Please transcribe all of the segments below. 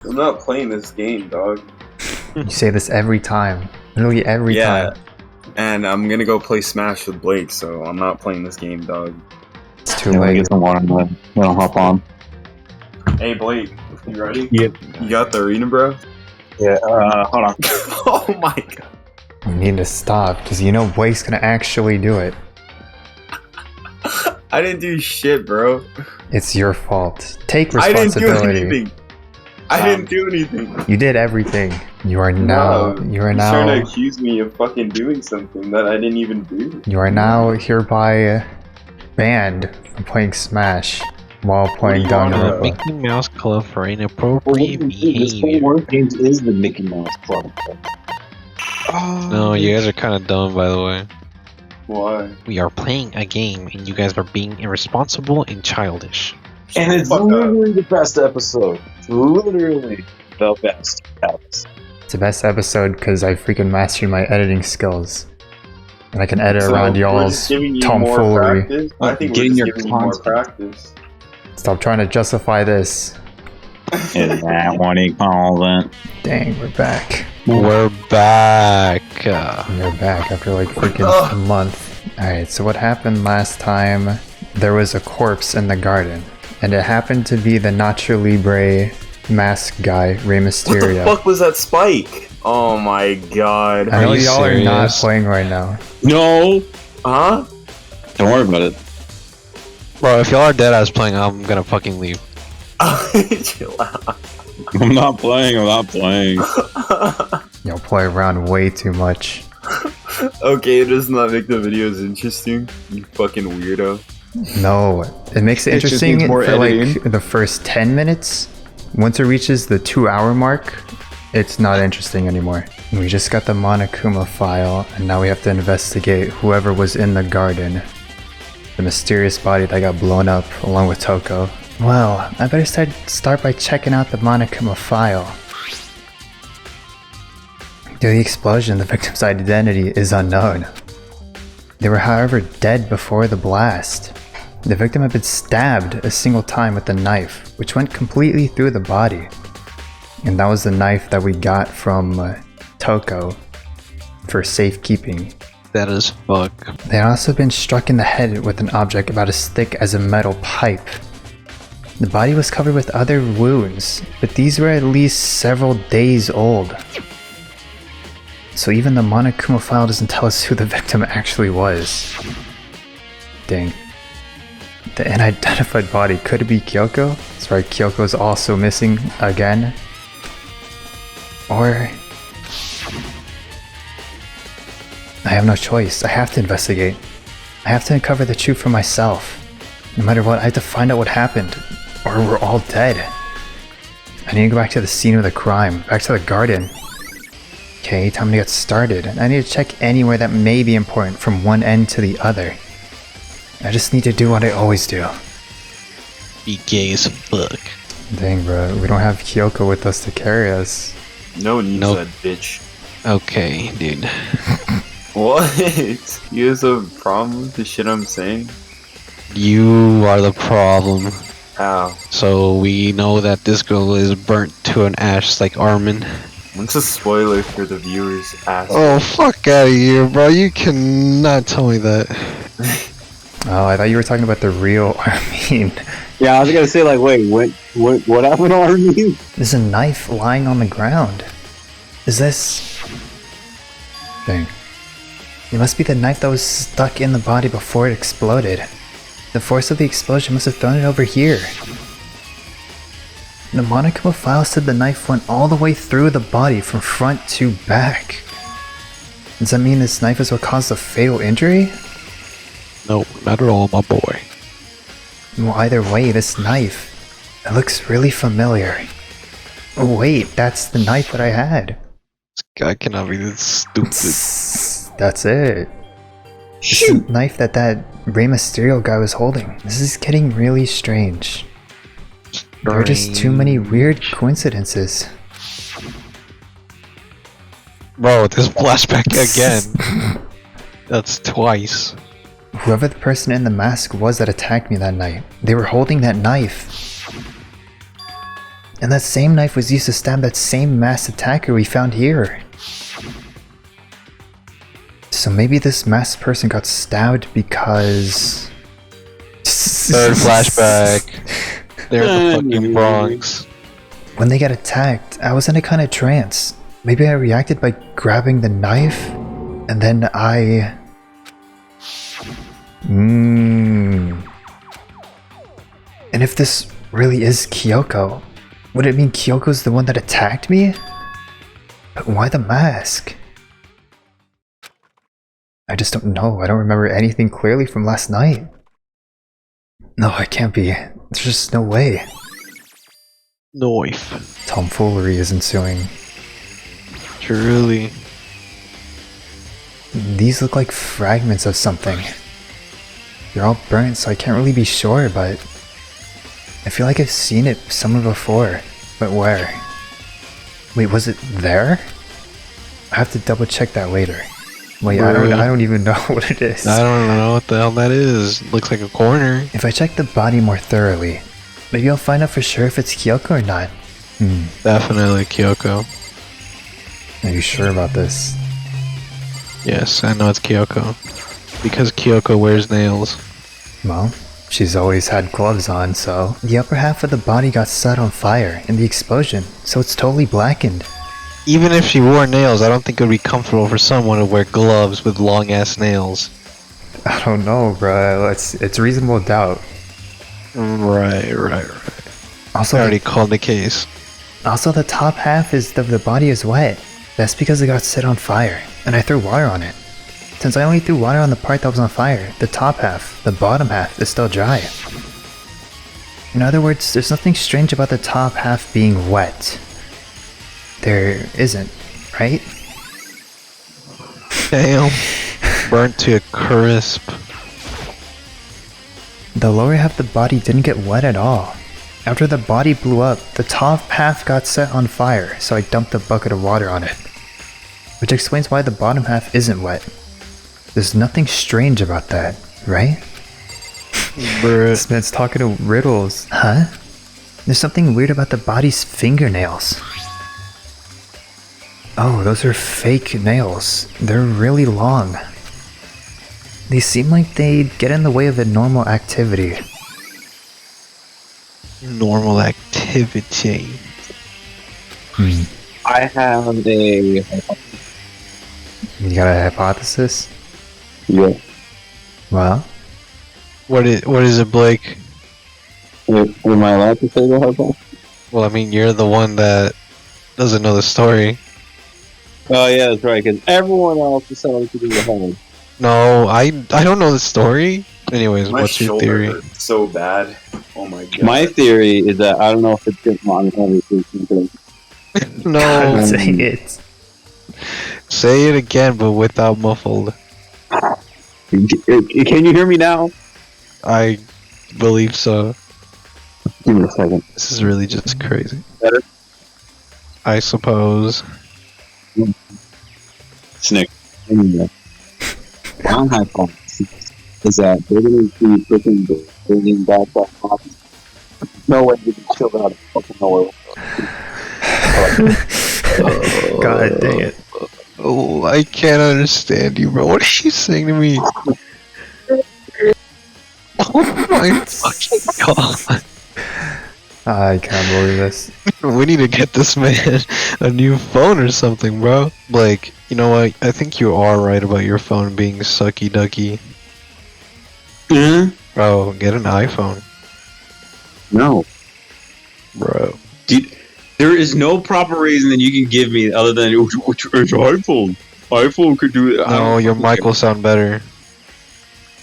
I'm not playing this game, dog. You say this every time. Literally every time. And I'm gonna go play Smash with Blake, so I'm not playing this game, dog. It's too late. late. Get some water and then I'll hop on. Hey Blake, you ready? Yep. You got the arena, bro? Yeah, hold on. Oh my god. We need to stop, because you know Blake's gonna actually do it. I didn't do shit, bro. It's your fault. Take responsibility. I didn't do anything. You did everything. You are now. You're trying to accuse me of fucking doing something that I didn't even do. You are now hereby banned from playing Smash while playing Danganronpa. Mickey Mouse Club for inappropriate This behavior. whole games is the Mickey Mouse Club. No, you guys are kind of dumb, by the way. Why? We are playing a game, and you guys are being irresponsible and childish. And it's literally the best episode. It's literally the best episode. It's the best episode because I freaking mastered my editing skills. And I can edit around y'all's tomfoolery. I think Getting we're your just giving you more content. practice. Stop trying to justify this. Is that what he calls it? Dang, we're back. We're back. We're back after like freaking a month. Alright, so what happened last time? There was a corpse in the garden. And it happened to be the Nacho Libre mask guy, Rey Mysterio. What the fuck was that spike? Oh my god. I know you y'all are not serious? playing right now. No! Huh? Don't worry about it. Bro, if y'all are dead ass playing, I'm gonna fucking leave. Chill out. I'm not playing, I'm not playing. Y'all play around way too much. Okay, it does not make the videos interesting. You fucking weirdo. No, it makes it It just interesting needs more for editing. like the first 10 minutes. Once it reaches the 2-hour mark, it's not interesting anymore. We just got the Monokuma file, and now we have to investigate whoever was in the garden. The mysterious body that got blown up along with Toko. Well, I better start by checking out the Monokuma file. Due to the explosion, the victim's identity is unknown. They were, however, dead before the blast. The victim had been stabbed a single time with a knife, which went completely through the body. And that was the knife that we got from Toko for safekeeping. That is fuck. They had also been struck in the head with an object about as thick as a metal pipe. The body was covered with other wounds, but these were at least several days old. So even the Monokuma file doesn't tell us who the victim actually was. Dang. The unidentified body, could it be Kyoko? That's right, Kyoko's also missing again. Or... I have no choice. I have to investigate. I have to uncover the truth for myself. No matter what, I have to find out what happened. Or we're all dead. I need to go back to the scene of the crime. Back to the garden. Okay, time to get started. I need to check anywhere that may be important from one end to the other. I just need to do what I always do. Be gay as fuck. Dang, bro. We don't have Kyoko with us to carry us. No one needs Nope. that bitch. Okay, dude. What? You guys have a problem with the shit I'm saying? You are the problem. How? So we know that this girl is burnt to an ash like Armin. What's a spoiler for the viewers? Oh, fuck out of here, bro. You cannot tell me that. Oh, I thought you were talking about the real Armin. Yeah, I was gonna say, like, wait, what happened to Armin? There's a knife lying on the ground. Is this... Dang. It must be the knife that was stuck in the body before it exploded. The force of the explosion must have thrown it over here. The Monokuma file said the knife went all the way through the body from front to back. Does that mean this knife is what caused the fatal injury? No, not at all, my boy. Well, either way, this knife, it looks really familiar. Oh wait, that's the knife that I had. This guy cannot be this stupid. That's it. It's the knife that Rey Mysterio guy was holding. This is getting really strange. There are just too many weird coincidences. Bro, this flashback again. That's twice. Whoever the person in the mask was that attacked me that night, they were holding that knife. And that same knife was used to stab that same masked attacker we found here. So maybe this masked person got stabbed because... Third flashback. They're in the fucking Bronx. When they got attacked, I was in a kind of trance. Maybe I reacted by grabbing the knife, and then I... And if this really is Kyoko, would it mean Kyoko's the one that attacked me? But why the mask? I just don't know. I don't remember anything clearly from last night. No, it can't be. There's just no way. Knife. Tomfoolery is ensuing. Truly. These look like fragments of something. They're all burnt, so I can't really be sure, but I feel like I've seen it somewhere before. But where? Wait, was it there? I have to double check that later. Wait, I don't even know what it is. I don't know what the hell that is. Looks like a corner. If I check the body more thoroughly, maybe I'll find out for sure if it's Kyoko or not. Definitely Kyoko. Are you sure about this? Yes, I know it's Kyoko. Because Kyoko wears nails. Well, she's always had gloves on, so... The upper half of the body got set on fire in the explosion, so it's totally blackened. Even if she wore nails, I don't think it would be comfortable for someone to wear gloves with long-ass nails. I don't know, bruh. It's reasonable doubt. Right. Also, I already called the case. Also, the top half of the body is wet. That's because it got set on fire, and I threw water on it. Since I only threw water on the part that was on fire, the top half, the bottom half, is still dry. In other words, there's nothing strange about the top half being wet. There isn't, right? Damn. Burnt to a crisp. The lower half of the body didn't get wet at all. After the body blew up, the top half got set on fire, so I dumped a bucket of water on it. Which explains why the bottom half isn't wet. There's nothing strange about that, right? This man's talking to riddles. Huh? There's something weird about the body's fingernails. Oh, those are fake nails. They're really long. They seem like they'd get in the way of a normal activity. Normal activity. I have a... You got a hypothesis? Yeah. Well? What is it, Blake? Am I allowed to say the hypothesis? Well, I mean, you're the one that doesn't know the story. Oh yeah, that's right, because everyone else is telling to do the home. No, I don't know the story. Anyways, My what's your shoulder theory? hurts so bad. Oh my god. My theory is that I don't know if it's good on everything. No, Say it. say it again, but without muffled. Can you hear me now? I believe so. Give me a second. This is really just crazy. Better? I suppose. Snick. Anyway. My hypothesis is that they're going to be freaking bringing back that office. No way you can chill out of fucking nowhere. God dang it. Oh, I can't understand you, bro. What are you saying to me? Oh my fucking god. I can't believe this. We need to get this man a new phone or something, bro. Blake, you know what? I think you are right about your phone being sucky ducky. Bro, get an iPhone. No. Bro. Dude, there is no proper reason that you can give me other than it's iPhone. iPhone could do it. No, your mic will sound better.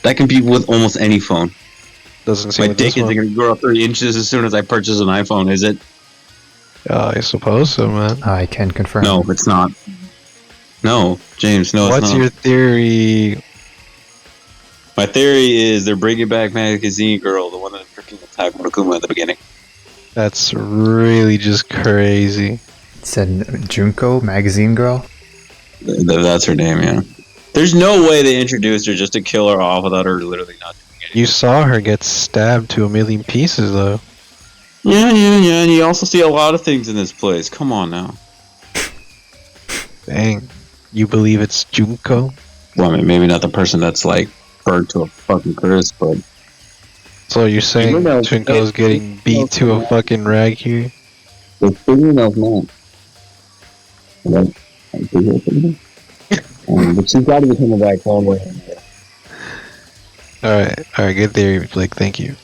That can be with almost any phone. Doesn't seem My like dick this isn't one. going to grow up 3 inches as soon as I purchase an iPhone, is it? I suppose so, man. I can confirm. No, it's not. No, James, no, What's it's not. your theory? My theory is they're bringing back Magazine Girl, the one that freaking attacked Monokuma at the beginning. That's really just crazy. It said Junko, magazine girl. That's her name, yeah. There's no way they introduced her just to kill her off without her literally not doing anything. You saw her get stabbed to a million pieces, though. Yeah. And you also see a lot of things in this place. Come on now. Dang. You believe it's Junko? Well, I mean, maybe not the person that's like burned to a fucking crisp, but So you're saying know, Junko's getting beat to a fucking rag here? the fingernails, man. Like, but she's got to be coming back home with him. Alright, good theory, Blake, thank you.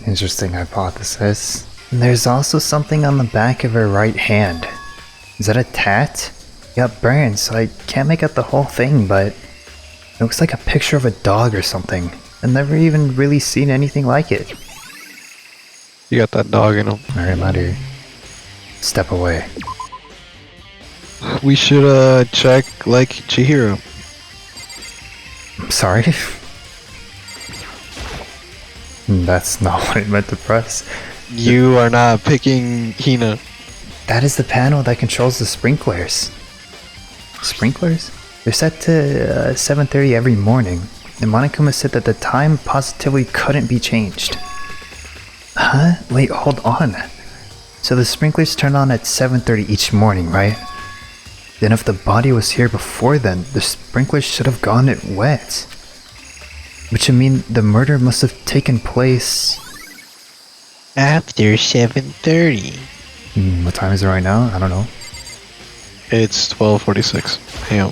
Interesting hypothesis. And there's also something on the back of her right hand. Is that a tat? It got burned, so I can't make out the whole thing, but it looks like a picture of a dog or something. I've never even really seen anything like it. You got that dog in him. Alright, ladder. Step away. We should, check, like, Chihiro. I'm sorry? That's not what I meant to press. You are not picking Hina. That is the panel that controls the sprinklers. Sprinklers? They're set to 7:30 every morning, and Monokuma said that the time positively couldn't be changed. Huh? Wait, hold on. So the sprinklers turn on at 7:30 each morning, right? Then if the body was here before then, the sprinklers should have gotten it wet. Which would mean the murder must have taken place... After 7:30. What time is it right now? I don't know. It's 12:46. Damn.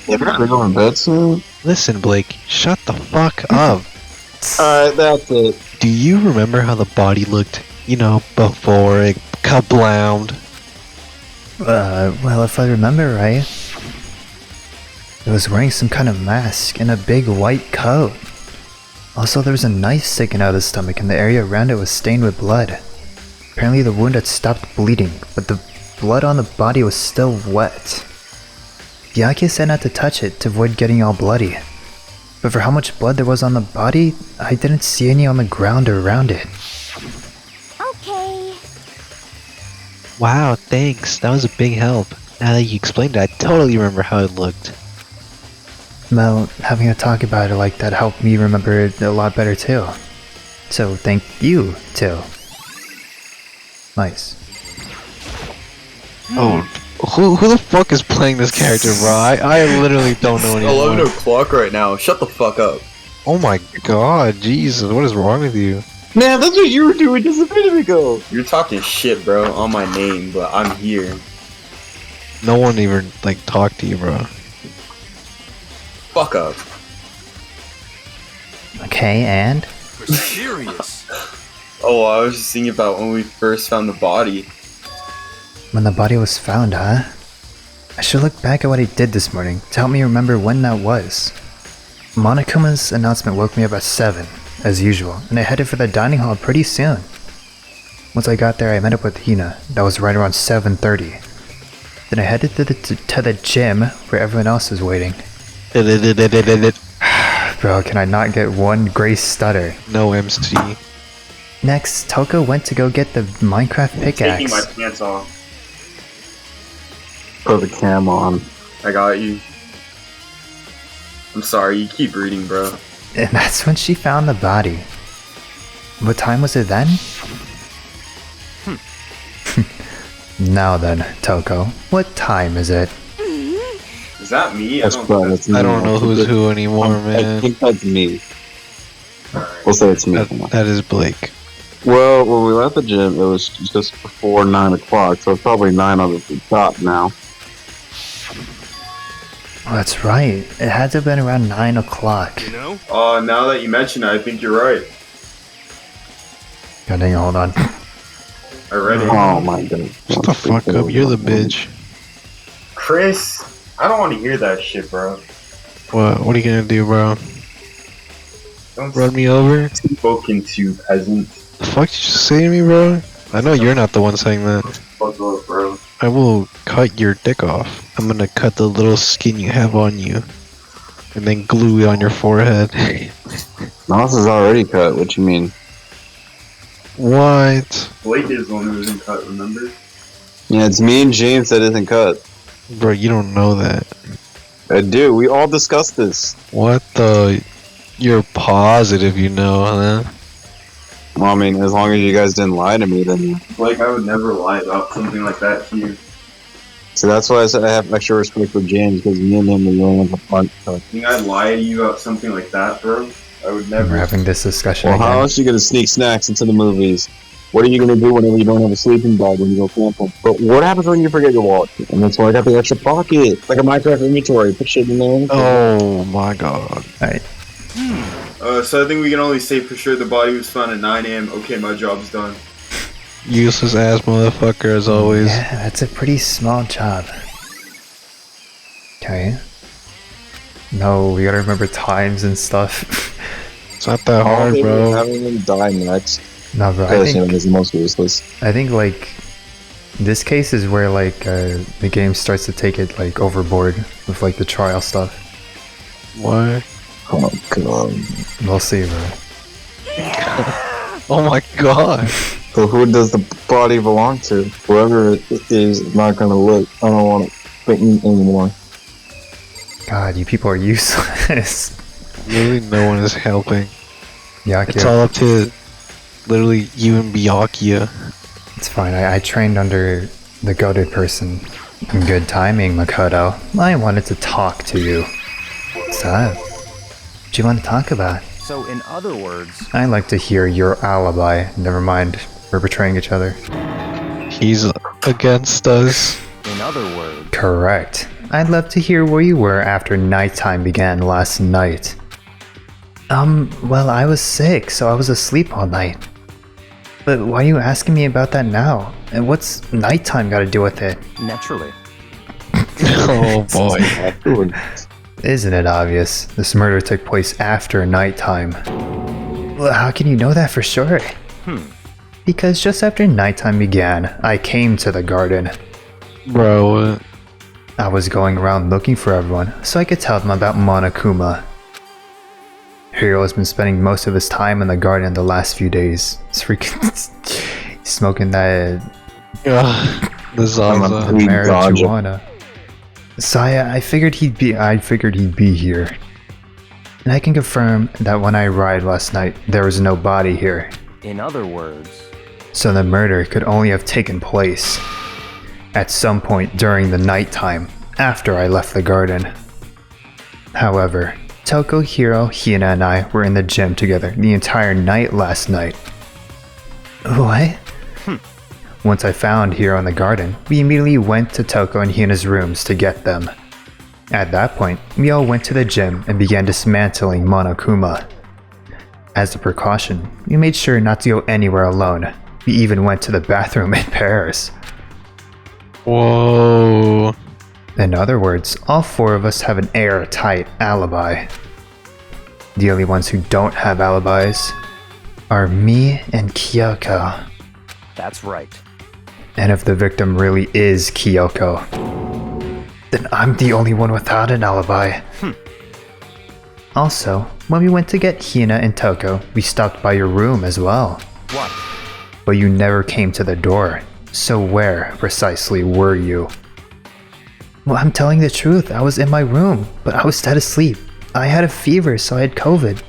They're gonna go in bed soon? Listen, Blake, shut the fuck up. Alright, that's it. Do you remember how the body looked, you know, before it kabloomed? Well, if I remember right, it was wearing some kind of mask and a big white coat. Also, there was a knife sticking out of the stomach and the area around it was stained with blood. Apparently the wound had stopped bleeding, but the blood on the body was still wet. Yaki said not to touch it to avoid getting all bloody. But for how much blood there was on the body, I didn't see any on the ground or around it. Okay. Wow, thanks. That was a big help. Now that you explained it, I totally remember how it looked. Well, having a talk about it like that helped me remember it a lot better too. So thank you, too. Nice. Oh, who the fuck is playing this character, bro? I literally don't know anymore. 11 o'clock right now. Shut the fuck up. Oh my god, Jesus, what is wrong with you? Man, that's what you were doing just a minute ago. You're talking shit, bro, on my name, but I'm here. No one even, like, talked to you, bro. Fuck up. Okay, and? We're serious. Oh, I was just thinking about when we first found the body. When the body was found, huh? I should look back at what I did this morning to help me remember when that was. Monokuma's announcement woke me up at 7, as usual, and I headed for the dining hall pretty soon. Once I got there, I met up with Hina. That was right around 7:30. Then I headed to the gym where everyone else was waiting. Bro, can I not get one grace stutter? No MC. Next, Toko went to go get the Minecraft Taking my pickaxe. pants off. Put the cam on. I got you. I'm sorry, you keep reading, bro. And that's when she found the body. What time was it then? Now then, Toko, what time is it? Is that me? That's right, that's me. I don't know who's who anymore, I man. think that's me. We'll say it's me. That is Blake. Well, when we left the gym, it was just before 9 o'clock, so it's probably 9 on the dot now. Oh, that's right. It had to have been around 9 o'clock. You know? Now that you mention it, I think you're right. God dang it, hold on. I read it. Oh my god. Shut the fuck up, you're the bitch. Chris, I don't want to hear that shit, bro. What are you gonna do, bro? Don't Run me over? spoken to, peasant. The fuck did you just say to me, bro? I know you're not the one saying that. Fuck up, bro. I will cut your dick off. I'm gonna cut the little skin you have on you. And then glue it on your forehead. Mouse is already cut, what you mean? What? Blake is the one who isn't cut, remember? Yeah, it's me and James that isn't cut. Bro, you don't know that. I do, we all discussed this. What the? You're positive you know, huh? Well, I mean, as long as you guys didn't lie to me, then... Like, I would never lie about something like that to you. So that's why I said I have extra respect for James, because me and him are the only ones apart. So. You think I'd lie to you about something like that, bro? I would We're never. having this discussion Well, how again. else are you going to sneak snacks into the movies? What are you going to do whenever you don't have a sleeping bag when you go camping? But what happens when you forget your wallet? And that's why I got the extra pocket. Like a Minecraft inventory. Put shit in there. Oh my god. Alright. So I think we can only say for sure the body was found at 9 AM. Okay, my job's done. Useless ass motherfucker as always. Yeah, that's a pretty small job. Okay. No, we gotta remember times and stuff. It's not that hard, bro. Having them die next. No, bro, Because, you know, is the most useless. I think, like, this case is where, like, the game starts to take it, like, overboard with, like, the trial stuff. Why? Oh, God. We'll see, bro. Oh my god. So who does the body belong to? Whoever it is not going to look. I don't want to think anymore. God, you people are useless. Literally no one is helping. Yakia. It's all up to literally you and Byakuya. It's fine. I trained under the goated person. Good timing, Makoto. I wanted to talk to you. What's up? What do you want to talk about? So, in other words, I'd like to hear your alibi. Never mind. We're betraying each other. He's against us. in other words, Correct. I'd love to hear where you were after nighttime began last night. Well, I was sick, so I was asleep all night. But why are you asking me about that now? And what's nighttime got to do with it? naturally. Oh boy. Isn't it obvious? This murder took place after nighttime. Well, how can you know that for sure? Because just after nighttime began, I came to the garden. Bro, I was going around looking for everyone so I could tell them about Monokuma. Hiro has been spending most of his time in the garden the last few days. He's freaking smoking that the Zaza. marijuana. So I figured he'd be here. And I can confirm that when I arrived last night, there was no body here. In other words, So the murder could only have taken place at some point during the nighttime after I left the garden. However, Toko, Hiro, Hina, and I were in the gym together the entire night last night. What? Once I found Hiro in the garden, we immediately went to Toko and Hina's rooms to get them. At that point, we all went to the gym and began dismantling Monokuma. As a precaution, we made sure not to go anywhere alone. We even went to the bathroom in Paris. Whoa. In other words, all four of us have an airtight alibi. The only ones who don't have alibis are me and Kyoko. that's right. And if the victim really is Kyoko, then I'm the only one without an alibi. Also, when we went to get Hina and Toko, we stopped by your room as well. What? But you never came to the door. So where precisely were you? Well, I'm telling the truth. I was in my room, but I was dead asleep. I had a fever, so I had COVID.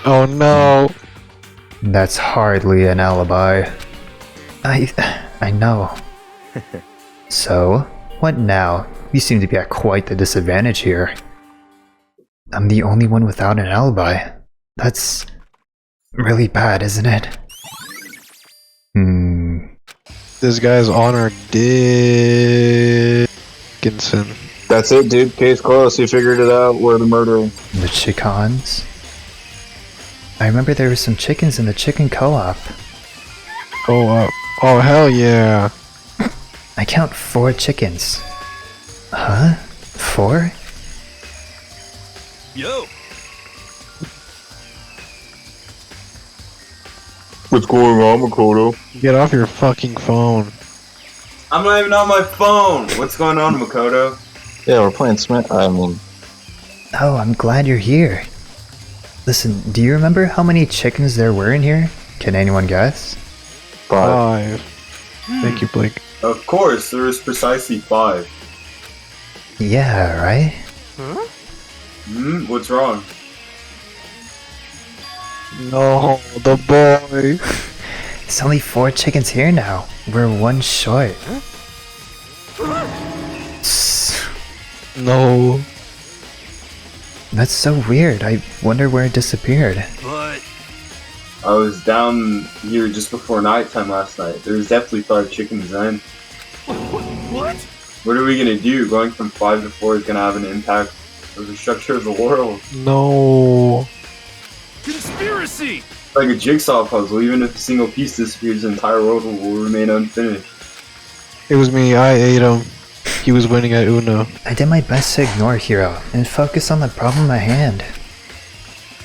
Oh no. That's hardly an alibi. I know. So, what now? You seem to be at quite the disadvantage here. I'm the only one without an alibi. That's really bad, isn't it? This guy's honor Dickinson. That's it, dude. Case closed. You figured it out. We're the murderer. The chickens? I remember there were some chickens in the chicken co-op. Go up. Oh hell yeah. I count 4 chickens. Huh? 4? Yo! What's going on, Makoto? Get off your fucking phone. I'm not even on my phone. What's going on, Makoto? Yeah, we're playing Smash. I mean, Oh, I'm glad you're here. Listen, do you remember how many chickens there were in here? Can anyone guess? 5. 5. Thank you, Blake. Of course, there is precisely 5. Yeah, right? What's wrong? No, the boy. There's only 4 chickens here now. We're 1 short. No. That's so weird. I wonder where it disappeared. But I was down here just before nighttime last night. There was definitely 5 chickens then. what? What are we gonna do? Going from 5 to 4 is gonna have an impact on the structure of the world. No. Conspiracy! Like a jigsaw puzzle, even if a single piece disappears, the entire world will remain unfinished. It was me. I ate him. He was winning at Uno. I did my best to ignore Hero and focus on the problem at hand.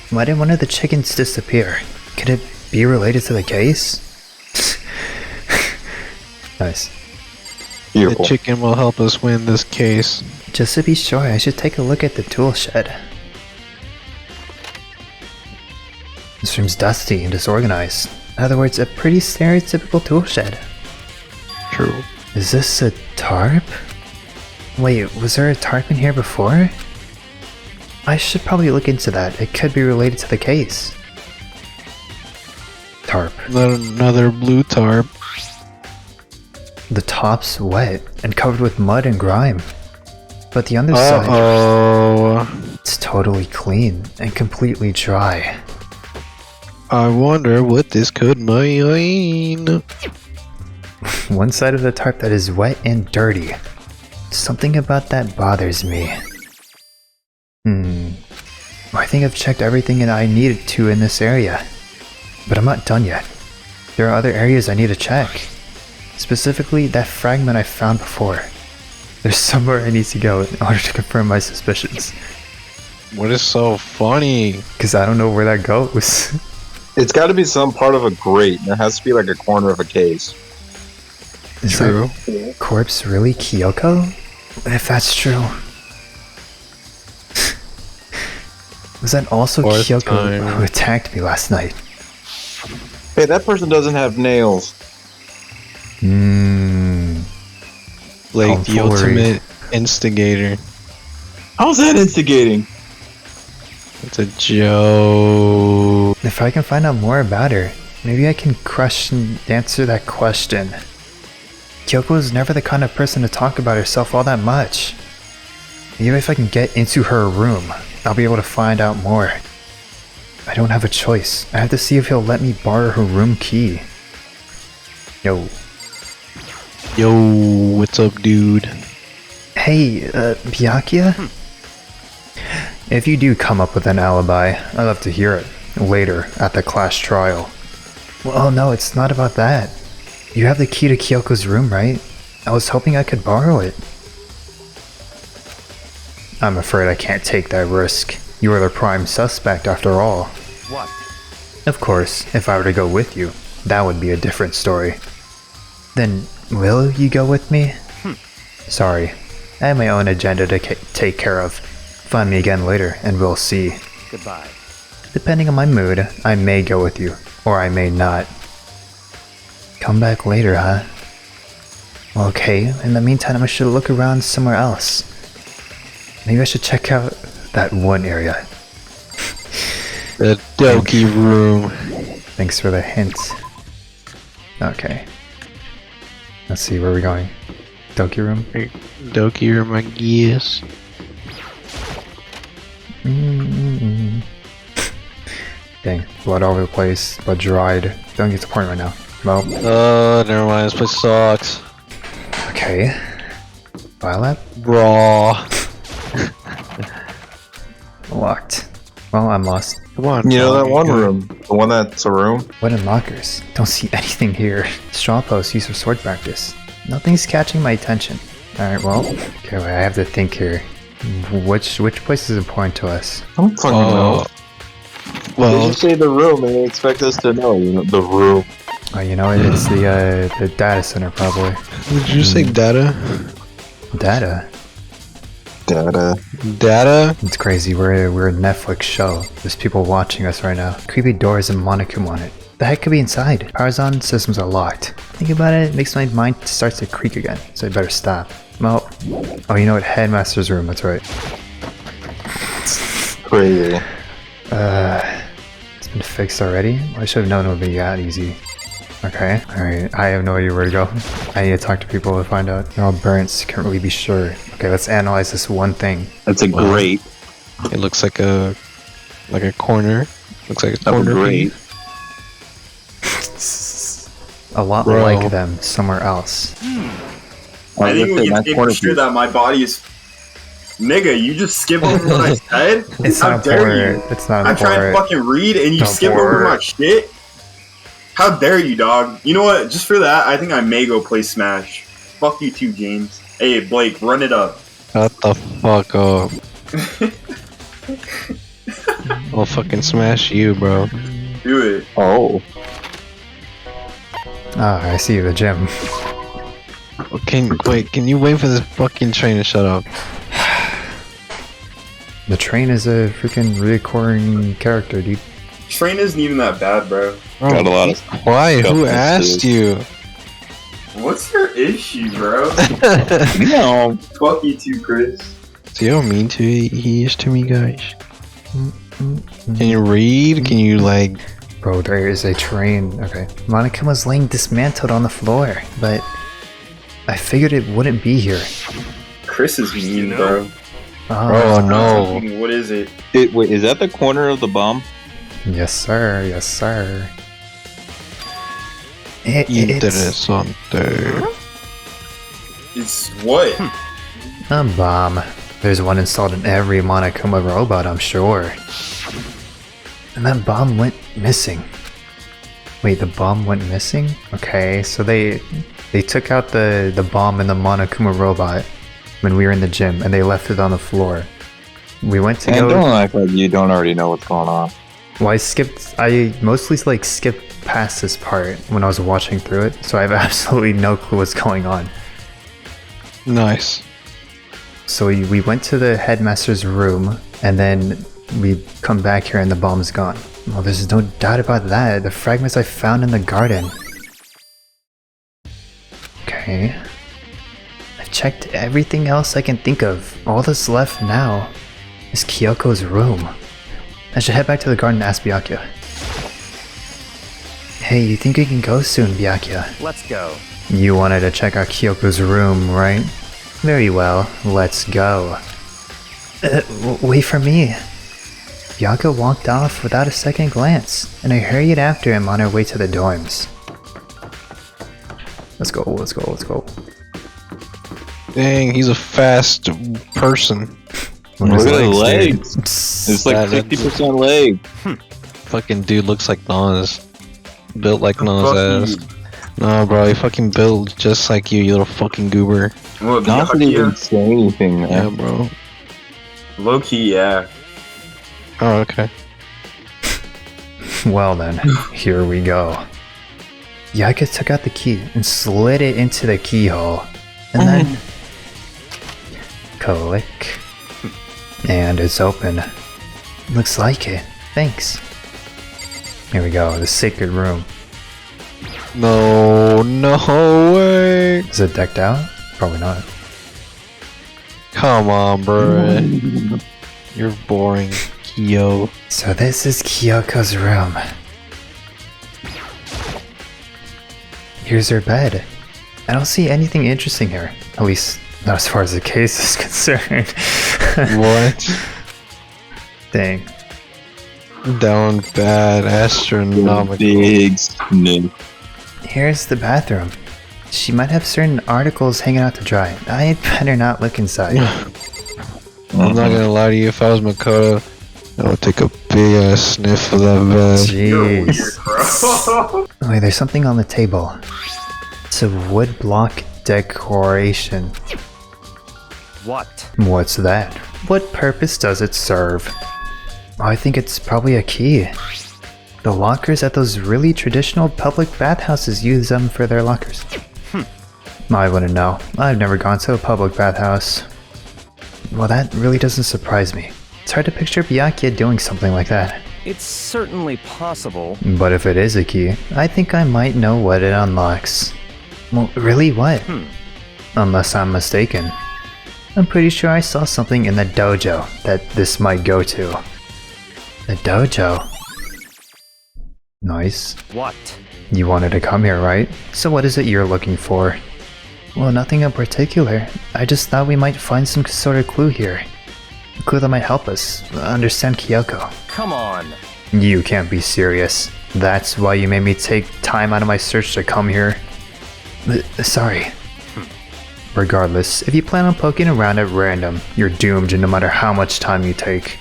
Why did one of the chickens disappear? Could it be related to the case? Nice. Beautiful. The chicken will help us win this case. Just to be sure, I should take a look at the tool shed. This room's dusty and disorganized. In other words, a pretty stereotypical tool shed. True. Is this a tarp? Wait, was there a tarp in here before? I should probably look into that. It could be related to the case. Tarp. Not another blue tarp. The top's wet and covered with mud and grime. But the underside, Uh-oh. it's totally clean and completely dry. I wonder what this could mean. One side of the tarp that is wet and dirty. Something about that bothers me. I think I've checked everything I needed to in this area. But I'm not done yet. There are other areas I need to check. Specifically, that fragment I found before. There's somewhere I need to go in order to confirm my suspicions. What is so funny? Because I don't know where that goes. It's got to be some part of a grate. It has to be like a corner of a case. Is True. that corpse really Kyoko? If that's true. Was that also Fourth Kyoko time. who attacked me last night? Hey, that person doesn't have nails. Like the Tomfoolery. ultimate instigator. How's that instigating? It's a joke. If I can find out more about her, maybe I can crush and answer that question. Kyoko is never the kind of person to talk about herself all that much. Even if I can get into her room, I'll be able to find out more. I don't have a choice. I have to see if he'll let me borrow her room key. Yo. Yo, what's up, dude? Hey, Byakuya? If you do come up with an alibi, I'd love to hear it. Later, at the class trial. Well, no, it's not about that. You have the key to Kyoko's room, right? I was hoping I could borrow it. I'm afraid I can't take that risk. You are the prime suspect after all. What? Of course, if I were to go with you, that would be a different story. Then, will you go with me? Sorry, I have my own agenda to take care of. Find me again later, and we'll see. Goodbye. Depending on my mood, I may go with you, or I may not. Come back later, huh? Okay, in the meantime I should look around somewhere else. Maybe I should check out that one area. The Doki room. Thanks for the hint. Okay. Let's see, where are we going? Doki room? Doki room, I guess. Dang, blood all over the place, blood dried. Don't get to the point right now. Well, Never mind, this place sucks. okay. Biolab? Raw. Locked. Well, I'm lost. Come on. You know that one go. room? The one that's a room? Wooden lockers. Don't see anything here. Straw posts used for sword practice. Nothing's catching my attention. Alright, well, okay, wait, I have to think here. Which place is important to us? I don't fucking know. They Well, just say the room and they expect us to know, you know, the room. Oh, you know, it's the data center probably. did you say data? Data? Data. Data? It's crazy. We're a Netflix show. There's people watching us right now. Creepy doors and Monokuma on it. The heck could be inside? Power's on, systems are locked. Think about it, it makes my mind start to creak again, so I better stop. Well, oh, you know what? Headmaster's room, that's right. Crazy. It's been fixed already? I should have known it would be that easy. Okay, alright, I have no idea where to go. I need to talk to people to find out. They're all burnt, can't really be sure. Okay, let's analyze this one thing. That's a grate. It looks like a corner. Looks like a Of a corner grate. piece. A lot Bro. like them somewhere else. I think we can say for sure that my body is. Nigga, you just skip over what I said? It's How not dare you? important. It's not I'm trying to important. fucking read and you Don't skip over worry. my shit? How dare you, dog? You know what? Just for that, I think I may go play Smash. Fuck you too, James. Hey, Blake, run it up. Shut the fuck up. I'll fucking smash you, bro. Do it. Oh. Ah, I see the gym. Can you wait for this fucking train to shut up? The train is a freaking recurring character, dude. Train isn't even that bad, bro. Got a lot of Why? stuff Who next to asked it. you? What's your issue, bro? No. Fuck you too, Chris. See how mean he is to me, guys? Can you read? Can you like? Bro, there is a train. Okay. Monica was laying dismantled on the floor, but I figured it wouldn't be here. Chris is mean, bro. Oh no! What is it? Wait, is that the corner of the bomb? Yes, sir. Yes, sir. It's Interesante. It's what? a bomb. There's one installed in every Monokuma robot, I'm sure. And that bomb went missing. Wait, the bomb went missing? Okay, so they took out the bomb in the Monokuma robot when we were in the gym, and they left it on the floor. We went to And go. don't act like you don't already know what's going on. Well, I mostly like skipped past this part when I was watching through it, so I have absolutely no clue what's going on. Nice. So we went to the headmaster's room, and then we come back here and the bomb's gone. Well, there's no doubt about that. The fragments I found in the garden. Okay. I checked everything else I can think of. All that's left now is Kyoko's room. I should head back to the garden and ask Byakuya. Hey, you think we can go soon, Byakuya? Let's go. You wanted to check out Kyoko's room, right? Very well, let's go. Wait for me. Byakuya walked off without a second glance, and I hurried after him on our way to the dorms. Let's go, let's go, let's go. Dang, he's a fast person. What Look is at the dude? legs. It's like Yeah, 50% leg. Fucking dude looks like Nas. Built like Nas Fuck ass. No, bro, he fucking built just like you little fucking goober. What, Not didn't even Byakuya? say anything, Yeah, man. bro. Low key, yeah. Oh, okay. Well then, here we go. Yaga took out the key and slid it into the keyhole. And then... click. And it's open. Looks like it. Thanks. Here we go, the sacred room. No way. Is it decked out? Probably not. Come on, bro. You're boring, Kyo. So this is Kyoko's room. Here's her bed. I don't see anything interesting here. At least, not as far as the case is concerned. What? Dang. Down bad, astronomical. Big snake. Here's the bathroom. She might have certain articles hanging out to dry. I'd better not look inside. I'm not gonna lie to you, if I was Makoto, I would take a big ass sniff of that bed. You're weird, Jeez. bro. Wait, there's something on the table. It's a wood block decoration. What? What's that? What purpose does it serve? Oh, I think it's probably a key. The lockers at those really traditional public bathhouses use them for their lockers. I wouldn't know. I've never gone to a public bathhouse. Well, that really doesn't surprise me. It's hard to picture Byakuya doing something like that. It's certainly possible. But if it is a key, I think I might know what it unlocks. Well, really what? Unless I'm mistaken. I'm pretty sure I saw something in the dojo that this might go to. The dojo? Nice. What? You wanted to come here, right? So what is it you're looking for? Well, nothing in particular. I just thought we might find some sort of clue here. A clue that might help us understand Kyoko. Come on. You can't be serious. That's why you made me take time out of my search to come here? Sorry. Regardless, if you plan on poking around at random, you're doomed no matter how much time you take.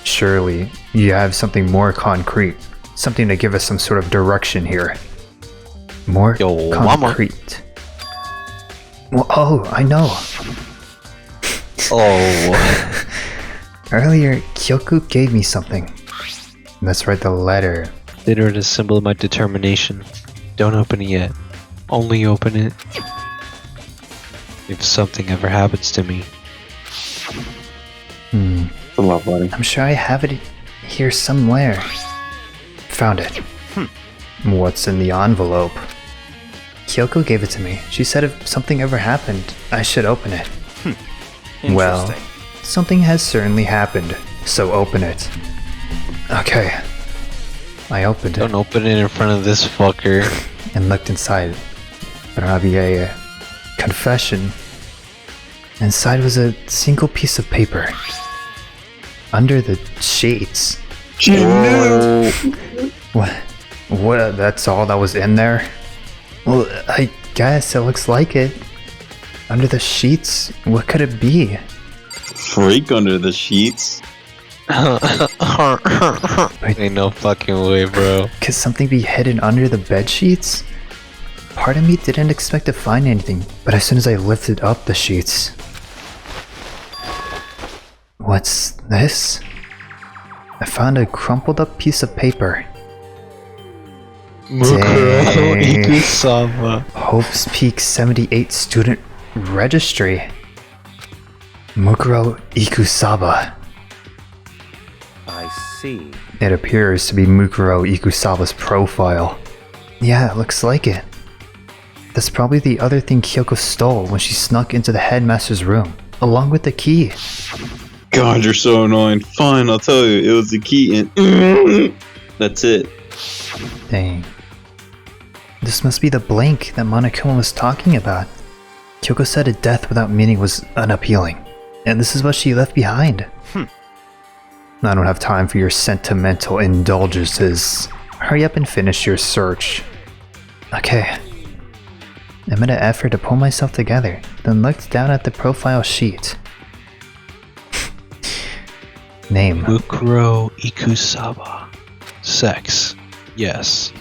Surely, you have something more concrete. Something to give us some sort of direction here. More Yo, mama. concrete. Well, oh, I know. Oh. Earlier, Kyoko gave me something. Let's write the letter. Consider it a symbol of my determination. Don't open it yet. Only open it if something ever happens to me. It's a love letter. I'm sure I have it here somewhere. Found it. What's in the envelope? Kyoko gave it to me. She said if something ever happened, I should open it. Well, Interesting. something has certainly happened, so open it. Okay. I opened it Don't open it in front of this fucker. and looked inside. But I'll be a confession. Inside was a single piece of paper. Under the sheets. What? What? That's all that was in there? Well, I guess it looks like it. Under the sheets? What could it be? Freak under the sheets. Ain't no fucking way, bro. Could something be hidden under the bed sheets? Part of me didn't expect to find anything, but as soon as I lifted up the sheets... What's this? I found a crumpled up piece of paper. Mukuro Dang. Ikusama. Hope's Peak 78 Student Registry. Mukuro Ikusaba. I see. It appears to be Mukuro Ikusaba's profile. Yeah, it looks like it. That's probably the other thing Kyoko stole when she snuck into the headmaster's room, along with the key. God, you're so annoying. Fine, I'll tell you. It was the key and that's it. Dang. This must be the blank that Monokuma was talking about. Kyoko said a death without meaning was unappealing, and this is what she left behind. I don't have time for your sentimental indulgences. Hurry up and finish your search. Okay. I made an effort to pull myself together, then looked down at the profile sheet. Name. Mukuro Ikusaba. Sex. Yes.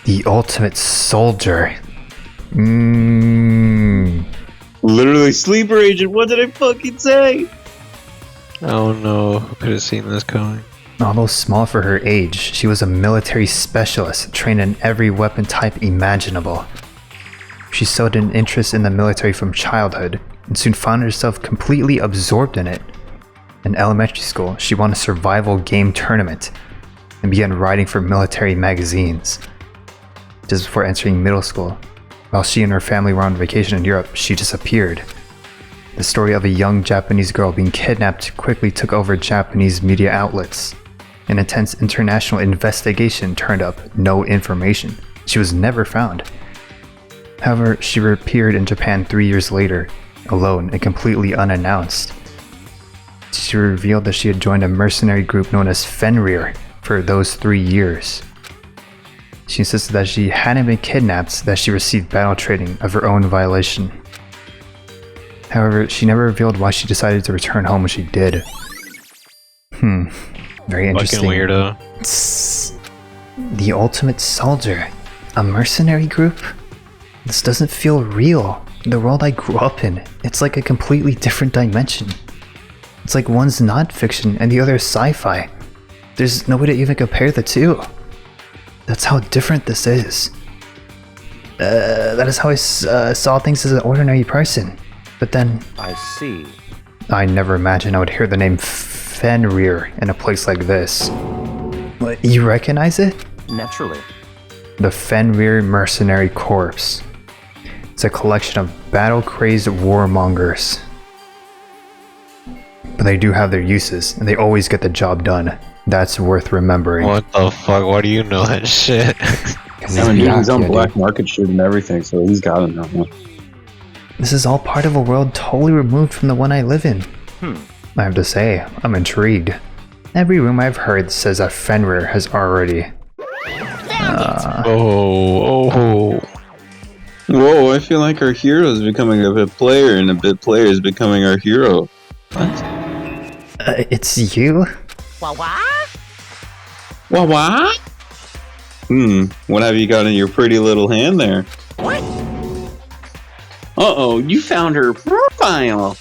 The ultimate soldier. Literally sleeper agent. What did I fucking say? Oh no, who could have seen this coming? Although small for her age, she was a military specialist trained in every weapon type imaginable. She showed an interest in the military from childhood and soon found herself completely absorbed in it. In elementary school, she won a survival game tournament and began writing for military magazines. Just before entering middle school, while she and her family were on vacation in Europe, she disappeared. The story of a young Japanese girl being kidnapped quickly took over Japanese media outlets. An intense international investigation turned up no information. She was never found. However, she reappeared in Japan 3 years later, alone and completely unannounced. She revealed that she had joined a mercenary group known as Fenrir for those 3 years. She insisted that she hadn't been kidnapped, that she received battle training of her own violation. However, she never revealed why she decided to return home when she did. Very interesting. Fucking weirdo. The ultimate soldier. A mercenary group? This doesn't feel real. The world I grew up in, it's like a completely different dimension. It's like one's not fiction and the other is sci-fi. There's no way to even compare the two. That's how different this is. That is how I saw things as an ordinary person. But then, I see. I never imagined I would hear the name Fenrir in a place like this. What, you recognize it? Naturally. The Fenrir Mercenary Corps. It's a collection of battle-crazed warmongers. But they do have their uses, and they always get the job done. That's worth remembering. What the fuck? Why do you know that shit? 'Cause I mean, dude, he's on Byakuya, black dude. market shit and everything, so he's got it now. This is all part of a world totally removed from the one I live in. I have to say, I'm intrigued. Every room I've heard says that Fenrir has already... Oh. Whoa, I feel like our hero is becoming a bit player, and a bit player is becoming our hero. It's you? What? What have you got in your pretty little hand there? What? Uh-oh, you found her profile.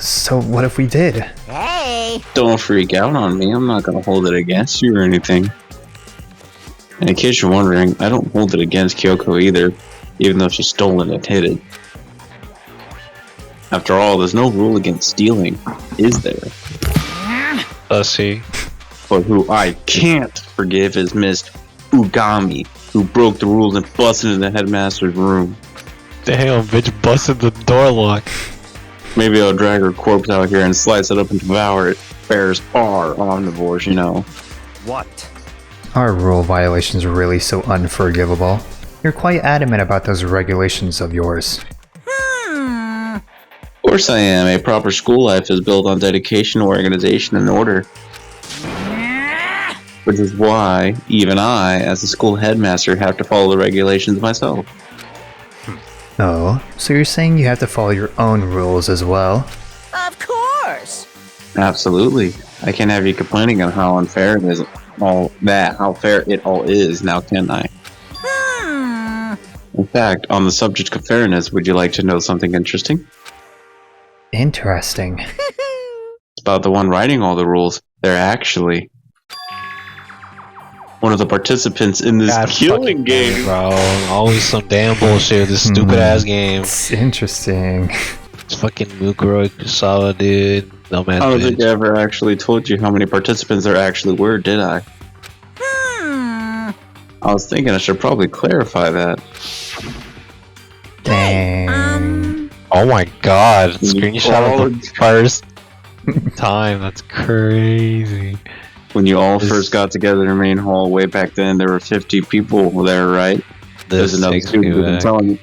So what if we did? Hey! Don't freak out on me. I'm not gonna hold it against you or anything. And in case you're wondering, I don't hold it against Kyoko either, even though she stole it and hid it. After all, there's no rule against stealing, is there? See. But who I can't forgive is Miss Ugami, who broke the rules and busted into the headmaster's room. Damn, bitch busted the door lock. Maybe I'll drag her corpse out here and slice it up and devour it. Bears are omnivores, you know. What? Are rule violations really so unforgivable? You're quite adamant about those regulations of yours. Of course I am. A proper school life is built on dedication, organization, and order. Which is why even I, as a school headmaster, have to follow the regulations myself. Oh, so you're saying you have to follow your own rules as well? Of course! Absolutely. I can't have you complaining on how unfair it is. How fair it all is, now can I? In fact, on the subject of fairness, would you like to know something interesting? Interesting. It's about the one writing all the rules. They're actually one of the participants in this God killing fucking game. damn it, bro. Always some damn bullshit. This stupid ass game. It's interesting. It's fucking Mukuro Kusawa, dude. Dumbass I don't think I bitch. ever actually told you how many participants there actually were, did I? I was thinking I should probably clarify that. Dang. Oh my god. You Screenshot all- of the first time. That's crazy. When you all first got together in the main hall way back then, there were 50 people there, right? There's This another takes me student who's been back. telling me.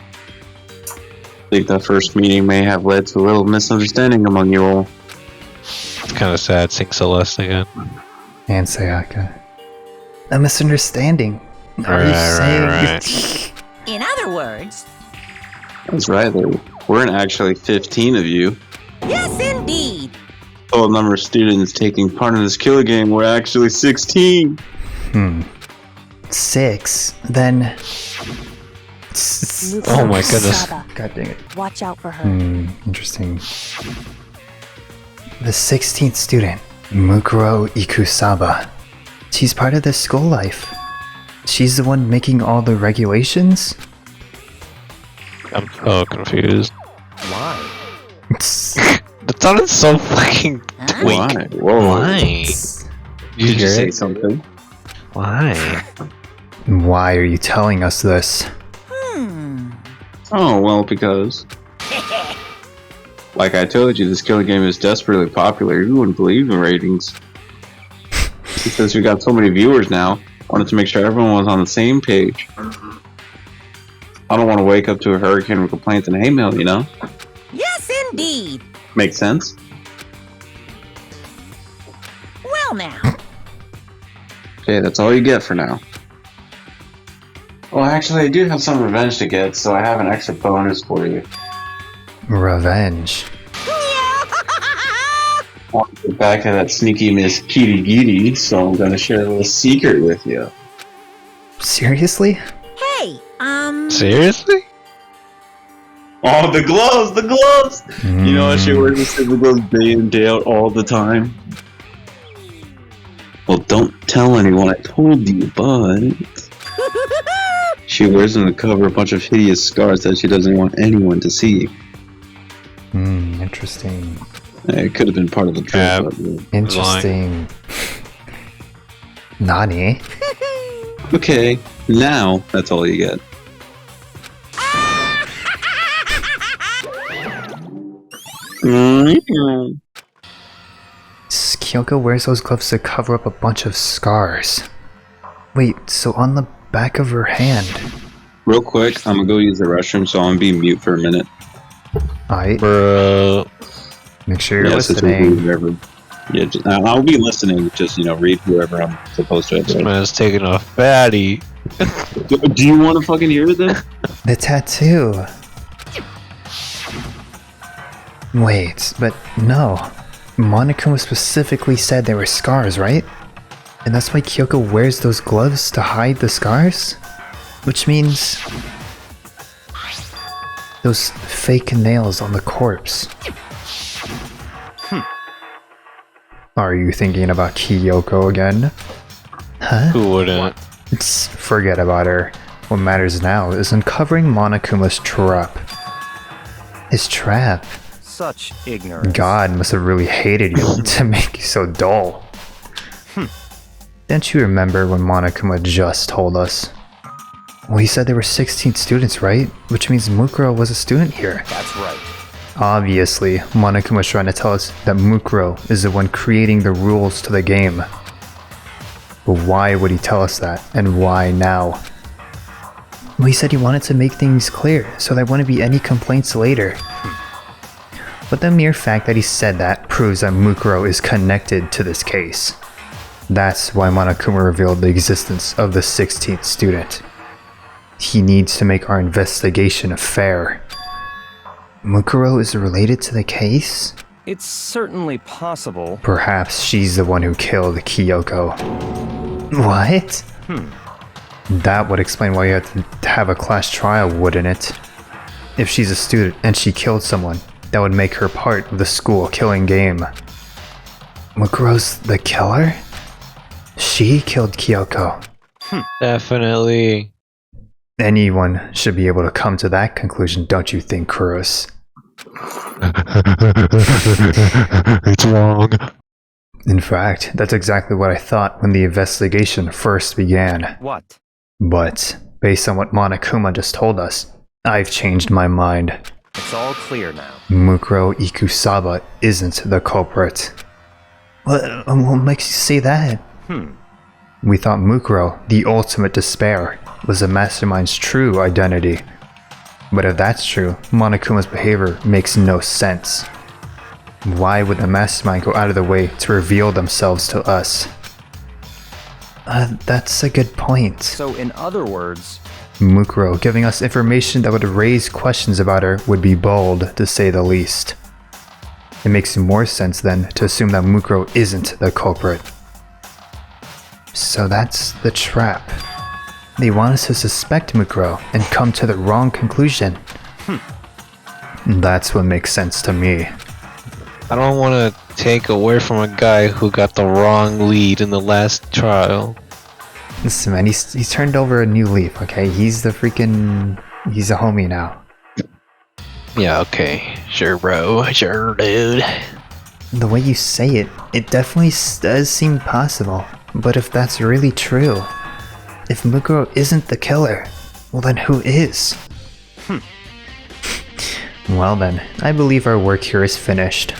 I think that first meeting may have led to a little misunderstanding among you all. It's kind of sad seeing Celeste again. And Sayaka. A misunderstanding. Are you Right, saying... In other words, That's right, there weren't actually 15 of you. yes indeed! The total number of students taking part in this killer game were actually 16. 6. Then... Oh my goodness. God dang it. Watch out for her. Interesting. The 16th student, Mukuro Ikusaba. She's part of the school life. She's the one making all the regulations? I'm so confused. Why? That sounded so fucking tweak. Why? Whoa. Why? Did you hear say it? something? Why? Why are you telling us this? Oh, well, because... Like I told you, this killer game is desperately popular. You wouldn't believe the ratings. Since we got so many viewers now, I wanted to make sure everyone was on the same page. I don't want to wake up to a hurricane of complaints and hate mail, you know? Yes indeed! Makes sense? Well now, Okay, that's all you get for now. Well, actually, I do have some revenge to get, so I have an extra bonus for you. Revenge. I want to get back to that sneaky Miss Kirigiri, so I'm going to share a little secret with you. Seriously? hey, Seriously? Oh, the gloves! The gloves! You know, I should wear these gloves day in, day out, all the time. Well, don't tell anyone I told you, but... She wears them to cover a bunch of hideous scars that she doesn't want anyone to see. Interesting. It could have been part of the Yeah. trip. Interesting. Nani? Okay, now that's all you get. Kyoko wears those gloves to cover up a bunch of scars. Wait, so on the back of her hand... Real quick, I'm gonna go use the restroom, so I'm gonna be mute for a minute. Alright, Bro. make sure you're Yeah, so listening. whoever, yeah, I'll be listening. Just read whoever I'm supposed to. This man's taking a fatty. Do you want to fucking hear this? The tattoo. Wait, but no. Monokuma specifically said there were scars, right? And that's why Kyoko wears those gloves to hide the scars? Which means... those fake nails on the corpse. Are you thinking about Kyoko again? Huh? Who wouldn't? Forget about her. What matters now is uncovering Monokuma's trap. His trap? Such ignorance. God must have really hated you to make you so dull. Don't you remember when Monokuma just told us? Well, he said there were 16 students, right? Which means Mukuro was a student here. That's right. Obviously, Monokuma's trying to tell us that Mukuro is the one creating the rules to the game. But why would he tell us that? And why now? Well, he said he wanted to make things clear, so there wouldn't be any complaints later. But the mere fact that he said that proves that Mukuro is connected to this case. That's why Monokuma revealed the existence of the 16th student. He needs to make our investigation fair. Mukuro is related to the case? It's certainly possible. Perhaps she's the one who killed Kyoko. What? That would explain why you had to have a class trial, wouldn't it? If she's a student and she killed someone, that would make her part of the school killing game. Mukuro's the killer? She killed Kyoko. Definitely. Anyone should be able to come to that conclusion, don't you think, Kuros? It's wrong. In fact, that's exactly what I thought when the investigation first began. What? But, based on what Monokuma just told us, I've changed my mind. It's all clear now. Mukuro Ikusaba isn't the culprit. What makes you say that? We thought Mukuro, the ultimate despair, was the mastermind's true identity. But if that's true, Monokuma's behavior makes no sense. Why would the mastermind go out of the way to reveal themselves to us? That's a good point. So, in other words, Mukuro giving us information that would raise questions about her would be bold, to say the least. It makes more sense then to assume that Mukuro isn't the culprit. So that's the trap. They want us to suspect Mukuro and come to the wrong conclusion. That's what makes sense to me. I don't want to take away from a guy who got the wrong lead in the last trial. Listen, man, he's turned over a new leaf, okay? He's a homie now. Yeah, okay. Sure, bro. Sure, dude. The way you say it, it definitely does seem possible. But if that's really true, if Mukuro isn't the killer, well then who is? Well then, I believe our work here is finished.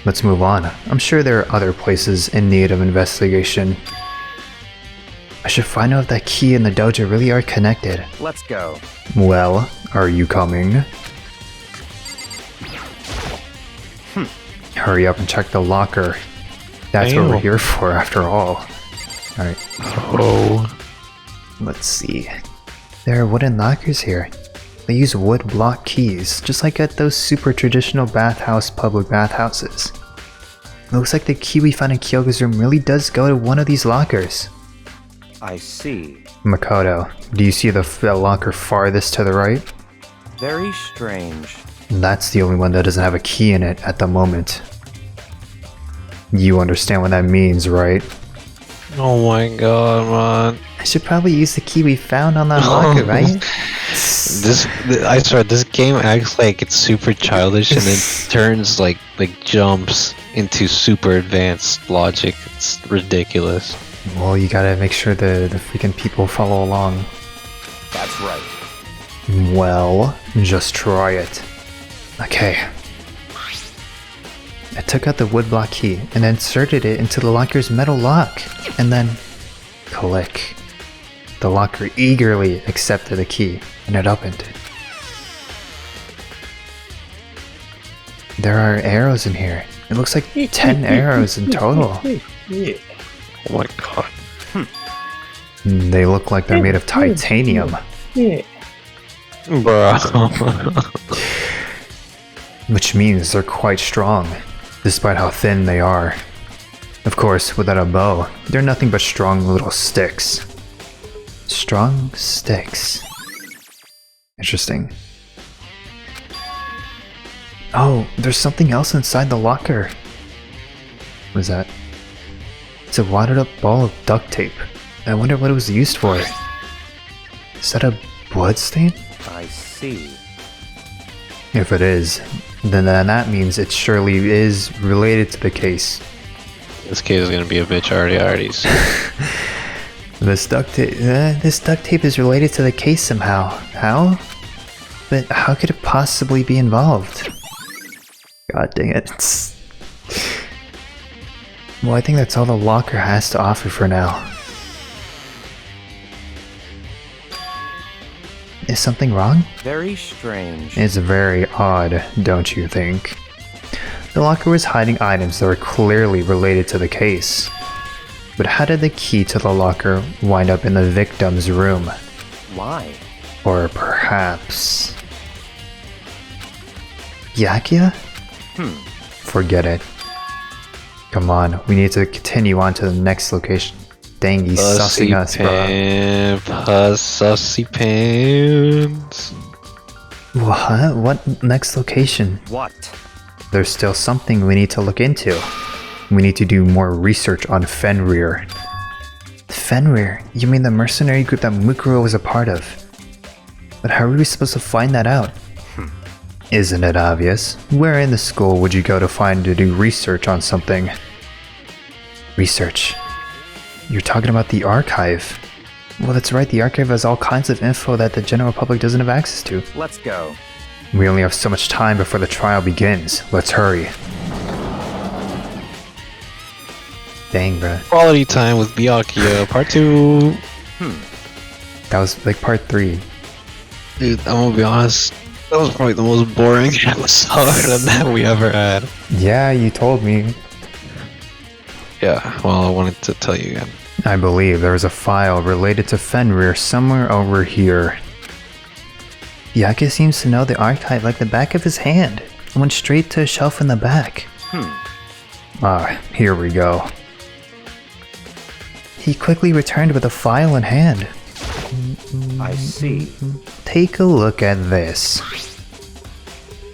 Let's move on. I'm sure there are other places in need of investigation. I should find out if that key and the dojo really are connected. let's go. Well, are you coming? Hurry up and check the locker. That's what we're Damn. here for after all. Alright, Oh. let's see. There are wooden lockers here. They use wood block keys, just like at those super traditional public bathhouses. Looks like the key we found in Kyoko's room really does go to one of these lockers. I see. Makoto, do you see the locker farthest to the right? Very strange. That's the only one that doesn't have a key in it at the moment. You understand what that means, right? Oh my god, man. I should probably use the key we found on that locker, right? I swear, this game acts like it's super childish and then turns like jumps into super advanced logic. It's ridiculous. Well, you gotta make sure the freaking people follow along. That's right. Well, just try it. Okay. I took out the woodblock key and inserted it into the locker's metal lock, and then click. The locker eagerly accepted the key, and it opened. There are arrows in here. It looks like 10 arrows in total. Oh my god. They look like they're made of titanium, Bro. which means they're quite strong, despite how thin they are. Of course, without a bow, they're nothing but strong little sticks. Strong sticks. Interesting. Oh, there's something else inside the locker. What is that? It's a wadded up ball of duct tape. I wonder what it was used for. Is that a blood stain? I see. If it is, then that means it surely is related to the case. This kid is gonna be a bitch already. This duct tape is related to the case somehow. How? But how could it possibly be involved? God dang it. Well, I think that's all the locker has to offer for now. Is something wrong? Very strange. It's very odd, don't you think? The locker was hiding items that were clearly related to the case. But how did the key to the locker wind up in the victim's room? Why? Or perhaps... Yakia? Forget it. Come on, we need to continue on to the next location. Dang, he's sussing us, bro. Sussy pants. What? What next location? What? There's still something we need to look into. We need to do more research on Fenrir. Fenrir? You mean the mercenary group that Mukuro was a part of? But how are we supposed to find that out? Isn't it obvious? Where in the school would you go to do research on something? Research? You're talking about the archive. Well, that's right, the archive has all kinds of info that the general public doesn't have access to. Let's go. We only have so much time before the trial begins. Let's hurry. Dang, bruh. Quality time with Byakuya, part 2. That was like part 3. Dude, I'm gonna be honest. That was probably the most boring episode that we ever had. Yeah, you told me. Yeah, well, I wanted to tell you again. I believe there is a file related to Fenrir somewhere over here. Yakia seems to know the archive like the back of his hand. It went straight to a shelf in the back. Ah, here we go. He quickly returned with a file in hand. I see. Take a look at this.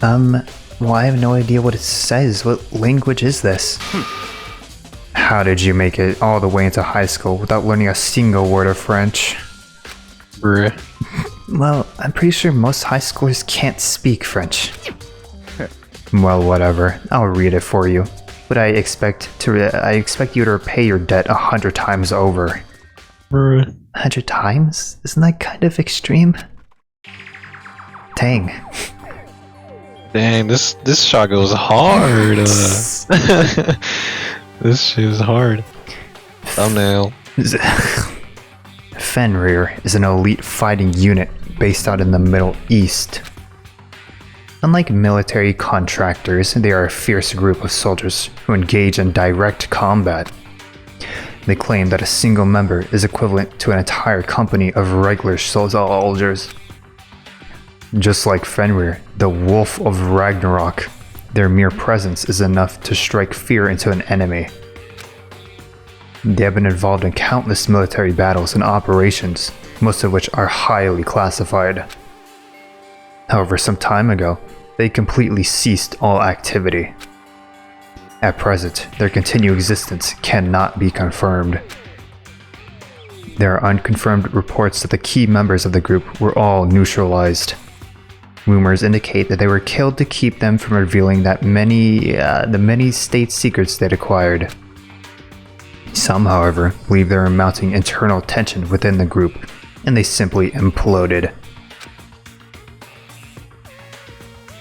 Well, I have no idea what it says. What language is this? How did you make it all the way into high school without learning a single word of French? Bruh. Well, I'm pretty sure most high schoolers can't speak French. Well, whatever. I'll read it for you. But I expect you to repay your debt 100 times over. Bruh. 100 times? Isn't that kind of extreme? Dang. Dang, this shot goes hard. This shit is hard. Thumbnail. Fenrir is an elite fighting unit based out in the Middle East. Unlike military contractors, they are a fierce group of soldiers who engage in direct combat. They claim that a single member is equivalent to an entire company of regular soldiers. Just like Fenrir, the Wolf of Ragnarok, their mere presence is enough to strike fear into an enemy. They have been involved in countless military battles and operations, most of which are highly classified. However, some time ago, they completely ceased all activity. At present, their continued existence cannot be confirmed. There are unconfirmed reports that the key members of the group were all neutralized. Rumors indicate that they were killed to keep them from revealing the many state secrets they'd acquired. Some, however, believe there are mounting internal tension within the group, and they simply imploded.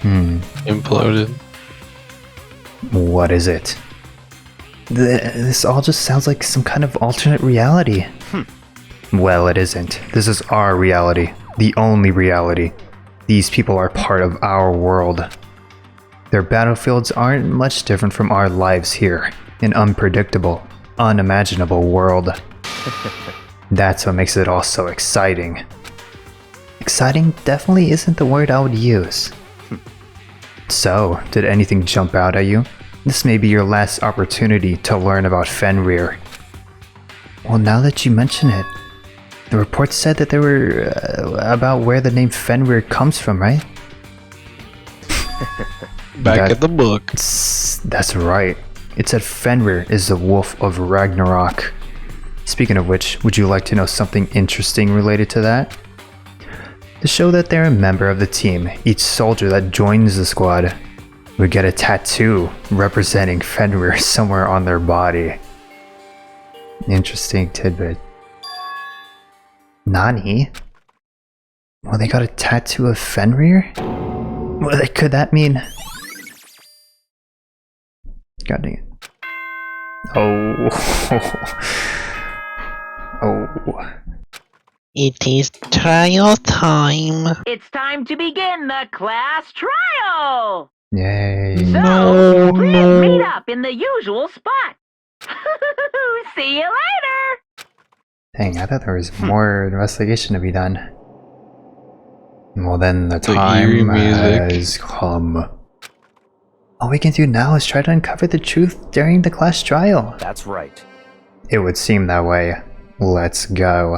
Imploded. What is it? This all just sounds like some kind of alternate reality. Well, it isn't. This is our reality. The only reality. These people are part of our world. Their battlefields aren't much different from our lives here. An unpredictable, unimaginable world. That's what makes it all so exciting. Exciting definitely isn't the word I would use. So, did anything jump out at you? This may be your last opportunity to learn about Fenrir. Well, now that you mention it, the report said that they were about where the name Fenrir comes from, right? Back in the book. That's right. It said Fenrir is the wolf of Ragnarok. Speaking of which, would you like to know something interesting related to that? To show that they're a member of the team, each soldier that joins the squad would get a tattoo representing Fenrir somewhere on their body. Interesting tidbit. Nani? Well, they got a tattoo of Fenrir? Well, could that mean... God dang it. Oh. Oh. It is trial time. It's time to begin the class trial. Yay. So, please meet up in the usual spot. See you later. Dang, I thought there was more investigation to be done. Well, then the The time eerie music. has come. All we can do now is try to uncover the truth during the class trial. That's right. It would seem that way. Let's go.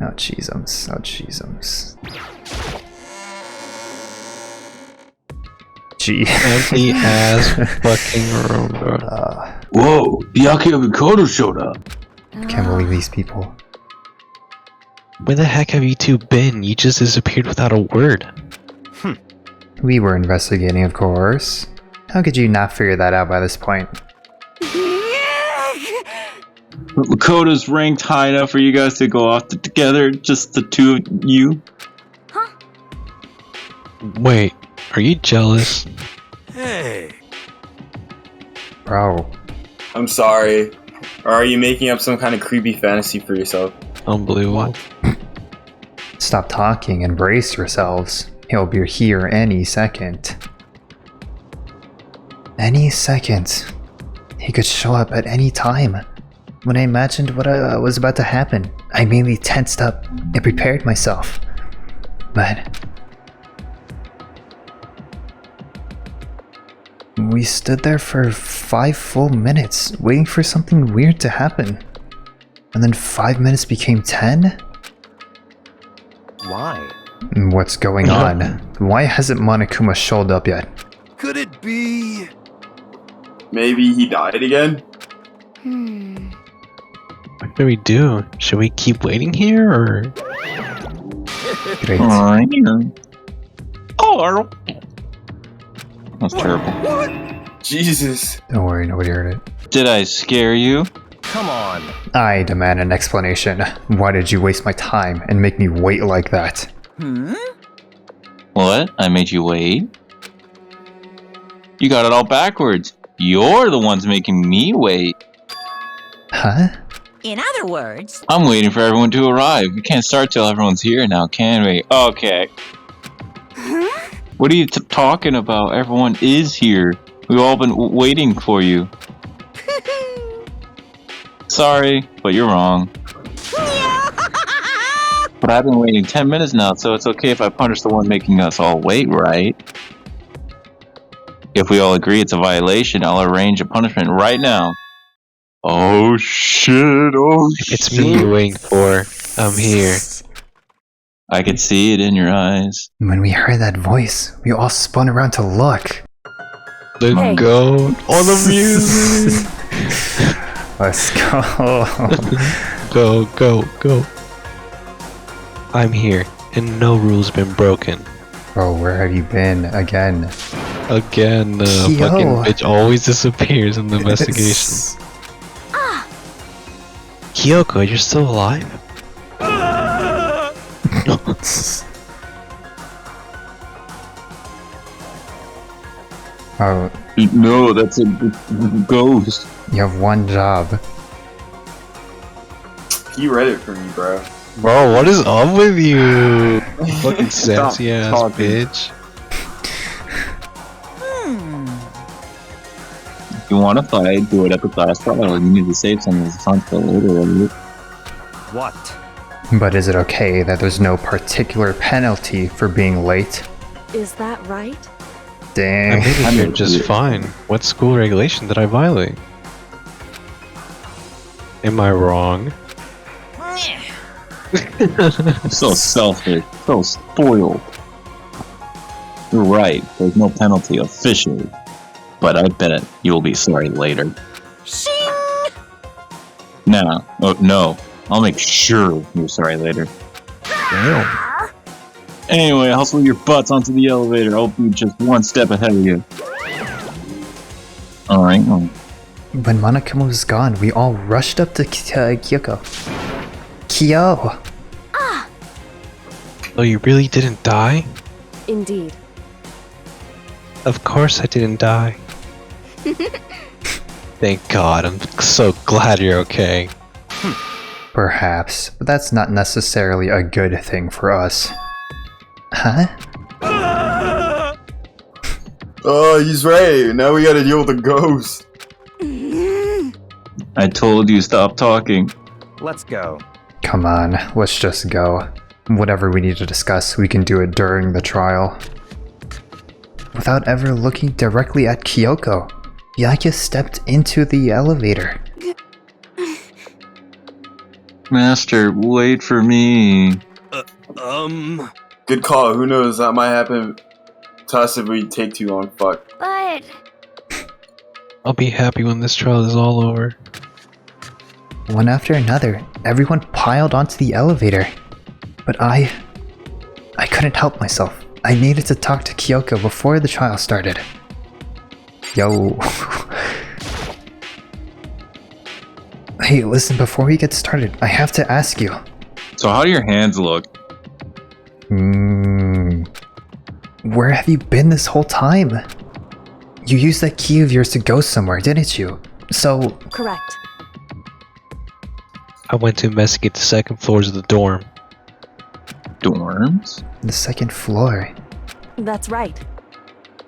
Oh, cheesums. Oh, cheesums. Gee. Empty ass fucking room, bro. Whoa, Byakuya Mikoto showed up. Can't believe these people. Where the heck have you two been? You just disappeared without a word. We were investigating, of course. How could you not figure that out by this point? Makoto's ranked high enough for you guys to go off together, just the two of you. Wait, are you jealous? Bro. I'm sorry. Or are you making up some kind of creepy fantasy for yourself? Unbelievable. Stop talking and brace yourselves. He'll be here any second. Any second. He could show up at any time. When I imagined what was about to happen, I mainly tensed up and prepared myself. But... we stood there for 5 full minutes, waiting for something weird to happen. And then 5 minutes became 10? Why? What's going on? Why hasn't Monokuma showed up yet? Could it be? Maybe he died again? What do we do? Should we keep waiting here, or...? Great. Oh, that's terrible. Jesus. Don't worry, nobody heard it. Did I scare you? Come on. I demand an explanation. Why did you waste my time and make me wait like that? What? I made you wait? You got it all backwards. You're the ones making me wait. Huh? In other words, I'm waiting for everyone to arrive. We can't start till everyone's here now, can we? Okay. What are you talking about? Everyone is here. We've all been waiting for you. Sorry, but you're wrong. But I've been waiting 10 minutes now, so it's okay if I punish the one making us all wait, right? If we all agree it's a violation, I'll arrange a punishment right now. Oh shit, oh shit. It's me you're waiting for. I'm here. I could see it in your eyes. When we heard that voice, we all spun around to look. Let's go. All the music. Let's go. Go, go, go. I'm here, and no rule's been broken. Bro, where have you been again? Again, the Yo. fucking bitch always disappears in the investigation. Kyoko, you're still alive? Oh, No, that's a ghost. you have one job. He read it for me, bro. Bro, what is up with you? Fucking Stop sassy ass talking. bitch. If you want to fight, do it at the class trial. You need to save some of the funds for later. What? But is it okay that there's no particular penalty for being late? Is that right? I Dang. made it here just fine. What school regulation did I violate? Am I wrong? So selfish, so spoiled. You're right, there's no penalty officially. But I bet you'll be sorry later. Nah, oh, no. I'll make sure you're sorry later. Damn. Anyway, hustle your butts onto the elevator. I'll be just one step ahead of you. Alright, well, When Monokuma was gone, we all rushed up to Kyoko. Kyo! Oh, you really didn't die? Indeed. Of course I didn't die. Thank God, I'm so glad you're okay. Perhaps, but that's not necessarily a good thing for us. Huh? Oh, he's right. Now we gotta deal with the ghost. I told you stop talking. Let's go. Come on, let's just go. Whatever we need to discuss, we can do it during the trial. Without ever looking directly at Kyoko, Yakia stepped into the elevator. Master, wait for me. Good call. Who knows? That might happen to us if we take too long. Fuck. But I'll be happy when this trial is all over. One after another, everyone piled onto the elevator. But I couldn't help myself. I needed to talk to Kyoko before the trial started. Yo. Hey, listen, before we get started, I have to ask you. So how do your hands look? Where have you been this whole time? You used that key of yours to go somewhere, didn't you? So, Correct. I went to investigate the second floors of the dorm. Dorms? the second floor. That's right.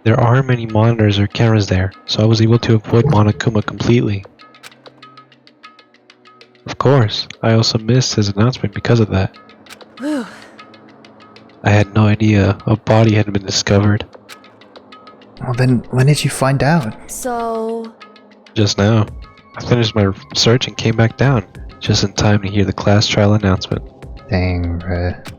There aren't many monitors or cameras there, so I was able to avoid Monokuma completely. Of course, I also missed his announcement because of that. Whew. I had no idea a body had been discovered. Well then, when did you find out? So, Just now. I finished my search and came back down, just in time to hear the class trial announcement. Dang, bruh.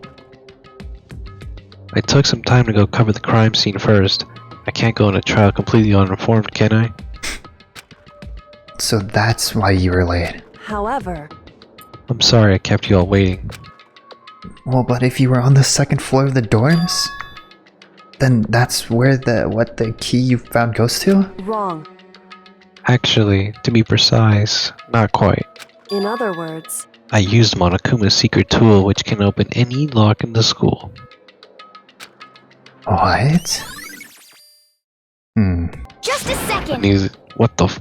I took some time to go cover the crime scene first. I can't go on a trial completely uninformed, can I? So that's why you were late. however, I'm sorry I kept you all waiting. Well, but if you were on the second floor of the dorms, then that's where the key you found goes to? wrong. Actually, to be precise, not quite. In other words, I used Monokuma's secret tool which can open any lock in the school. What? just a And second. he's, what the f-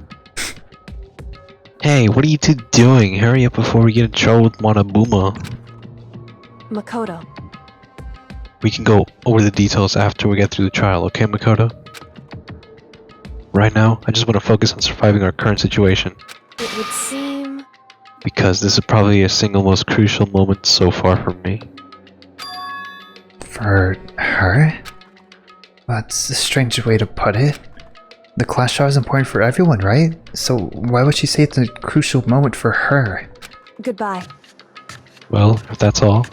Hey, what are you two doing? Hurry up before we get in trouble with Monobuma. Makoto. We can go over the details after we get through the trial, okay, Makoto? Right now, I just want to focus on surviving our current situation, It would seem because this is probably a single most crucial moment so far for me. For her? That's a strange way to put it. The class trial is important for everyone, right? So why would she say it's a crucial moment for her? goodbye. Well, if that's all,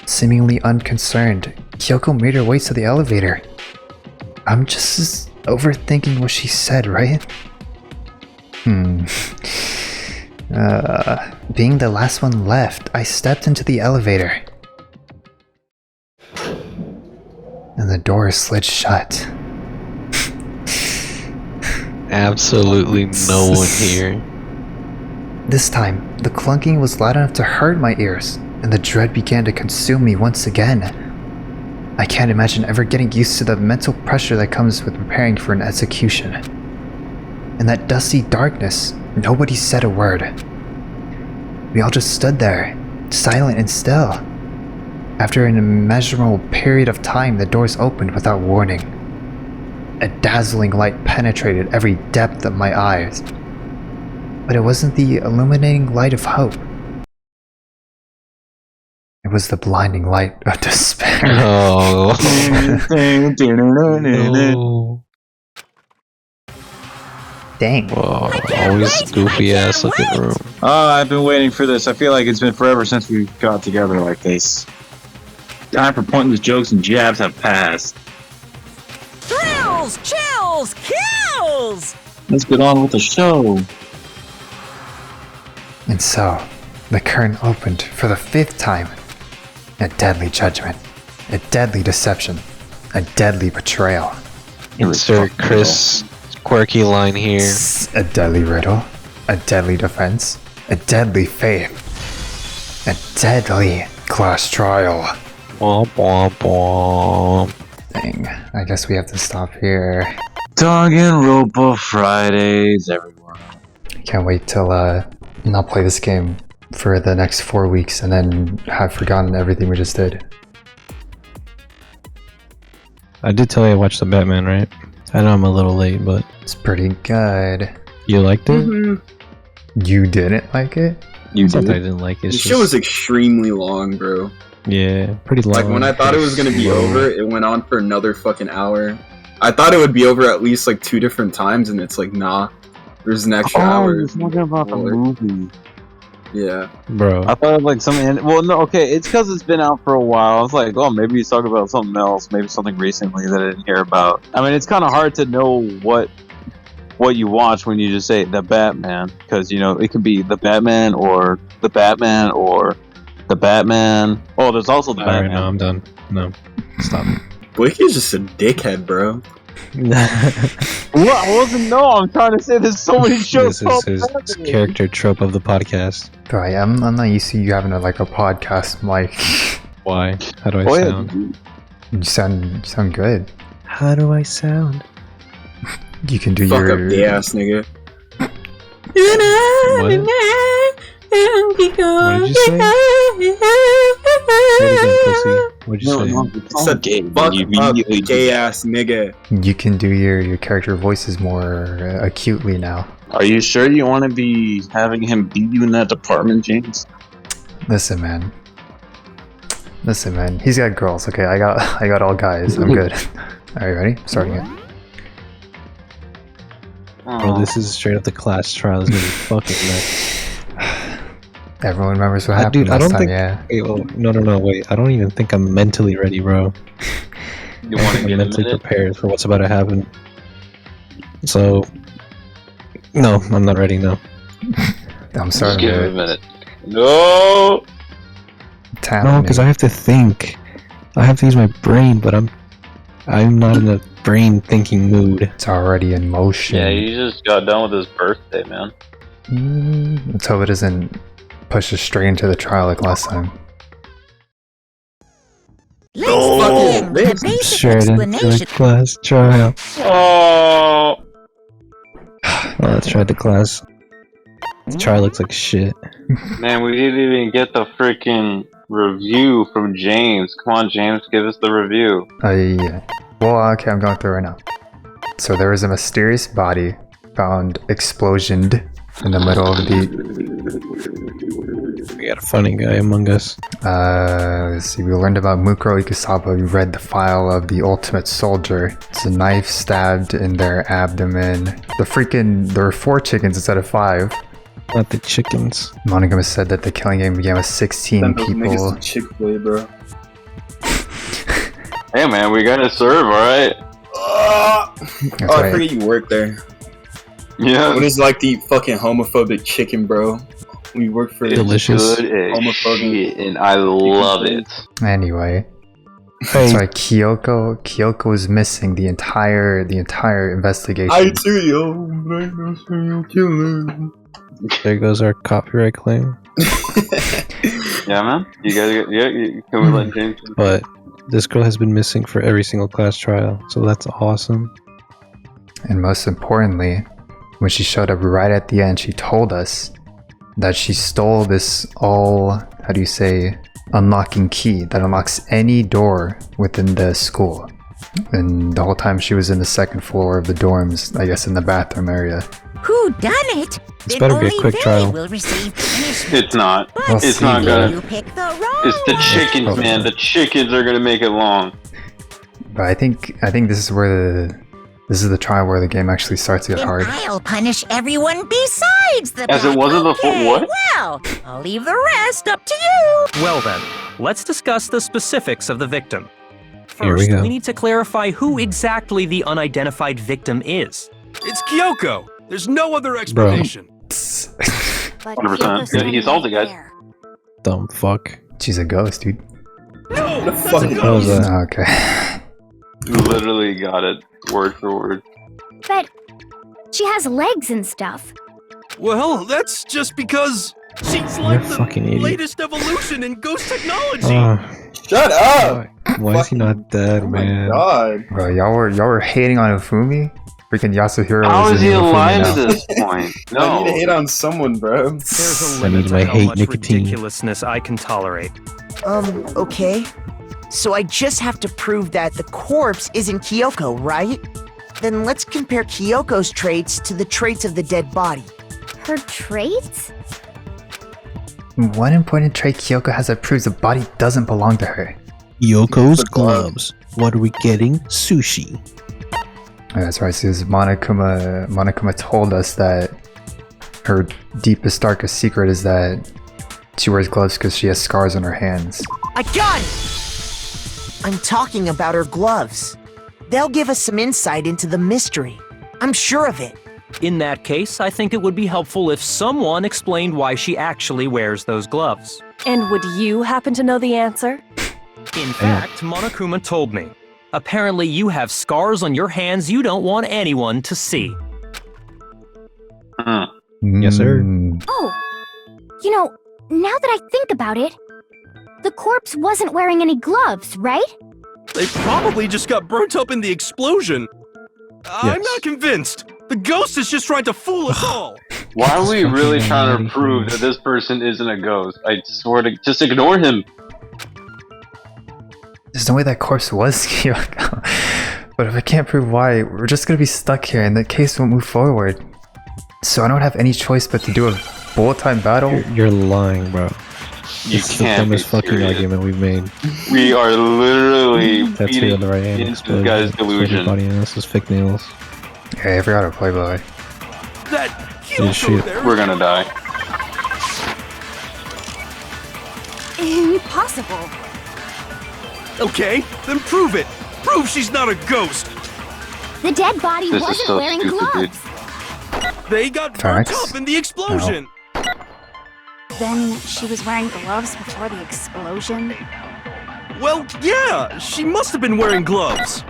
Seemingly unconcerned, Kyoko made her way to the elevator. I'm just overthinking what she said, right? Being the last one left, I stepped into the elevator. And the door slid shut. absolutely no one here. This time, the clunking was loud enough to hurt my ears, and the dread began to consume me once again. I can't imagine ever getting used to the mental pressure that comes with preparing for an execution. In that dusty darkness, nobody said a word. We all just stood there, silent and still. After an immeasurable period of time, the doors opened without warning. A dazzling light penetrated every depth of my eyes. But it wasn't the illuminating light of hope. It was the blinding light of despair. Oh. No. Dang. Whoa, always goofy ass looking room. Oh, I've been waiting for this. I feel like it's been forever since we got together like this. Time for pointless jokes and jabs have passed. Thrills, chills, kills! Let's get on with the show. And so, the curtain opened for the 5th time. A deadly judgment, a deadly deception, a deadly betrayal. Insert Chris' quirky line here. A deadly riddle, a deadly defense, a deadly faith, a deadly class trial. Womp womp womp. Dang, I guess we have to stop here. Danganronpa Fridays, everyone. Can't wait till not play this game for the next 4 weeks and then have forgotten everything we just did. I did tell you I watched the Batman, right? I know I'm a little late, but It's pretty good. you liked it? You didn't like it? You It's not that I did. didn't like it. The It's show was just, extremely long, bro. yeah, pretty long. Like, when I thought it was gonna be slow. over, it went on for another fucking hour. I thought it would be over at least, like, 2 different times, and it's like, nah. There's an extra hour. you're talking about the movie. Yeah. Bro. I thought like something. Well, no, okay, it's because it's been out for a while. I was like, oh, maybe he's talking about something else, maybe something recently that I didn't hear about. I mean, it's kind of hard to know what you watch when you just say the Batman, because you know it could be the Batman or the Batman or the Batman. Oh, there's also the Alright, Batman. no, I'm done. No, stop. Blake is just a dickhead, bro. What? I wasn't. No, I'm trying to say there's so many shows. This is his Batman. character trope of the podcast. Bro, I'm not used to you having a podcast mic. Why? How do I Oh, yeah. sound? You sound good. How do I sound? You can do Fuck your up gay ass nigga. What? What did you say? Say it again, pussy. What'd you No, say? no, it's all Said, gay. fuck You up immediately gay ass nigga. You can do your character voices more acutely now. Are you sure you want to be having him beat you in that department, James? Listen, man. He's got girls. Okay, I got all guys. I'm good. Are you ready? Starting it. Bro, this is straight up the class trial. It's gonna be fucking nuts. Everyone remembers what I- happened dude, I last don't time, think- yeah. Wait, well, no, wait. I don't even think I'm mentally ready, bro. You want to I'm get mentally into it? prepared for what's about to happen. So, no, I'm not ready. No. I'm Just starting give it a to minute. No. tap No, me. because I have to think. I have to use my brain, but I'm not in a brain thinking mood. It's already in motion. Yeah, he just got done with his birthday, man. Let's hope it doesn't push us straight into the trial like last time. Oh, Straight into the class trial. Oh. Oh, let's try the class. The trial looks like shit. Man, we didn't even get the freaking review from James. Come on, James, give us the review. Yeah. Well, okay, I'm going through it right now. So there was a mysterious body found explosioned in the middle of the... We got a funny guy among us. Let's see, we learned about Mukuro Ikusawa. We read the file of the ultimate soldier. It's a knife stabbed in their abdomen. There were 4 chickens instead of 5. Not the chickens. Monogama said that the killing game began with 16 people. Chick-fil-A, bro. Hey, man, we gotta serve, alright? That's I right. forget you work there. Yeah. What is like the fucking homophobic chicken, bro? We work for Delicious. Good as Homophobic. shit, and I love it. Anyway. Hey, Sorry, Kyoko was missing the entire investigation. I too, yo, I'm no serial killer. there goes our copyright claim. Yeah, man. You guys, can we let James? But this girl has been missing for every single class trial, so that's awesome. And most importantly, when she showed up right at the end, she told us that she stole this unlocking key that unlocks any door within the school. And the whole time she was in the second floor of the dorms, I guess in the bathroom area. Who done it? This better be a quick trial. Will receive punishment. It's not. We'll It's see. not gonna. You pick the wrong It's the chickens, one. man. The chickens are gonna make it long. But I think this is where this is the trial where the game actually starts to get Then hard. I'll punish everyone besides the As it wasn't before- Okay, what? Well, I'll leave the rest up to you. Well then, let's discuss the specifics of the victim. Here we First, go. we need to clarify who exactly the unidentified victim is. It's Kyoko. There's no other explanation. But 100%. Kyoko's Yeah, he's salty, guys. there. Dumb fuck. She's a ghost, dude. No, The that's fuck a is What was ghost. that? Okay. You literally got it, word for word. But she has legs and stuff. Well, that's just because she's like a the fucking idiot. latest evolution in ghost technology. Shut up! Why is he not dead, Oh my man? god. Bro, y'all were hating on Ufumi? Freaking Yasuhiro How is is in he Ufumi alive now. at this point? I need to No. hate on someone, bro. There's a I limit need to my how hate much nicotine. ridiculousness I can tolerate. Okay. So I just have to prove that the corpse isn't Kyoko, right? Then let's compare Kyoko's traits to the traits of the dead body. Her traits? One important trait Kyoko has that proves the body doesn't belong to her. Yoko's The glove. gloves. What are we getting? Sushi. Oh, that's right, because Monokuma told us that her deepest, darkest secret is that she wears gloves because she has scars on her hands. I got it! I'm talking about her gloves. They'll give us some insight into the mystery. I'm sure of it. In that case, I think it would be helpful if someone explained why she actually wears those gloves. And would you happen to know the answer? In fact, Monokuma told me. Apparently you have scars on your hands you don't want anyone to see. Yes, sir. Mm. Oh, you know, now that I think about it, the corpse wasn't wearing any gloves, right? They probably just got burnt up in the explosion. I'm Yes. not convinced. The ghost is just trying to fool us all. Why are we really Fucking trying to naughty. prove that this person isn't a ghost? I swear to just ignore him. There's no way that corpse was Kyoko. But if I can't prove why, we're just gonna be stuck here and the case won't move forward. So I don't have any choice but to do a bullet time battle. You're lying, bro. You It's the can't be dumbest fucking serious. argument we've made. We are literally Tattoo feeding on the right hand. into this guy's delusion. Body and this is fake nails. Hey, I forgot to play by the way. That Yeah, Kyoko shoot. there. We're gonna die. Impossible. Okay, then prove it. Prove she's not a ghost. The dead body This is wasn't so wearing stupid, dude. gloves. They got burnt Facts. up in the explosion. Then she was wearing gloves before the explosion. Well, yeah, she must have been wearing gloves.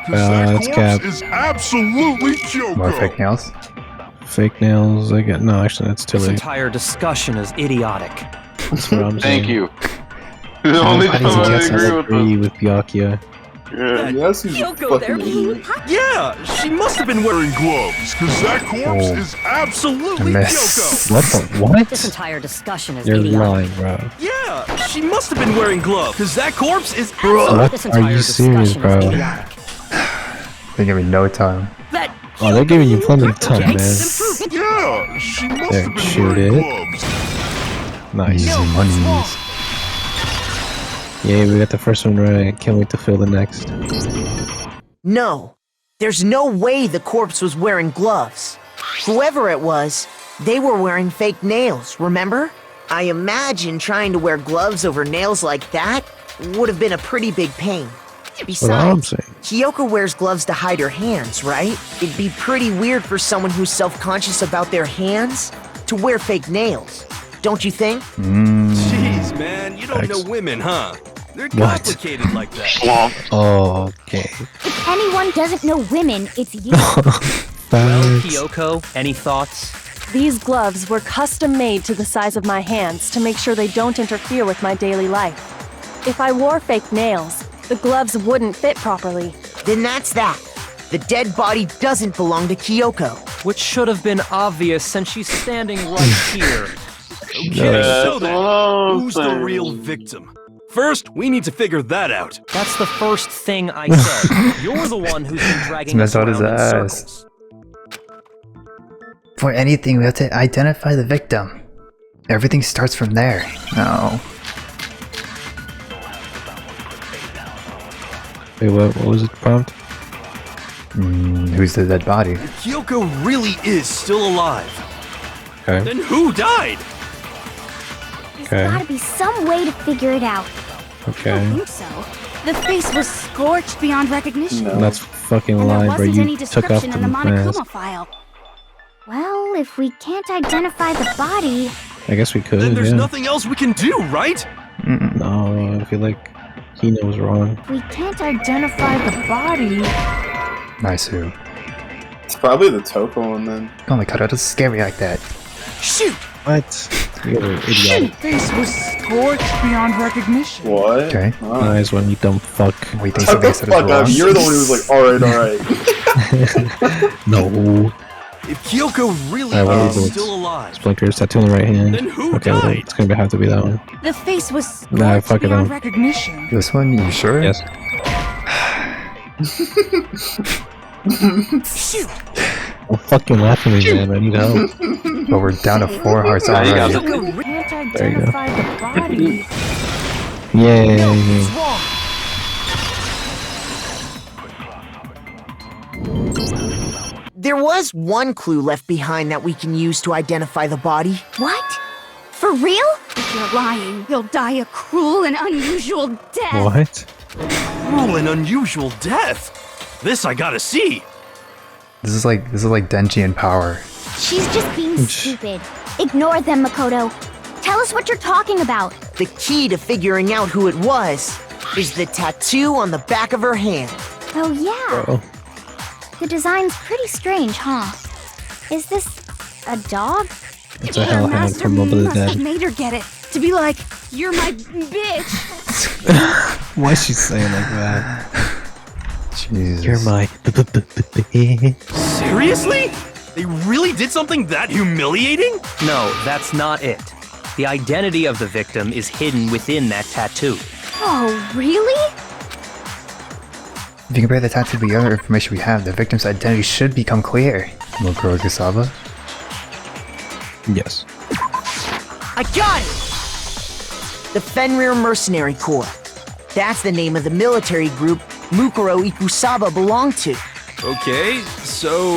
That's cap. is absolutely Kyoko. More fake nails. Fake nails. I got no. Actually, that's too This late. entire discussion is idiotic. That's what I'm saying. Thank you. The only time Nobody's I against agree with agree this. with Byakuya. Yeah. Yes, he's Kyoko there. fucking idiot. Yeah, she must have been wearing gloves, because that corpse Oh. is absolutely Miss. Kyoko. What the what? This entire discussion is You're idiotic. lying, bro. Yeah, she must have been wearing gloves, because that corpse is What? This Are entire you serious, discussion bro? is idiotic. They give me no time. That Oh, they're giving you plenty of time, Okay. man. Yeah, she must There, have been shoot wearing it. gloves. Nice. Easy money. Yeah, we got the first one right. Can't wait to fill the next. No, there's no way the corpse was wearing gloves. Whoever it was, they were wearing fake nails, remember? I imagine trying to wear gloves over nails like that would have been a pretty big pain. That's what I'm Besides, saying. Kyoko wears gloves to hide her hands, right? It'd be pretty weird for someone who's self-conscious about their hands to wear fake nails. Don't you think? Jeez, man, you don't Thanks. know women, huh? They're What? complicated like that. Swamp. Oh, okay. If anyone doesn't know women, it's you. Well, Facts. Kyoko, any thoughts? These gloves were custom made to the size of my hands to make sure they don't interfere with my daily life. If I wore fake nails, the gloves wouldn't fit properly. Then that's that. The dead body doesn't belong to Kyoko. Which should have been obvious since she's standing right here. Okay, so then, who's the real victim? First, we need to figure that out. That's the first thing I said. You're the one who's been dragging us That's around his in ass. circles. For anything, we have to identify the victim. Everything starts from there. No. Wait, what was the prompt? Who's the dead body? Kyoko really is still alive. Okay. Then who died? There's gotta be some way to figure it out. I Okay. think so. The face was scorched beyond recognition. That's fucking And there lie, bro. wasn't any You took off description the in the mask. Monokuma file. Well, if we can't identify the body, I guess we could, Then there's yeah. nothing else we can do, right? No, I feel like he knows wrong. if we can't identify the body. Nice who. It's probably the Toko one then. Oh my god, that doesn't scare me like that. Shoot! What? You're idiotic. Face was scorched beyond recognition. What? Okay. Oh. Nice one, you dumb fuck. We think Shut the something said fuck is up. wrong. You're the one who was like, alright. No. If Kyoko really Alright, what is are we doing? still alive, Splinkers, tattoo on the right hand. Then who okay, well, died? it's gonna have to be that one. The face was scorched Nah, fuck it beyond then. recognition. This one, you sure? Yes. Shoot! Don't fucking laugh at me, man. I need help. But we're down to 4 hearts Nah, you got already. it. We can't There you go. identify the body. Yay. There was one clue left behind that we can use to identify the body. What? For real? If you're lying, you'll die a cruel and unusual death. What? cruel and unusual death. This I gotta see. This is like Denji in Power. She's just being stupid. Ignore them, Makoto. Tell us what you're talking about. The key to figuring out who it was is the tattoo on the back of her hand. Oh yeah. Oh. The design's pretty strange, huh? Is this a dog? It's a hellhound from Over the must have Dead. made her get it. To be like, you're my bitch. Why is she saying like that? Jesus. You're my Seriously? They really did something that humiliating? No, that's not it. The identity of the victim is hidden within that tattoo. Oh, really? If you compare the tattoo to the other information we have, the victim's identity should become clear. Mokuro Kusaba? Yes. I got it! The Fenrir Mercenary Corps. That's the name of the military group Mukuro Ikusaba belonged to. Okay, so...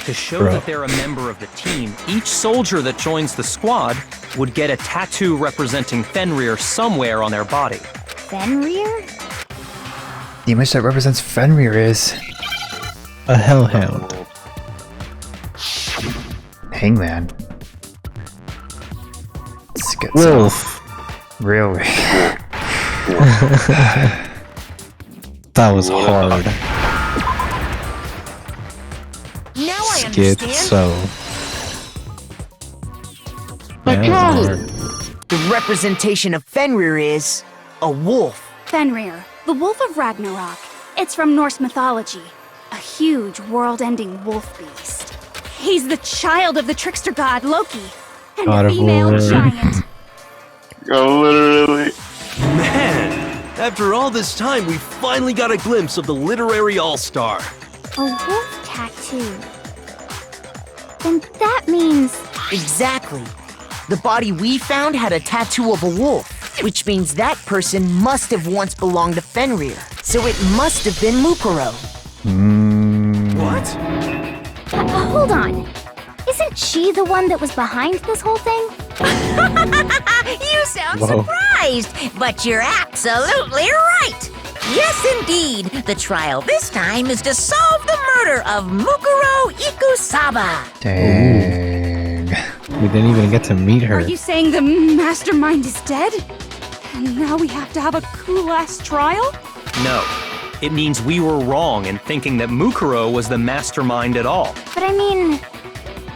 To show Bro. that they're a member of the team, each soldier that joins the squad would get a tattoo representing Fenrir somewhere on their body. Fenrir? The image that represents Fenrir is A hellhound. Hangman. Schizo. Wolf. Really? That was hard. Now I understand. Schizo. Yeah, that was hard. The representation of Fenrir is a wolf. Fenrir, the wolf of Ragnarok. It's from Norse mythology. A huge, world-ending wolf beast. He's the child of the trickster god Loki. And God a of female War. giant. Oh, literally. Man, after all this time, we finally got a glimpse of the literary all-star. A wolf tattoo. Then that means... Exactly. The body we found had a tattoo of a wolf, which means that person must have once belonged to Fenrir. So it must have been Mukuro. What? Hold on. Isn't she the one that was behind this whole thing? You sound Whoa. surprised, but you're absolutely right. Yes, indeed. The trial this time is to solve the murder of Mukuro Ikusaba. Dang. We didn't even get to meet her. Are you saying the mastermind is dead? And now we have to have a cool-ass trial? No. It means we were wrong in thinking that Mukuro was the mastermind at all. But I mean,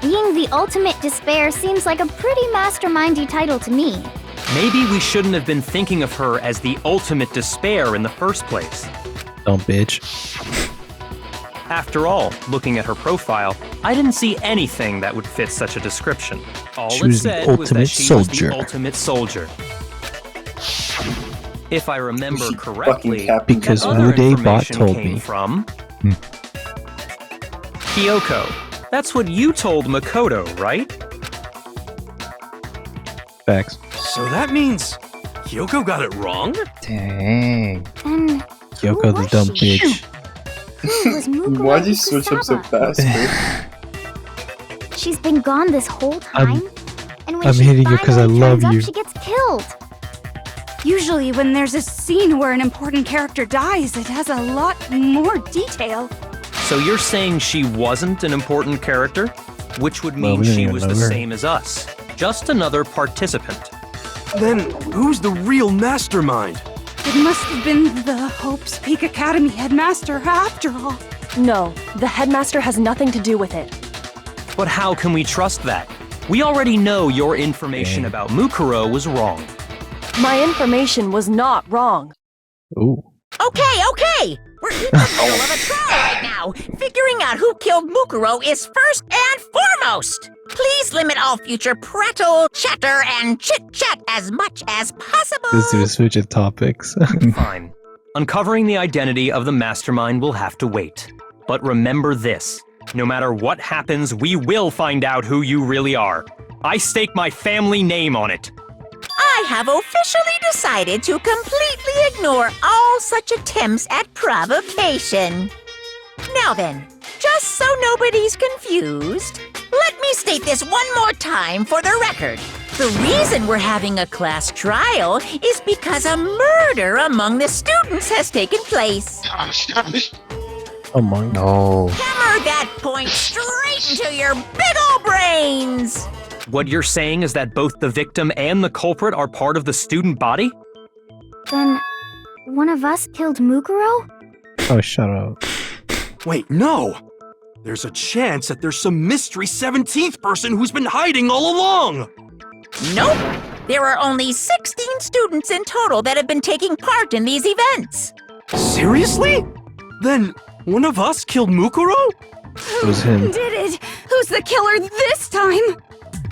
Being the ultimate despair seems like a pretty mastermindy title to me. Maybe we shouldn't have been thinking of her as the ultimate despair in the first place. Dumb bitch. After all, looking at her profile, I didn't see anything that would fit such a description. All She it was the said was that ultimate she was the soldier. ultimate soldier. If I remember She correctly, fucking capped Because the other Uday Bot information told came me. from Kyoko. That's what you told Makoto, right? Facts. So that means Kyoko got it wrong? Dang. Then Kyoko the dumb bitch. who was Mukuro Why'd you switch up so Ikusaba? fast, bro? She's been gone this whole time, and when I'm she hitting you 'cause I finally love turns up, you. she gets killed. Usually when there's a scene where an important character dies, it has a lot more detail. So you're saying she wasn't an important character? Which would Well, mean we didn't she even was know the her. same as us. Just another participant. Then who's the real mastermind? It must have been the Hope's Peak Academy headmaster after all. No, the headmaster has nothing to do with it. But how can we trust that? We already know your information about Mukuro was wrong. My information was not wrong. Ooh. Okay. We're in the middle of a trial right now. Figuring out who killed Mukuro is first and foremost. Please limit all future prattle, chatter, and chit-chat as much as possible. This dude is switching topics. Fine. Uncovering the identity of the mastermind will have to wait. But remember this. No matter what happens, we will find out who you really are. I stake my family name on it. I have officially decided to completely ignore all such attempts at provocation. Now then, just so nobody's confused, let me state this one more time for the record. The reason we're having a class trial is because a murder among the students has taken place. Among No. Hammer that point straight into your big ol' brains! What you're saying is that both the victim and the culprit are part of the student body? Then, one of us killed Mukuro? Oh, shut up. Wait, no! There's a chance that there's some mystery 17th person who's been hiding all along! Nope! There are only 16 students in total that have been taking part in these events. Seriously? Then one of us killed Mukuro? It was him. Did it? Who's the killer this time?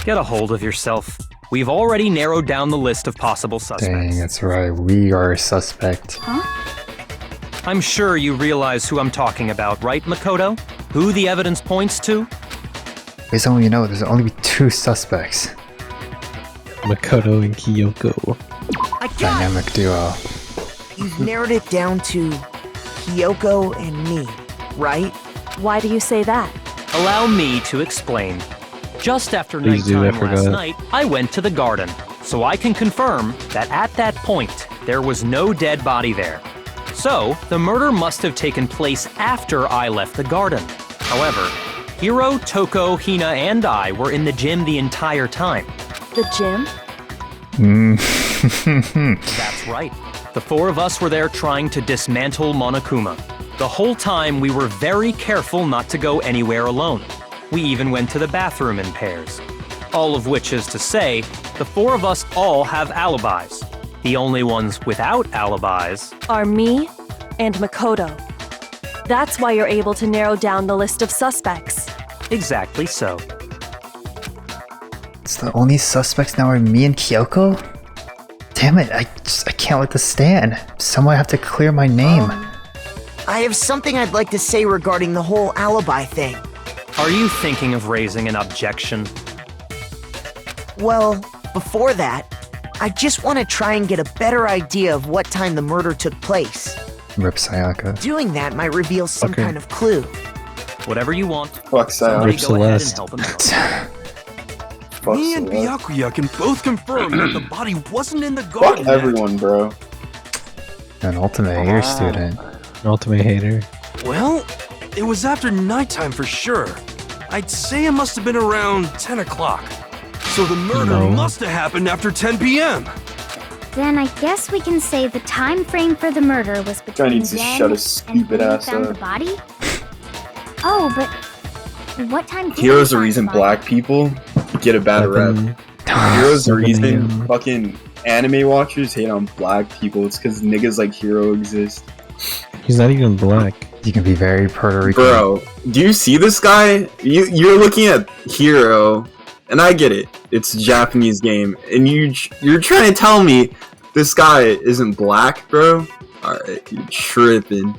Get a hold of yourself. We've already narrowed down the list of possible suspects. Dang, that's right. We are a suspect. I'm sure you realize who I'm talking about, right, Makoto? Who the evidence points to? Based on what you know, there's only 2 suspects. Makoto and Kyoko. I got it. Dynamic duo. You've narrowed it down to Kyoko and me, right? Why do you say that? Allow me to explain. Just after Please do, I nighttime last forgot. night, I went to the garden, so I can confirm that at that point, there was no dead body there. So, the murder must have taken place after I left the garden. However, Hiro, Toko, Hina, and I were in the gym the entire time. The gym? That's right. The 4 of us were there trying to dismantle Monokuma. The whole time, we were very careful not to go anywhere alone. We even went to the bathroom in pairs. All of which is to say, the 4 of us all have alibis. The only ones without alibis Are me and Makoto. That's why you're able to narrow down the list of suspects. exactly so. It's the only suspects now are me and Kyoko? Damn it, I can't let this stand. Someone have to clear my name. I have something I'd like to say regarding the whole alibi thing. Are you thinking of raising an objection? Well, before that, I just want to try and get a better idea of what time the murder took place. Rip Sayaka. Doing that might reveal some Okay. kind of clue. Whatever you want. Fuck Somebody Sayaka. go ahead and Celeste. help him out. Fuck Me and Celeste. Byakuya can both confirm that the body wasn't in the Fuck garden. yet. everyone, bro. An ultimate hater student. An ultimate hater. Well, it was after nighttime for sure. I'd say it must have been around 10 o'clock. So the murder No. must have happened after 10 p.m. Then I guess we can say the time frame for the murder was between needs to then shut his and stupid when we ass found up. the body? Oh, but What time did Hero's you the reason find black people get a bad rep. Hero's the 7 reason a.m. fucking anime watchers hate on black people. It's because niggas like Hero exist. He's not even black. You can be very Puerto Rican. Bro, do you see this guy? You're looking at Hero, and I get it. It's a Japanese game, and you're trying to tell me this guy isn't black, bro? Alright, you're tripping.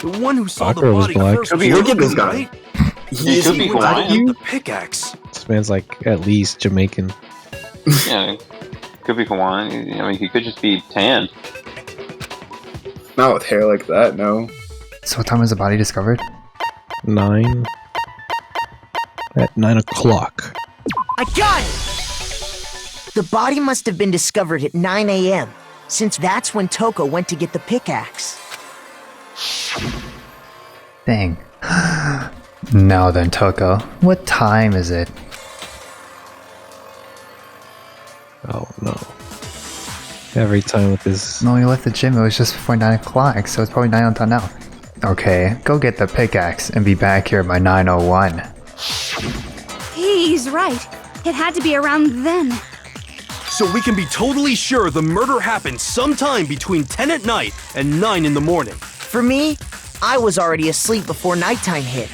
The one who saw Sakura the was body black. first. Look at this guy. Right? He could be isn't black. Hawaiian. The pickaxe. This man's like at least Jamaican. Yeah, could be Hawaiian. I mean, he could just be tanned. Not with hair like that, no. So what time was the body discovered? 9. At 9 o'clock. I got it! The body must have been discovered at 9 a.m., since that's when Toko went to get the pickaxe. Dang. Now then, Toko, what time is it? Oh no. Every time with this. No, you left the gym, it was just before 9 o'clock, so it's probably 9 on time now. Okay, go get the pickaxe and be back here by 9:01. He's right. It had to be around then. So we can be totally sure the murder happened sometime between 10 at night and 9 in the morning. For me, I was already asleep before nighttime hit,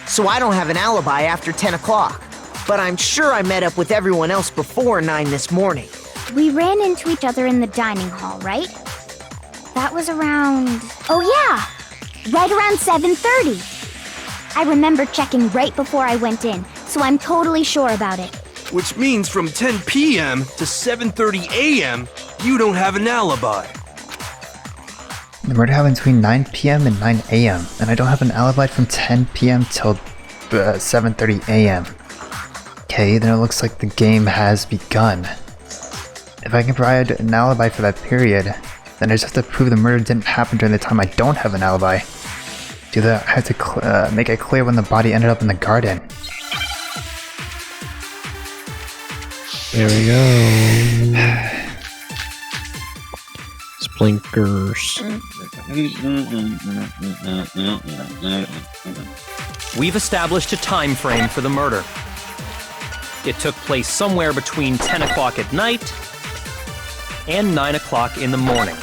so I don't have an alibi after 10 o'clock. But I'm sure I met up with everyone else before 9 this morning. We ran into each other in the dining hall, right? That was around... Oh yeah! Right around 7:30. I remember checking right before I went in, so I'm totally sure about it. Which means from 10 p.m. to 7:30 a.m., you don't have an alibi. The murder happened between 9 p.m. and 9 a.m., and I don't have an alibi from 10 p.m. till 7:30 a.m. Okay, then it looks like the game has begun. If I can provide an alibi for that period, then I just have to prove the murder didn't happen during the time I don't have an alibi. Do that, I have to make it clear when the body ended up in the garden. There we go. Splinkers. We've established a time frame for the murder. It took place somewhere between 10 o'clock at night and 9 o'clock in the morning.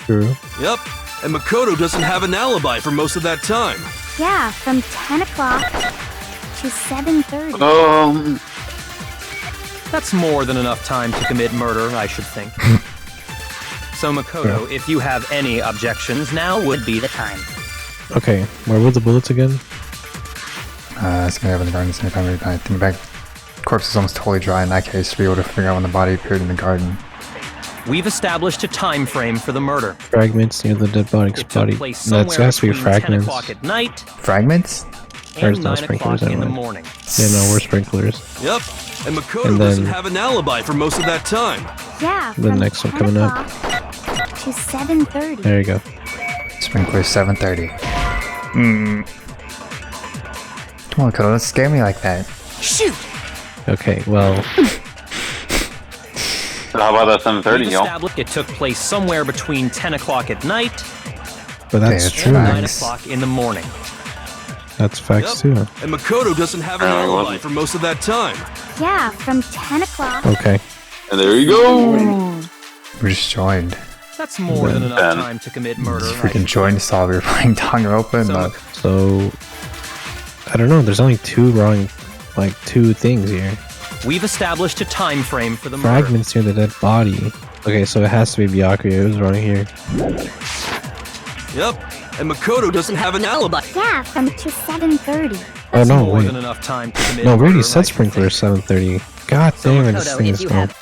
True. Yep, and Makoto doesn't have an alibi for most of that time. Yeah, from 10 o'clock to 7:30. That's more than enough time to commit murder, I should think. So Makoto, if you have any objections, now would be the time. Okay, where were the bullets again? Somebody up in the garden, somebody found it. I think back. Corpse is almost totally dry in that case to be able to figure out when the body appeared in the garden. We've established a time frame for the murder. Fragments near the dead body's It took body. place That somewhere has to be between 10 fragments. o'clock at night Fragments? There's and no 9 sprinklers o'clock in the anyway. morning. Yeah, no, we're sprinklers. Yep, and Makoto And then- doesn't have an alibi for most of that time. Yeah, The from next one 10 coming up. o'clock to 7:30. There you go. Sprinkler 7:30. Come on, Kodo, don't scare me like that. Shoot! Okay, well, So how about that 7:30, We've y'all? established it took place somewhere between 10 o'clock at night but that's Okay, true. and 9 Facts. o'clock in the morning. That's facts Yep. too. And Makoto doesn't have an Oh, alibi wasn't. for most of that time. Yeah, from 10 o'clock. Okay. And there you go. We just joined. That's more than enough Ben. time to commit murder. Just I freaking joined saw we were playing Danganronpa and So- So, I don't know. There's only two things here. We've established a time frame for the murder. Fragments near the dead body. Okay, so it has to be Byakuya who's running here. Yep, and Makoto doesn't have an alibi. Yeah, from to 7:30. Oh no, More wait. than enough time to commit No, we already murder, I said should sprinkler think. 7:30. God damn it, this Makoto, thing if is you slow. have-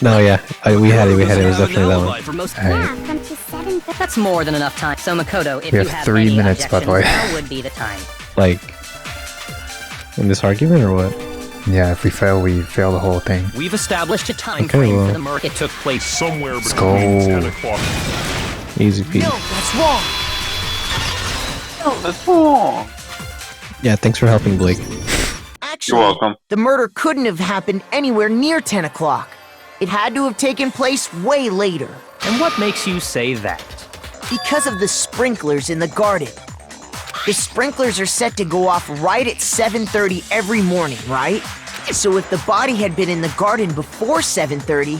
No, yeah, we had it. It was Doesn't have an definitely that alibi one. for most- Hey, Yeah, from to 7:30. That's more than enough time. So Makoto, if We you have have 3 any minutes, by the way. objections, now would be the time. Like, in this argument or what? yeah, if we fail, we fail the whole thing. We've established a time Okay, frame well. for the murder. It took place somewhere Let's between go. 10 o'clock. Easy peasy. That's wrong! That's wrong. Yeah, thanks for helping, Blake. Actually, You're welcome. the murder couldn't have happened anywhere near 10 o'clock. It had to have taken place way later. And what makes you say that? Because of the sprinklers in the garden. The sprinklers are set to go off right at 7:30 every morning, right? So if the body had been in the garden before 7:30,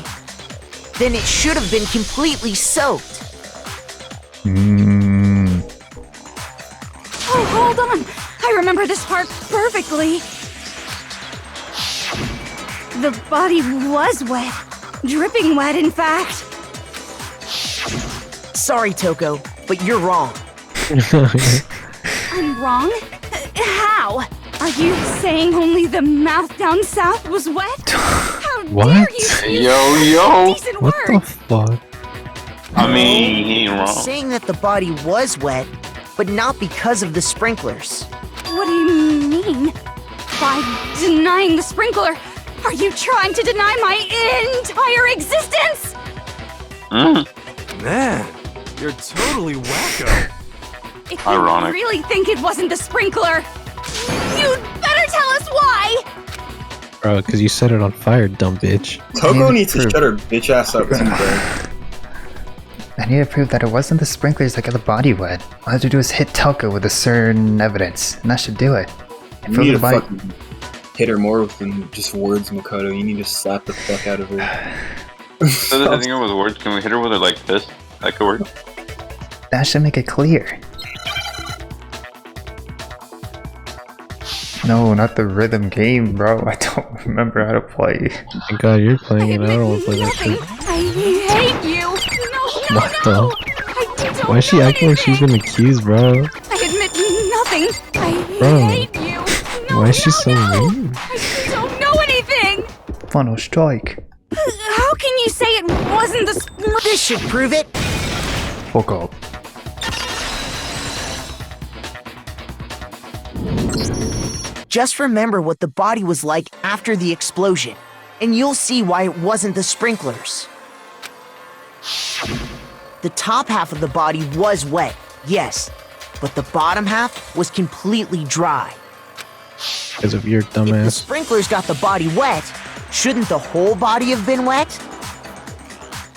then it should have been completely soaked. Oh, hold on! I remember this part perfectly. The body was wet. Dripping wet, in fact. Sorry, Toko, but you're wrong. I'm wrong? How? Are you saying only the mouth down south was wet? How What? dare you use Yo. decent What the words? fuck? I mean, he ain't I'm wrong. saying that the body was wet, but not because of the sprinklers. What do you mean? By denying the sprinkler, are you trying to deny my entire existence? Man, you're totally wacko. If Ironic. you really think it wasn't the sprinkler, you'd better tell us why! Bro, because you set it on fire, dumb bitch. Toko needs to shut her bitch ass up too, bro. I need to prove that it wasn't the sprinklers that got the body wet. All I have to do is hit Telko with a certain evidence, and that should do it. You need to fucking hit her more than just words, Makoto. You need to slap the fuck out of her. Instead of hitting her with words, can we hit her with her like fist? That could work. That should make it clear. No, not the rhythm game, bro. I don't remember how to play. Thank God you're playing it. I don't want to play that Nothing. shit. I hate you! No, What no! the? I don't Why is she know acting like she's anything. been accused, bro? I admit nothing. I Bro, hate you. No, why is she so no. mean? I don't know anything. Funnel strike. How can you say it wasn't the This should prove it. Fuck up. Just remember what the body was like after the explosion, and you'll see why it wasn't the sprinklers. The top half of the body was wet, yes, but the bottom half was completely dry. Because of your If the dumbass. sprinklers got the body wet, shouldn't the whole body have been wet?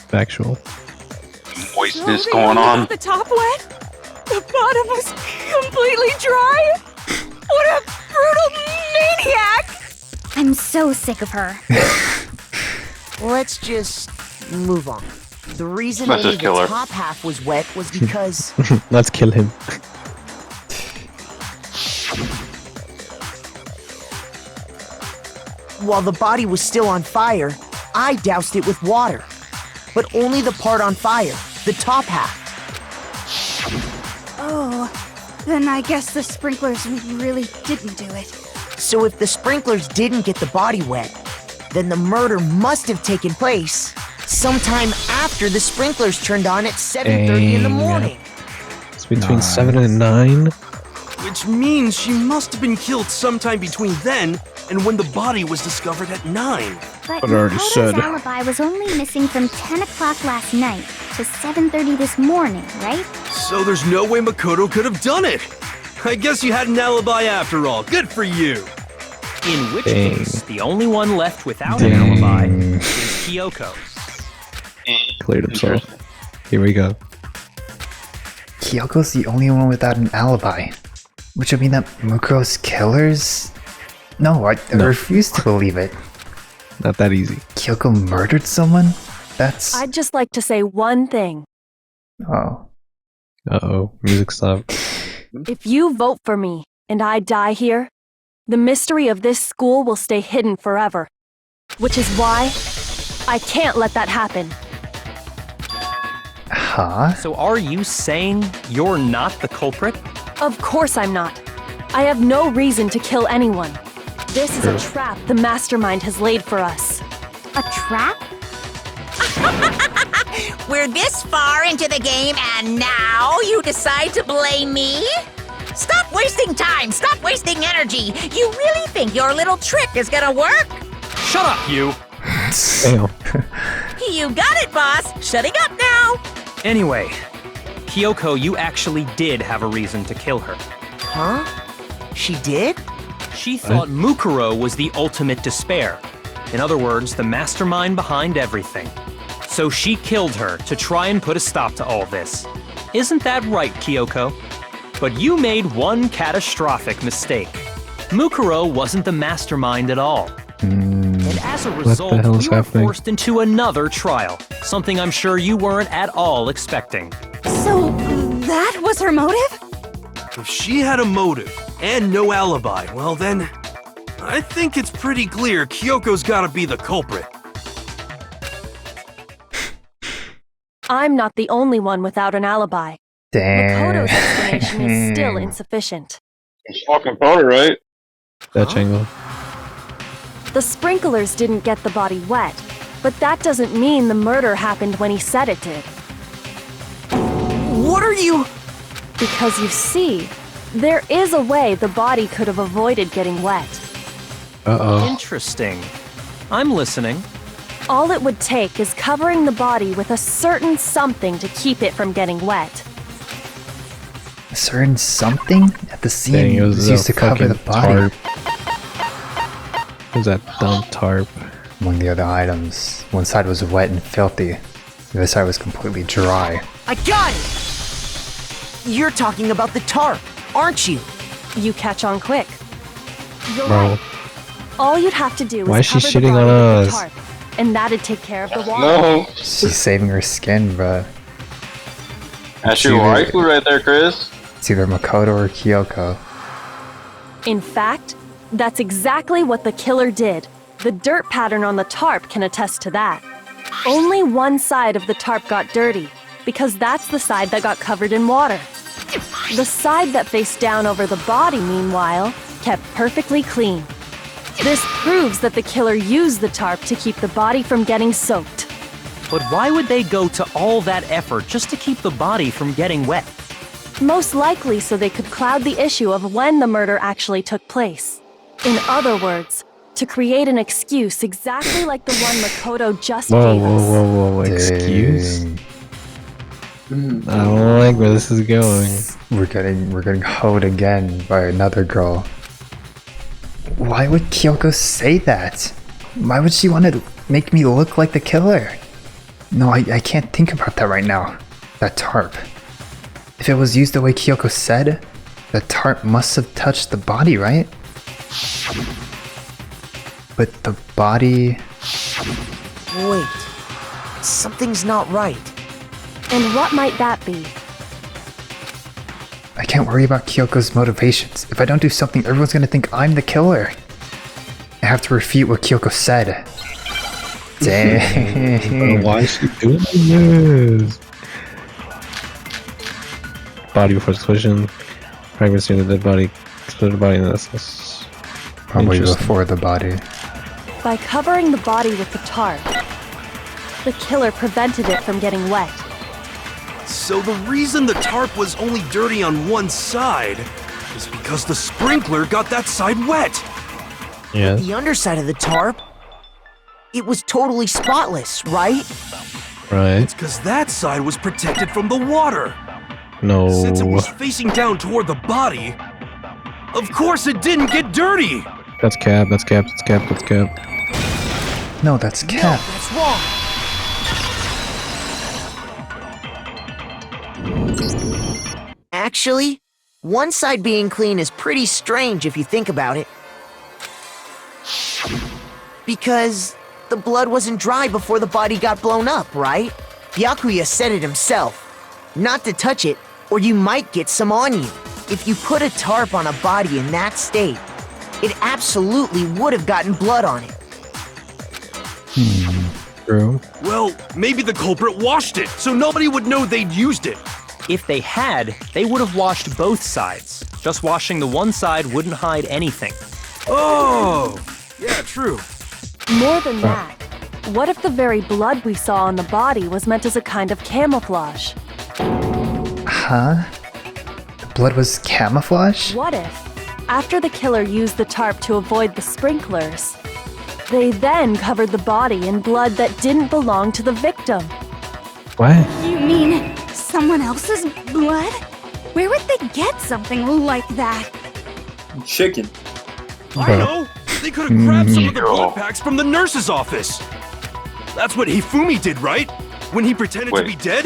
Factual. Moistness So they going only on. got the top wet? The bottom was completely dry? What a brutal maniac! I'm so sick of her. Let's just move on. The reason Let's only just the kill her. top half was wet was because Let's kill him. while the body was still on fire, I doused it with water. But only the part on fire, the top half. Oh, then I guess the sprinklers really didn't do it. So if the sprinklers didn't get the body wet, then the murder must have taken place sometime after the sprinklers turned on at 7:30 in the Dang. morning. It's between 7 and 9. Which means she must have been killed sometime between then and when the body was discovered at 9. But But I already Makoto's said. alibi was only missing from 10 o'clock last night to 7:30 this morning, right? So there's no way Makoto could have done it. I guess you had an alibi after all. Good for you. In which Dang. case, the only one left without Dang. an alibi is Kyoko. Cleared himself. Here we go. Kyoko's the only one without an alibi. Which would mean that Mukuro's killers? No, I No. refuse to believe it. Not that easy. Kyoko murdered someone? That's... I'd just like to say one thing. Oh. Uh-oh. Music stopped. If you vote for me and I die here, the mystery of this school will stay hidden forever. Which is why I can't let that happen. Huh? So are you saying you're not the culprit? Of course I'm not. I have no reason to kill anyone. This is a trap the mastermind has laid for us. A trap? We're this far into the game and now you decide to blame me? Stop wasting time! Stop wasting energy! You really think your little trick is gonna work? Shut up, you! Damn. You got it, boss! Shutting up now! Anyway, Kyoko, you actually did have a reason to kill her. Huh? She did? She thought Mukuro was the ultimate despair. In other words, the mastermind behind everything. So she killed her to try and put a stop to all this. Isn't that right, Kyoko? But you made one catastrophic mistake. Mukuro wasn't the mastermind at all. And as a result, you were forced into another trial, something I'm sure you weren't at all expecting. So, that was her motive? If she had a motive and no alibi, well then, I think it's pretty clear Kyoko's gotta be the culprit. I'm not the only one without an alibi. Makoto's explanation is still insufficient. It's fucking powder, right? That angle. The sprinklers didn't get the body wet, but that doesn't mean the murder happened when he said it did. What are you... Because you see, there is a way the body could have avoided getting wet. Uh-oh. Interesting. I'm listening. All it would take is covering the body with a certain something to keep it from getting wet. A certain something at the scene Dang, it was used to cover the body. Tarp. What was that dumb tarp? Among the other items, one side was wet and filthy. The other side was completely dry. I got it! You're talking about the tarp, aren't you? You catch on quick. You're Bro. right. All you'd have to do is Why is she cover the shitting body on with the us? tarp, and that'd take care of the water. No. She's saving her skin, bruh. That's your rifle right there, Chris. It's either Makoto or Kyoko. In fact, that's exactly what the killer did. The dirt pattern on the tarp can attest to that. Only one side of the tarp got dirty, because that's the side that got covered in water. The side that faced down over the body, meanwhile, kept perfectly clean. This proves that the killer used the tarp to keep the body from getting soaked. But why would they go to all that effort just to keep the body from getting wet? Most likely so they could cloud the issue of when the murder actually took place. In other words, to create an excuse exactly like the one Makoto just gave us. Whoa, excuse? I don't like where this is going. We're getting hoed again by another girl. Why would Kyoko say that? Why would she want to make me look like the killer? No, I can't think about that right now. That tarp. If it was used the way Kyoko said, the tarp must have touched the body, right? But the body... Wait. Something's not right. And what might that be? I can't worry about Kyoko's motivations. If I don't do something, everyone's gonna think I'm the killer. I have to refute what Kyoko said. Dang. Why is she doing this? Body before explosion. Pregnancy in the dead body. Exploded the body in this. Probably before the body. By covering the body with the tarp, the killer prevented it from getting wet. So the reason the tarp was only dirty on one side is because the sprinkler got that side wet. Yes. The underside of the tarp, it was totally spotless, right? Right. It's because that side was protected from the water. No. Since it was facing down toward the body, of course it didn't get dirty. That's cap. That's cap. That's cap. That's cap. No, that's No, Cap. that's wrong. Actually, one side being clean is pretty strange if you think about it. Because the blood wasn't dry before the body got blown up, right? Byakuya said it himself. Not to touch it, or you might get some on you. If you put a tarp on a body in that state, it absolutely would have gotten blood on it. True. Well, maybe the culprit washed it, so nobody would know they'd used it. If they had, they would have washed both sides. Just washing the one side wouldn't hide anything. Oh, yeah, true. More than that, what if the very blood we saw on the body was meant as a kind of camouflage? Huh? The blood was camouflage? What if, after the killer used the tarp to avoid the sprinklers, they then covered the body in blood that didn't belong to the victim? What? You mean someone else's blood? Where would they get something like that? Chicken. I know! They could have grabbed some of the blood packs from the nurse's office. That's what Hifumi did, right? When he pretended to be dead?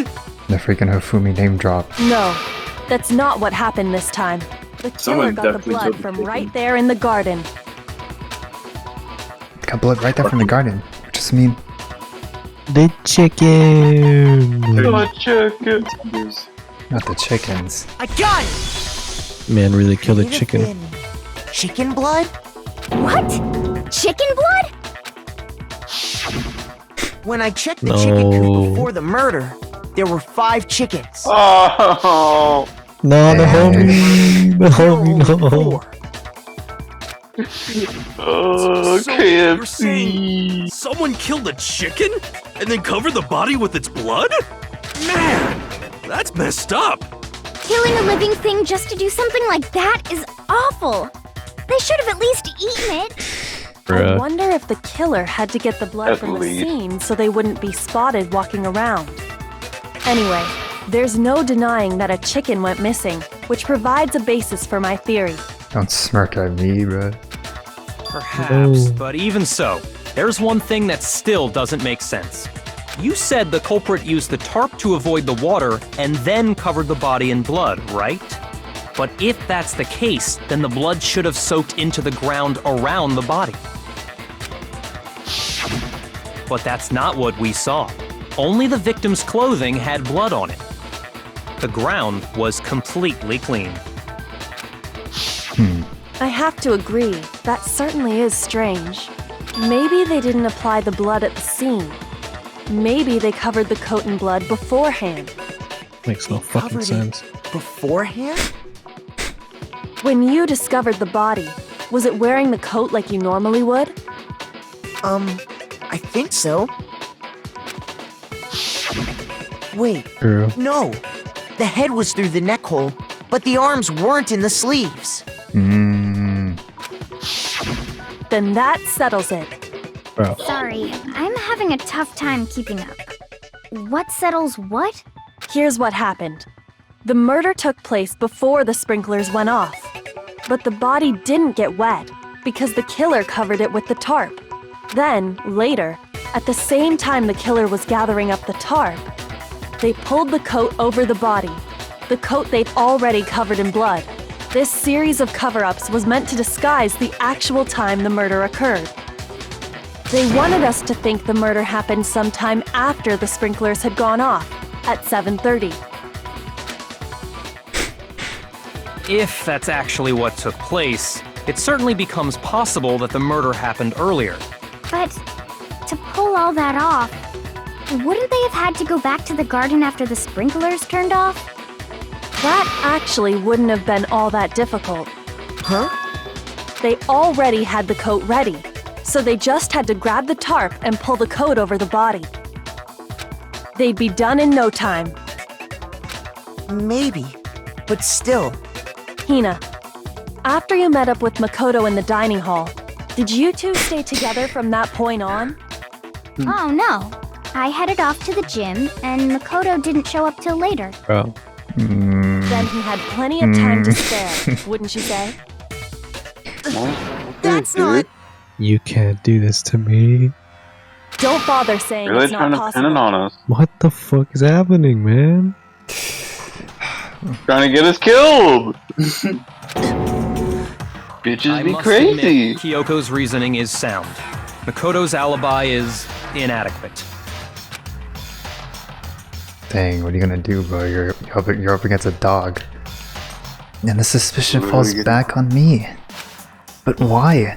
The freaking Hifumi name drop. No, That's not what happened this time. The killer Someone got the definitely blood killed the from chicken. right there in the garden. Got blood right there from the garden. Just mean The chicken! not the chickens. I got it! Man really killed a Could it have chicken. been chicken blood? What? Chicken blood? When I checked the chicken coop No. before the murder, there were 5 chickens. Oh, No, the Damn. homie! The There were homie, only no! 4. So you're saying someone killed a chicken and then covered the body with its blood? Man, that's messed up. Killing a living thing just to do something like that is awful. They should have at least eaten it. I Bruh. wonder if the killer had to get the blood At from the least. scene so they wouldn't be spotted walking around. Anyway, there's no denying that a chicken went missing, which provides a basis for my theory. Don't smirk at me, bro. Perhaps, No. but even so, there's one thing that still doesn't make sense. You said the culprit used the tarp to avoid the water and then covered the body in blood, right? But if that's the case, then the blood should have soaked into the ground around the body. But that's not what we saw. Only the victim's clothing had blood on it. The ground was completely clean. I have to agree, that certainly is strange. Maybe they didn't apply the blood at the scene. Maybe they covered the coat in blood beforehand. Makes no They fucking covered it sense. beforehand? When you discovered the body, was it wearing the coat like you normally would? I think so. Wait, True. no. The head was through the neck hole, but the arms weren't in the sleeves. Then that settles it. Bro. Sorry, I'm having a tough time keeping up. What settles what? Here's what happened. The murder took place before the sprinklers went off. But the body didn't get wet because the killer covered it with the tarp. Then, later, at the same time the killer was gathering up the tarp, they pulled the coat over the body, the coat they'd already covered in blood. This series of cover-ups was meant to disguise the actual time the murder occurred. They wanted us to think the murder happened sometime after the sprinklers had gone off, at 7:30. If that's actually what took place, it certainly becomes possible that the murder happened earlier. But to pull all that off, wouldn't they have had to go back to the garden after the sprinklers turned off? That actually wouldn't have been all that difficult. Huh? They already had the coat ready, so they just had to grab the tarp and pull the coat over the body. They'd be done in no time. Maybe, but still. Hina, after you met up with Makoto in the dining hall, did you two stay together from that point on? Oh no. I headed off to the gym, and Makoto didn't show up till later. Bro. Then he had plenty of time to spare, wouldn't you say? That's not. You can't do this to me. Don't bother saying Really it's trying not to pin it possible. on us. What the fuck is happening, man? Trying to get us killed. Bitches I be must crazy. admit, Kyoko's reasoning is sound. Makoto's alibi is inadequate. Dang, what are you gonna do, bro? You're up against a dog. And the suspicion What are falls we gonna back on me. But why?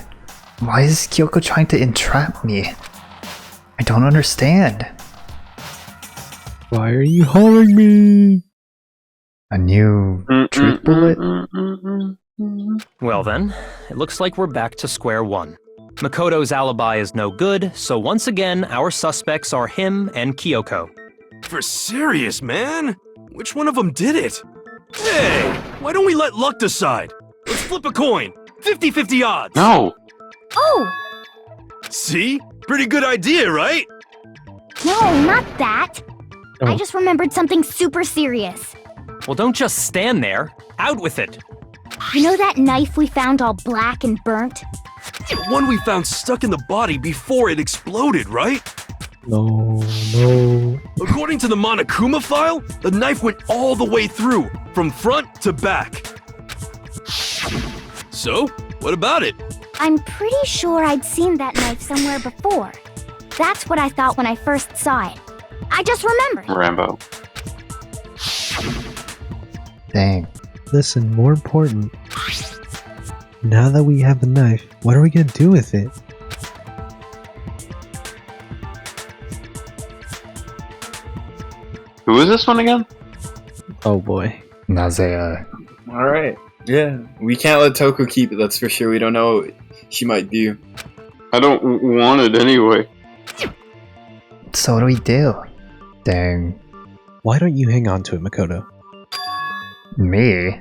Why is Kyoko trying to entrap me? I don't understand. Why are you harming me? A new truth bullet? Well then, it looks like we're back to square one. Makoto's alibi is no good, so once again, our suspects are him and Kyoko. For serious, man? Which one of them did it? Hey, why don't we let luck decide? Let's flip a coin. 50-50 odds. No. Oh! See? Pretty good idea, right? No, not that. I just remembered something super serious. Well, don't just stand there. Out with it. You know that knife we found all black and burnt? The one we found stuck in the body before it exploded, right? No. According to the Monokuma file, the knife went all the way through, from front to back. So, what about it? I'm pretty sure I'd seen that knife somewhere before. That's what I thought when I first saw it. I just remembered. Rambo. Dang. Listen, more important. Now that we have the knife, what are we gonna do with it? Who is this one again? Oh boy. Nazea. Alright. Yeah. We can't let Toku keep it, that's for sure. We don't know what she might do. I don't want it anyway. So what do we do? Dang. Why don't you hang on to it, Makoto? Me?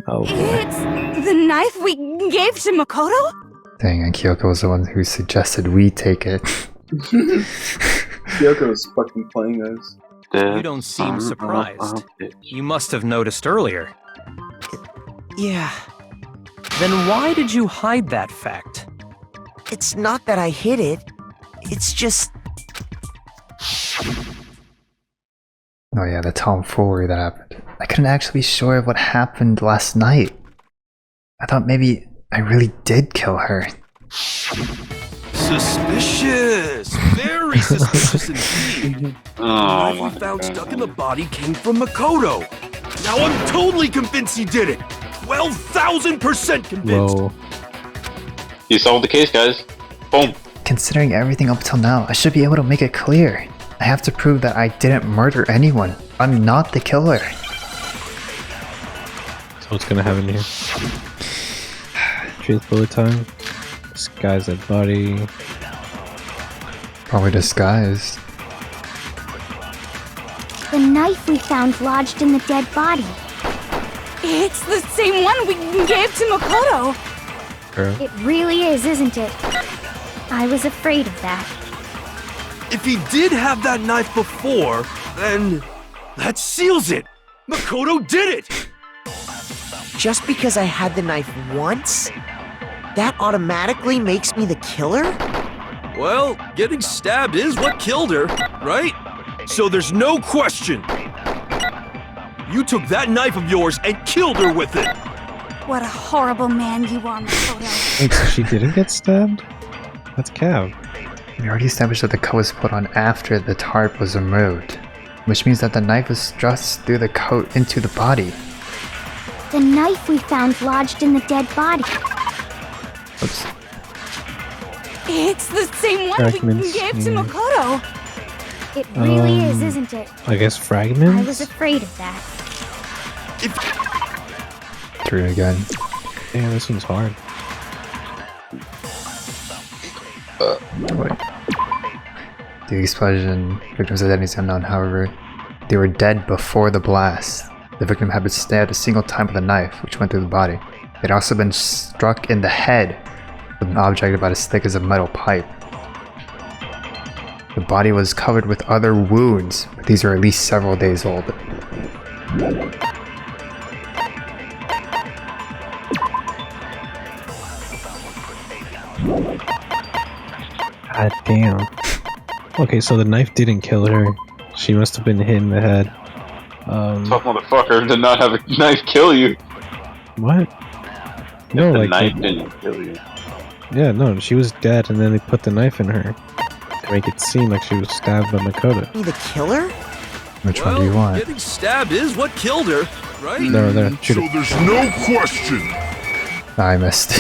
Oh boy. It's the knife we gave to Makoto? Dang, and Kyoko was the one who suggested we take it. Kyoko's fucking playing us. You don't seem surprised. You must have noticed earlier. Yeah, Then why did you hide that fact? it's not that I hid it. It's just... Oh yeah, the tomfoolery that happened. I couldn't actually be sure of what happened last night. I thought maybe I really did kill her. Suspicious! Very suspicious indeed. The Oh knife my we found God. stuck in the body came from Makoto. Now I'm totally convinced he did it. 12,000% convinced. Whoa. You solved the case, guys. Boom. Considering everything up till now, I should be able to make it clear. I have to prove that I didn't murder anyone. I'm not the killer. So what's gonna happen here? Truth bullet time. Disguise that body. Probably disguised. The knife we found lodged in the dead body. It's the same one we gave to Makoto. Girl. It really is, isn't it? I was afraid of that. If he did have that knife before, then that seals it. Makoto did it. Just because I had the knife once? That automatically makes me the killer? Well, getting stabbed is what killed her, right? So there's no question. You took that knife of yours and killed her with it. What a horrible man you are, Makoto. Wait, so she didn't get stabbed? That's Cav. We already established that the coat was put on after the tarp was removed, which means that the knife was thrust through the coat into the body. The knife we found lodged in the dead body. Oops. It's the same one Fragments, we gave to yeah. Makoto. It really is, isn't it? I guess I fragments? was afraid of that. Through it again. Damn, this one's hard. Wait. The explosion, victim's identity is unknown, however, they were dead before the blast. The victim had been stabbed a single time with a knife, which went through the body. They'd also been struck in the head with an object about as thick as a metal pipe. The body was covered with other wounds, but these are at least several days old. God damn. Okay, so the knife didn't kill her. She must have been hit in the head. Tough motherfucker did not have a knife kill you. What? No, The like knife didn't kill you. yeah, no, she was dead, and then they put the knife in her to make it seem like she was stabbed by Makoto. Me the killer? Which one do you want? Getting stabbed is what killed her, right? No, there, shoot it. there's no question. I missed.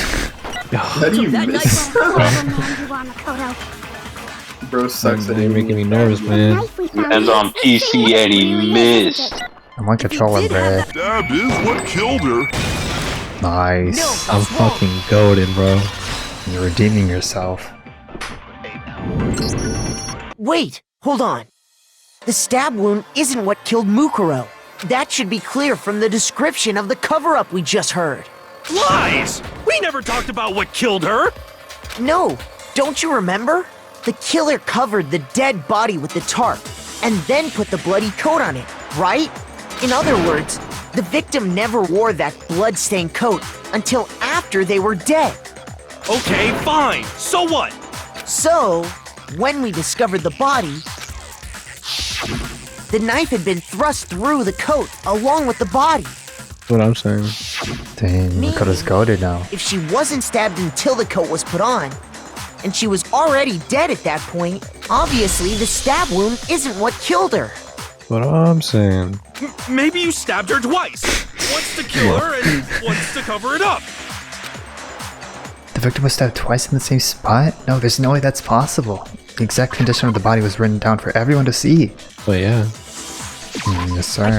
How do you miss? Horrible man you are, Makoto. Bro sucks at You're making me nervous, The man. knife we found Ends on is the same PC and he one, really, missed. isn't it? I'm on controller, bro. Stab is what killed her. Nice. I'm fucking goaded, bro. You're redeeming yourself. Wait, hold on. The stab wound isn't what killed Mukuro. That should be clear from the description of the cover-up we just heard. Lies! We never talked about what killed her. No, don't you remember? The killer covered the dead body with the tarp and then put the bloody coat on it, right? In other words, the victim never wore that blood-stained coat until after they were dead. Okay, fine. So what? So, when we discovered the body, the knife had been thrust through the coat along with the body. What I'm saying. Dang, Makoto's goaded now. If she wasn't stabbed until the coat was put on, and she was already dead at that point, obviously the stab wound isn't what killed her. What I'm saying. Maybe you stabbed her twice. Once to kill her and once to cover it up. The victim was stabbed twice in the same spot? No, there's no way that's possible. The exact condition of the body was written down for everyone to see. But yeah. Yes, sir.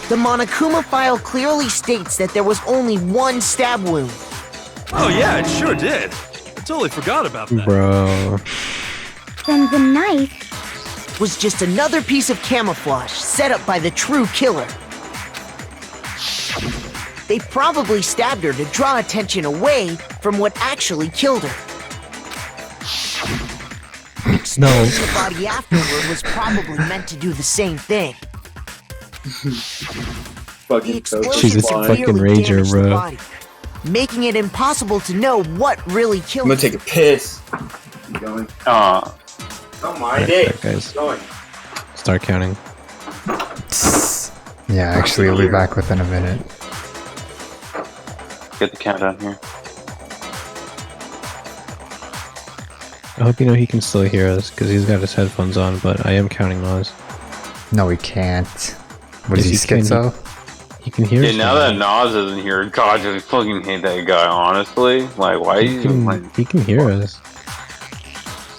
The Monokuma file clearly states that there was only one stab wound. Oh yeah, it sure did. I totally forgot about that. Bro. Then the knife was just another piece of camouflage set up by the true killer. They probably stabbed her to draw attention away from what actually killed her. No. The body afterward was probably meant to do the same thing. Fucking She's a fucking rager, bro. Body, making it impossible to know what really killed I'm her. gonna take a piss. Keep going. Oh my Right, day. right, guys. Keep going. Start counting. Yeah, actually, we'll be back within a minute. Get the countdown here. I hope you know he can still hear us, because he's got his headphones on, but I am counting Nas. No, we can't. What is he, schizo? He can hear us. Yeah, now that Nas isn't here, God, I fucking hate that guy, honestly. Like, why he he can hear us.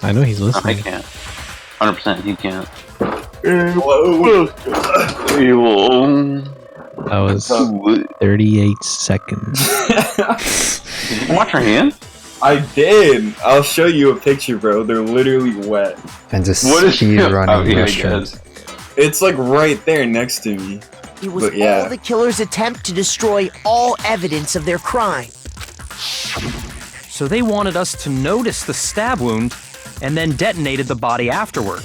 I know he's listening. I can't. 100% he can't. That was 38 seconds. Did you wash your hands? I did. I'll show you a picture, bro. They're literally wet. And just What is speed running oh, yeah, mushrooms. It's like right there next to me. It was But yeah. all the killer's attempt to destroy all evidence of their crime. So they wanted us to notice the stab wound and then detonated the body afterward.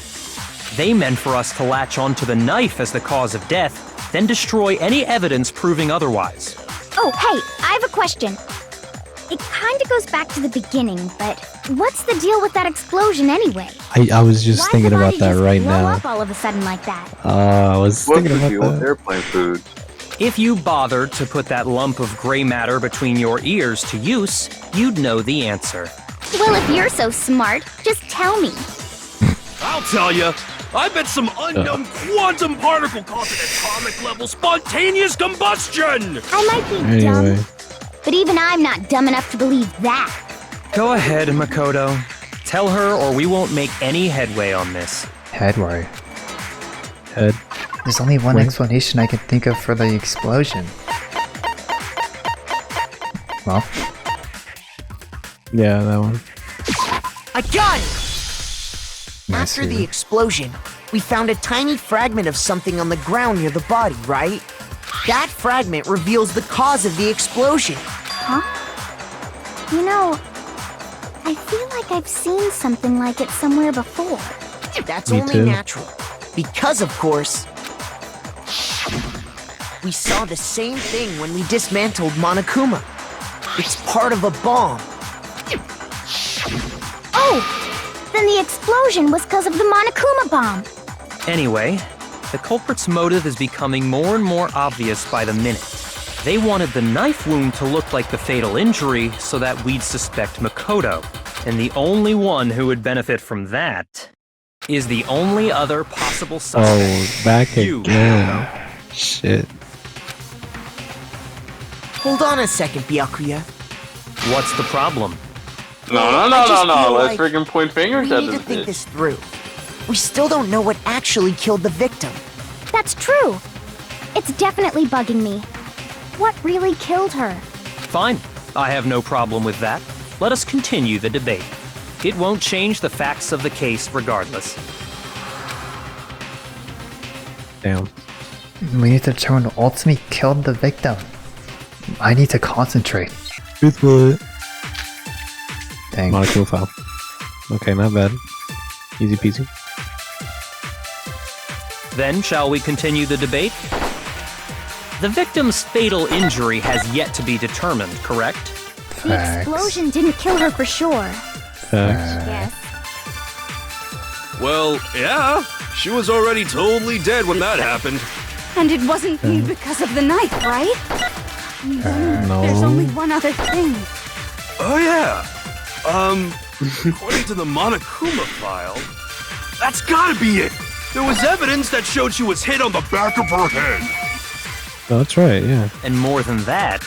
They meant for us to latch onto the knife as the cause of death, then destroy any evidence proving otherwise. Oh, hey, I have a question. It kinda goes back to the beginning, but what's the deal with that explosion anyway? I was just Why'd thinking the about body that just right blow now. up all of a sudden like that? I was What's thinking the deal about with that. airplane food? If you bothered to put that lump of gray matter between your ears to use, you'd know the answer. Well, if you're so smart, just tell me. I'll tell you. I bet some unknown quantum particle caused an atomic level spontaneous combustion! I might be Anyway. dumb, but even I'm not dumb enough to believe that. Go ahead, Makoto. Tell her or we won't make any headway on this. Headway. Head. There's only one Wait. explanation I can think of for the explosion. Well, Yeah, that one. I got it! nice. After the explosion, we found a tiny fragment of something on the ground near the body, right? That fragment reveals the cause of the explosion. Huh? You know, I feel like I've seen something like it somewhere before. That's Me only too. natural. Because, of course, we saw the same thing when we dismantled Monokuma. It's part of a bomb. Oh! Then the explosion was because of the Monokuma bomb. Anyway, the culprit's motive is becoming more and more obvious by the minute. They wanted the knife wound to look like the fatal injury so that we'd suspect Makoto. And the only one who would benefit from that is the only other possible suspect. Oh, back You. again. Shit. Hold on a second, Byakuya. What's the problem? No. I just feel Let's like freaking point fingers We at need to this think bitch. this through. We still don't know what actually killed the victim. That's true. It's definitely bugging me. What really killed her? Fine, I have no problem with that. Let us continue the debate. It won't change the facts of the case regardless. Damn. We need to determine what ultimately killed the victim. I need to concentrate. Truthful. Dang. Molecule file. Okay, not bad. Easy peasy. Then, shall we continue the debate? The victim's fatal injury has yet to be determined, correct? The explosion didn't kill her for sure. Facts. Yes. Well, yeah. She was already totally dead when that happened. And it wasn't because of the knife, right? No. There's only one other thing. Oh, yeah. According to the Monokuma file, that's gotta be it. There was evidence that showed she was hit on the back of her head. Oh, that's right, yeah. And more than that,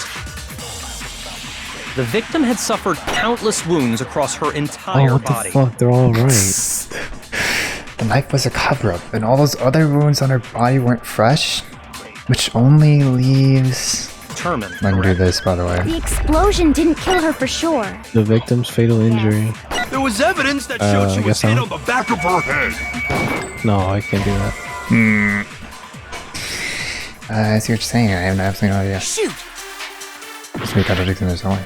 the victim had suffered countless wounds across her entire what body. the fuck? They're all right. The knife was a cover-up, and all those other wounds on her body weren't fresh, which only leaves... Determined. I can do this, by the way. The explosion didn't kill her for sure. The victim's fatal injury. There was evidence that showed she I was guess hit so. on the back of her head. No, I can't do that. I see what you're saying. I have absolutely no idea. Shoot! So we contradicting this only.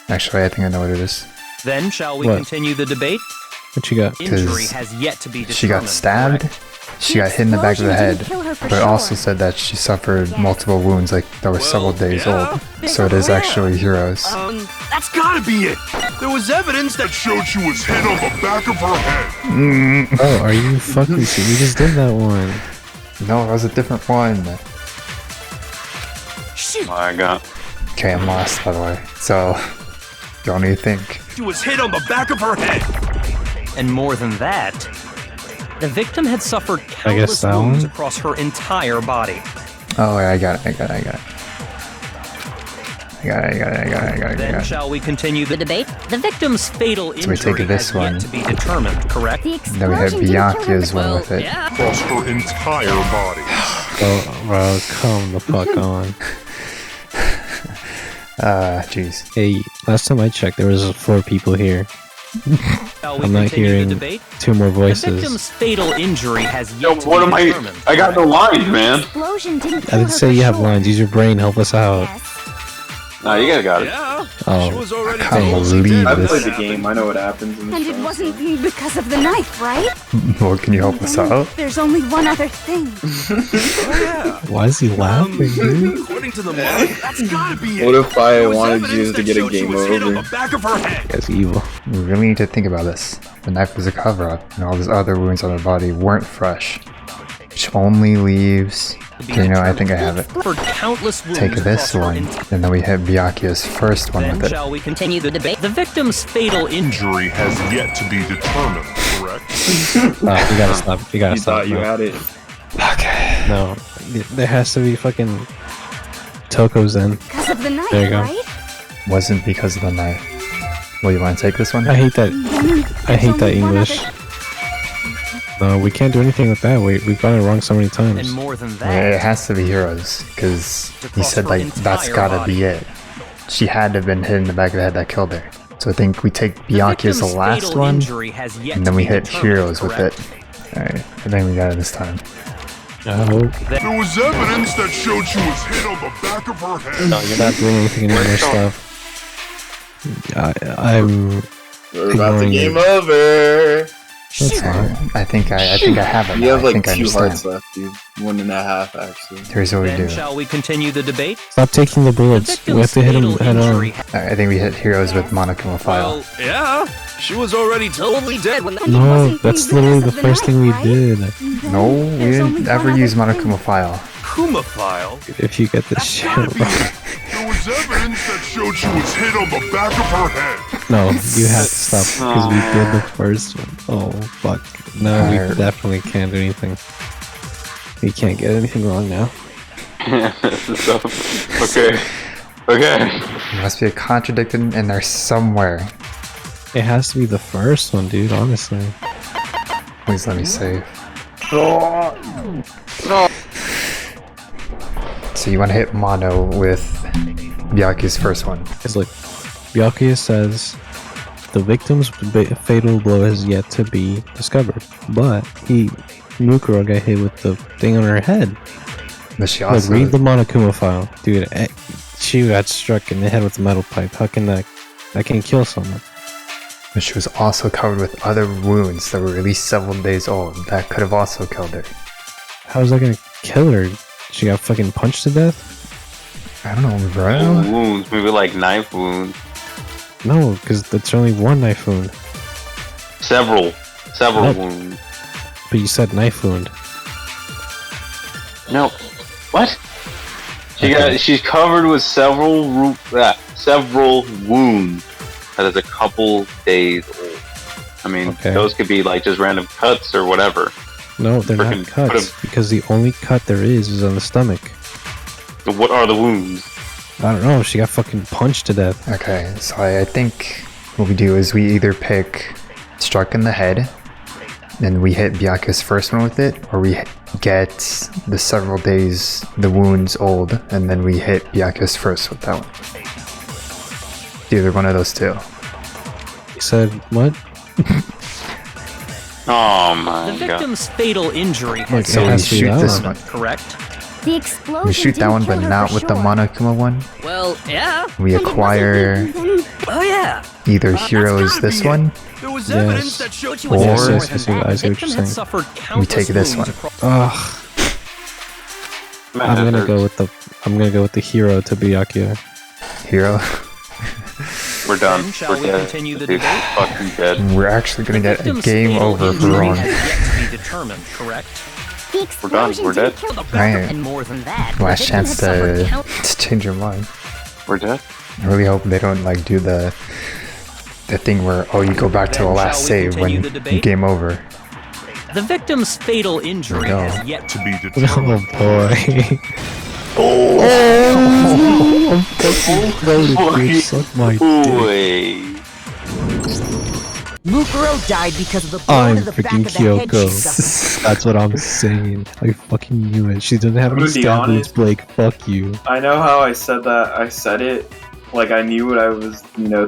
Actually, I think I know what it is. Then shall we What? continue the debate? What you got? Injury has yet to be determined. She got stabbed, correct? she got hit in the back of the explosion head, didn't kill her for but it also sure. said that she suffered multiple wounds, like that were several days yeah. old. So it is actually Heroes. That's gotta be it. There was evidence that showed she was hit on the back of her head. Oh, are you fucking serious? We just did that one. No, that was a different one. My God. Okay, I'm lost, by the way. So, don't you think? She was hit on the back of her head. And more than that, the victim had suffered I guess countless that wounds one? across her entire body. Oh, yeah, I got it. Then shall we continue the debate? The victim's fatal So we injury take this has one. yet to be determined, correct? The Then we have explosion didn't kill her Byakuya's one with it. Across her entire body. Oh, bro, come the fuck on. Jeez. Hey, last time I checked, there was 4 people here. Shall we I'm not continue hearing the debate? 2 more The voices. victim's fatal injury has Yo, yet to what be am I? determined. I got no lines, man. Explosion didn't I kill didn't her say for you have sure. lines. Use your brain. Help us out. Yes. Nah, you guys got it. Yeah. Oh, She was already I can't totally believe dead I when played that The happened. game, I know what happens in And this it show, wasn't so. because of the knife, right? Well, can you help us out? There's only one other thing. Oh, yeah. why is he laughing, dude? According to the Monok, that's gotta be it. What if I There was wanted evidence you to that get a showed she game was hit on over? the back of her head. That's evil. We really need to think about this. The knife was a cover-up, and all those other wounds on her body weren't fresh. Which only leaves... Okay, you know, I think I have it. For countless wounds Take this across her one, entire and then we hit Byakuya's first one Then with it. shall we continue the debate? The victim's fatal injury. Injury has yet to be determined, correct? You gotta stop. You gotta You stop. thought you now. had it. Okay. No, there has to be fucking Toko's in. Because of the knife, There you go. right? Wasn't because of the knife. Well, you want to take this one? I hate that. I hate that only one English. other- No, we can't do anything with that. We've gotten it wrong so many And times. more than Yeah, it that, has to be Heroes, because he Across said, her like, that's entire gotta be it. She had to have been hit in the back of the head that killed her. So I think we take the Byakuya's the victim's last fatal one, injury has yet and to then we be hit determined, Heroes with correct? it. Alright, I think we got it this time. I hope. There was evidence that showed she was hit on the back of her head. No, you're not doing anything in English stuff. I'm. We're about to Ignoring game it. over. That's fine. I think I have it. You now. have I like think I 2 hearts understand. left, dude. 1.5 actually. Here's what we Then do. shall we continue the debate? Stop taking the The bullets. We have victim's to hit him fatal head on. injury. I think we hit Heroes with Monokuma File. Well, yeah. She was already totally dead when that. And it No, wasn't that's because literally of the first thing we knife, right? did. Then No, we there's only didn't one ever other use thing. Monokuma File. Kuma file. If you get this That's shit gotta be wrong. it. There was evidence that showed she was hit on the back of her head. No, you have to stop because we did the first one. Oh, fuck. No, we Alright. definitely can't do anything. We can't get anything wrong now. So, okay. Okay. There must be a contradiction in there somewhere. It has to be the first one, dude, honestly. Please let me save. So you want to hit Mono with Byakuya's first one. Because, look, Byakuya says the victim's fatal blow has yet to be discovered. But Mukuro got hit with the thing on her head. But she Look, also... read the Monokuma file. Dude, she got struck in the head with a metal pipe. How can that can kill someone? But she was also covered with other wounds that were at least several days old. That could have also killed her. How's that gonna kill her? She got fucking punched to death? I don't know, bro. Wounds, maybe like knife wounds. No, because that's only one knife wound. Several Nope. wounds. But you said knife wound. No. What? She's covered with several wounds that is a couple days old. I mean, those could be like just random cuts or whatever. No, they're not cuts because the only cut there is on the stomach. What are the wounds? I don't know. She got fucking punched to death. Okay, so I think what we do is we either pick struck in the head, and we hit Byakuya's first one with it, or we get the several days the wounds old, and then we hit Byakuya's first with that one. Either one of those two. You said what? Oh my god. The victim's fatal injury has So we shoot this one. correct? The explosion. We shoot that one, but not with the Monokuma one. Well, yeah. We acquire Oh, yeah. either Heroes this one, There was evidence that showed you or Yes, I see what you're saying. Suffered we countless take this one. wounds across- Ugh. I'm gonna go with the hero to Byakuya. Hero. We're done. Then shall We're we dead. continue the Dude, debate? fucking dead. We're actually gonna get a Victim's game fatal over for injury Ron. has yet to be determined, correct? The We're done. explosion We're dead. didn't kill the Right. And more than that, the Last victim chance had suffered to countless change your mind. We're dead. I really hope they don't like do the thing where you go back to the Then last shall we save continue when the debate? game over. The victim's fatal injury There we go. has yet to To be Oh determined. boy. I'm fucking loaded, dude. Suck my dick. Wait. Mukuro died because of the blow I'm to the back freaking of the head she Kyoko. suffered. That's what I'm saying. I fucking knew it. She doesn't have I'm any gonna be stab wounds, honest. Blake. Fuck you. I know how I said that. I said it like I knew what I was,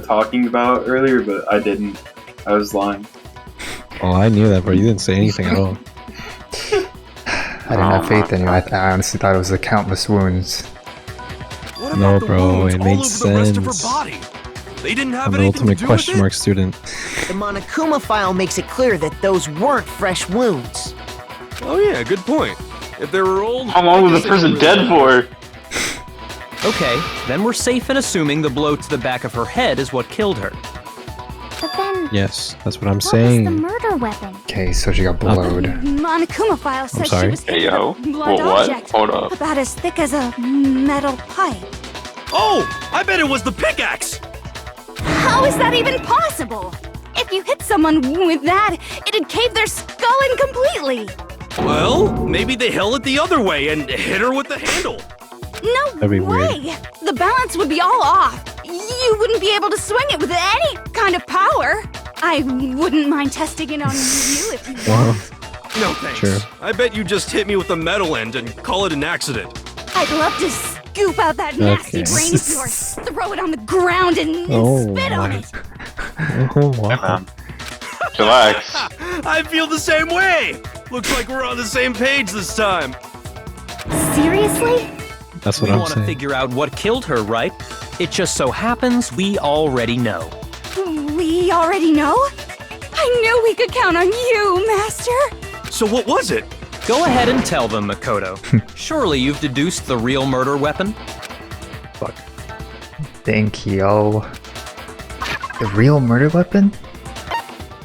talking about earlier, but I didn't. I was lying. Oh, I knew that, bro. You didn't say anything at all. I didn't have faith in you. I honestly thought it was the countless wounds. What No, about the bro, wounds it all made over the rest of her sense. body? They didn't have I'm an anything ultimate to do question with it? mark student. The Monokuma file makes it clear that those weren't fresh wounds. Oh yeah, good point. If they were old, How long I was the guess they don't person really dead matter. for? Okay, then we're safe in assuming the blow to the back of her head is what killed her. But then, Yes, that's what I'm what was the saying. murder weapon? Okay, so she got blowed. Monokuma file says she sorry? was hit Hey, yo. with a blunt What? object. Hold up. About as thick as a metal pipe. Oh, I bet it was the pickaxe. How is that even possible? If you hit someone with that, it'd cave their skull in completely. Well, maybe they held it the other way and hit her with the handle. No That'd be way! The balance would be all off. You wouldn't be able to swing it with any kind of power. I wouldn't mind testing it on you if you Well, No thanks. Sure. I bet you just hit me with the metal end and call it an accident. I'd love to scoop out that nasty Okay. brain of yours, throw it on the ground, and Oh spit on my. it. Oh wow. Relax. I feel the same way. Looks like we're on the same page this time. Seriously? That's what We I'm want to saying. figure out what killed her, right? It just so happens we already know. We already know? I knew we could count on you, Master. So what was it? Go ahead and tell them, Makoto. Surely you've deduced the real murder weapon? Fuck. Thank you. The real murder weapon?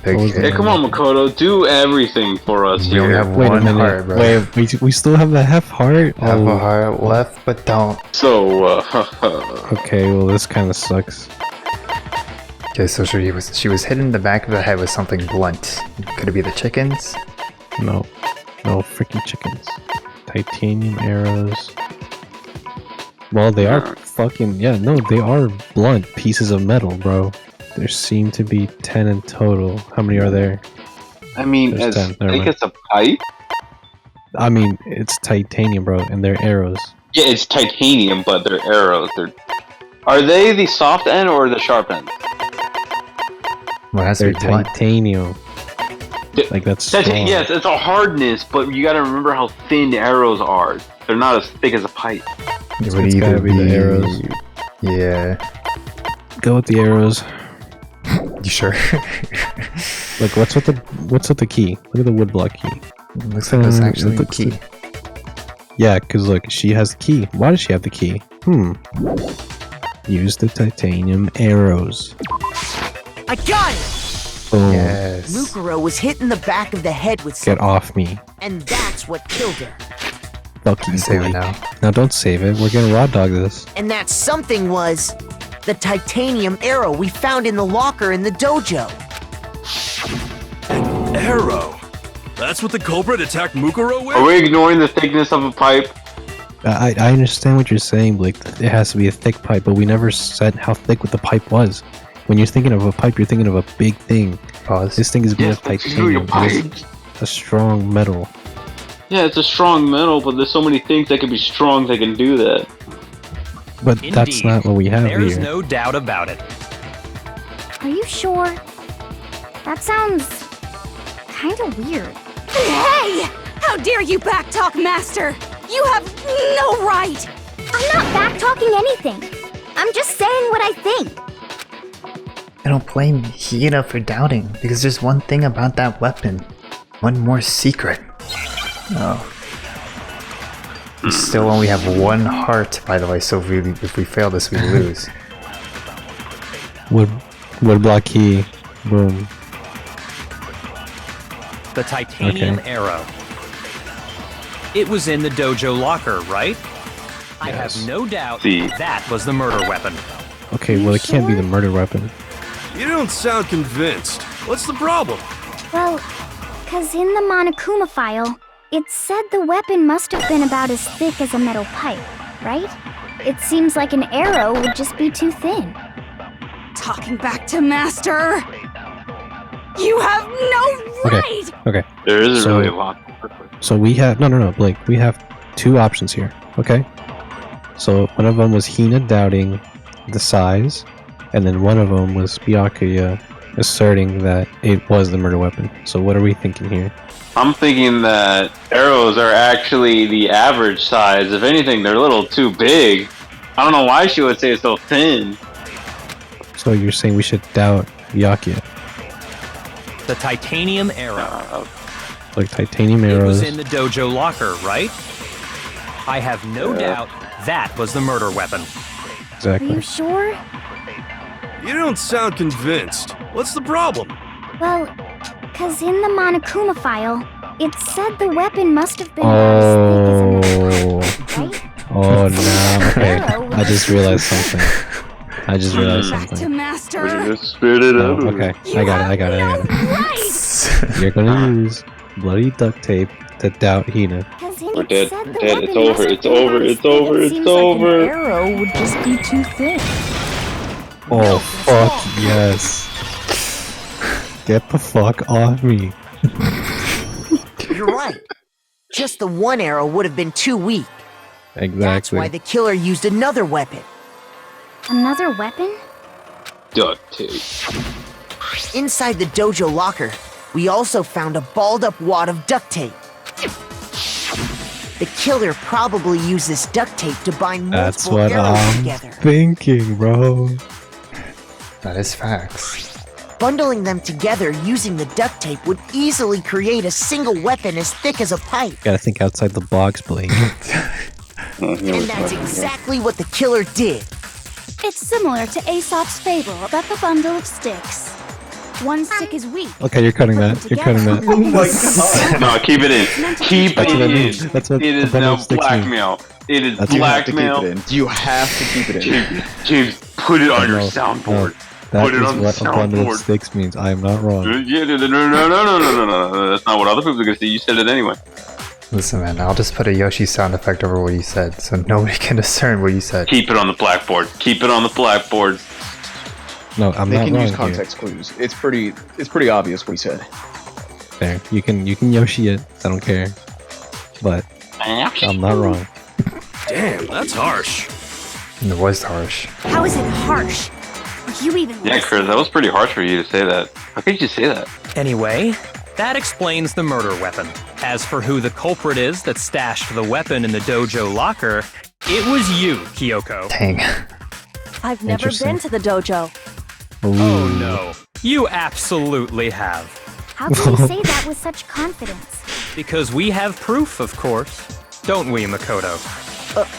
was Hey, come on, Makoto. Do everything for us We only here. have Wait a one minute. heart, bro. Wait, we still have the half heart? Have Oh, a heart left, but don't. So, okay, well this kind of sucks. Okay, so she was hit in the back of the head with something blunt. Could it be the chickens? No. No freaking chickens. Titanium arrows. Well, they are fucking... Yeah, no, they are blunt pieces of metal, bro. There seem to be 10 in total. How many are there? I mean, There's as 10. Never thick mind. as a pipe? I mean, it's titanium, bro, and they're arrows. Yeah, it's titanium, but they're arrows. Are they the soft end or the sharp end? Well, it has to They're be blunt. titanium. Like, that's strong. Yes, it's a hardness, but you gotta remember how thin arrows are. They're not as thick as a pipe. It would It's either gotta be the arrows. Yeah. Go with the arrows. You sure? Like, what's with the key? Look at the woodblock key. Looks like it's actually it the looks key. Yeah, because look, she has the key. Why does she have the key? Use the titanium arrows. I got it! Boom. Yes. Mukuro was hit in the back of the head with Get something, off me. and that's what killed her. Fuck you, Save it boy. now. No, don't save it. We're gonna raw dog this. And that something was the titanium arrow we found in the locker in the dojo. Arrow. That's what the culprit attacked Mukuro with? Are we ignoring the thickness of a pipe? I understand what you're saying, Blake. It has to be a thick pipe, but we never said how thick what the pipe was. When you're thinking of a pipe, you're thinking of a big thing. Pause. This thing is made of titanium. It is a strong metal. Yeah, it's a strong metal, but there's so many things that can be strong that can do that. But that's not what we have There's here. no doubt about it. Are you sure? That sounds kind of weird. Hey! How dare you backtalk, Master! You have no right! I'm not back-talking anything. I'm just saying what I think. I don't blame Hina for doubting, because there's one thing about that weapon. One more secret. Oh. We still only have one heart, by the way, so if we fail this, we lose. Wood block key. Boom. The titanium arrow. It was in the dojo locker, right? I have no doubt that was the murder weapon. Okay, well it can't be the murder weapon. You don't sound convinced. What's the problem? Well, cause in the Monokuma file, it said the weapon must have been about as thick as a metal pipe, right? It seems like an arrow would just be too thin. Talking back to Master! You have no right! Okay. There isn't really a lot. So we have no, Blake. We have two options here. Okay. So one of them was Hina doubting the size, and then one of them was Byakuya asserting that it was the murder weapon. So what are we thinking here? I'm thinking that arrows are actually the average size. If anything, they're a little too big. I don't know why she would say it's so thin. So you're saying we should doubt Byakuya? The titanium arrow. Like titanium It arrows. was in the dojo locker, right? I have no doubt that was the murder weapon. Are Exactly. you sure? You don't sound convinced. What's the problem? Well, cause in the Monokuma file, it said the weapon must have been about as thick as a metal pipe, right? Oh no. Okay. Arrow I just realized something. I just realized Back to something. Master! Spit it out. Oh, okay. I got it. Right! You're gonna use bloody duct tape to doubt Hina. Cause in We're it dead. said We're the dead. weapon It's over. must have It's been over. about as It's thick. over. It It's seems over. Like an arrow would just be too thin. Oh fuck yes. Get the fuck off me. You're right. Just the one arrow would have been too weak. That's Exactly. why the killer used another weapon. Another weapon? Duct tape. Inside the dojo locker, we also found a balled up wad of duct tape. The killer probably used this duct tape to bind That's multiple what arrows I'm together. thinking, bro. That is facts. Bundling them together using the duct tape would easily create a single weapon as thick as a pipe. Gotta think outside the box, Blake. And that's exactly what the killer did. It's similar to Aesop's fable about the bundle of sticks. One stick is weak. Okay, you're cutting that. You're cutting that. Oh my god. No, keep it in. Keep That's it what I in. mean. That's what It the is bundle now of sticks mean. blackmail. It is That's You have to keep blackmail. it in. You have to keep it in. James, put it on your No, soundboard. That Put it is on the what a bundle of soundboard. sticks means. I am not wrong. Yeah, no. That's not what other people are gonna say. You said it anyway. Listen, man, I'll just put a Yoshi sound effect over what you said, so nobody can discern what you said. Keep it on the blackboard. Keep it on the blackboard. No, I'm They not can wrong use here. context clues. It's pretty obvious what he said. There, you can Yoshi it. I don't care. But I'm not wrong. Damn, that's harsh. And it was harsh. How is it harsh? Are you even Yeah, Chris, that was pretty harsh for you to say that. How could you say that? Anyway, that explains the murder weapon. As for who the culprit is that stashed the weapon in the dojo locker, it was you, Kyoko. Dang. I've never Interesting. been to the dojo. Oh no, you absolutely have. How can you say that with such confidence? Because we have proof, of course. Don't we, Makoto?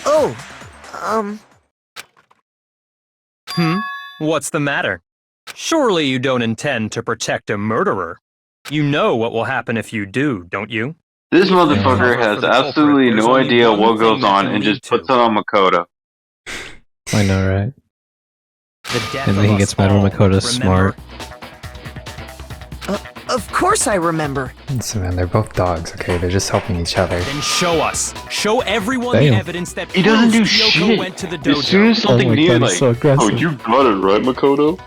Oh, What's the matter? Surely you don't intend to protect a murderer. You know what will happen if you do, don't you? This motherfucker Cover has for the culprit, absolutely there's no only idea one what thing goes that on can and lead just puts it to. on Makoto. I know, right? The death And of then he us gets mad when all, Makoto's remember? smart. Of course I remember. So man, they're both dogs, okay? They're just helping each other. Then show us. Show everyone Damn. the evidence that He doesn't do proves Kyoko shit. went to the As soon as dojo. something Oh my new, God, like, he's so aggressive. Oh, you got it right, Makoto.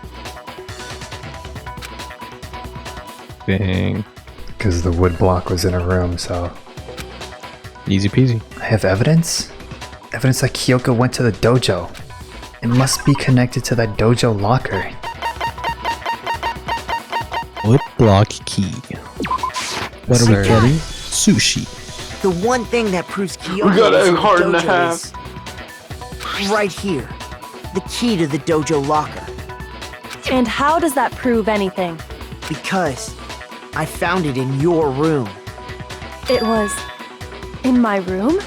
Dang. Because the wood block was in a room, so... Easy peasy. I have evidence? Evidence that Kyoko went to the dojo. It must be connected to that dojo locker. Wood block key. What are Sir. we getting? Sushi. The one thing that proves Kyoko We got was a in the heart and a dojo half. is right here. The key to the dojo locker. And how does that prove anything? Because I found it in your room. It was in my room?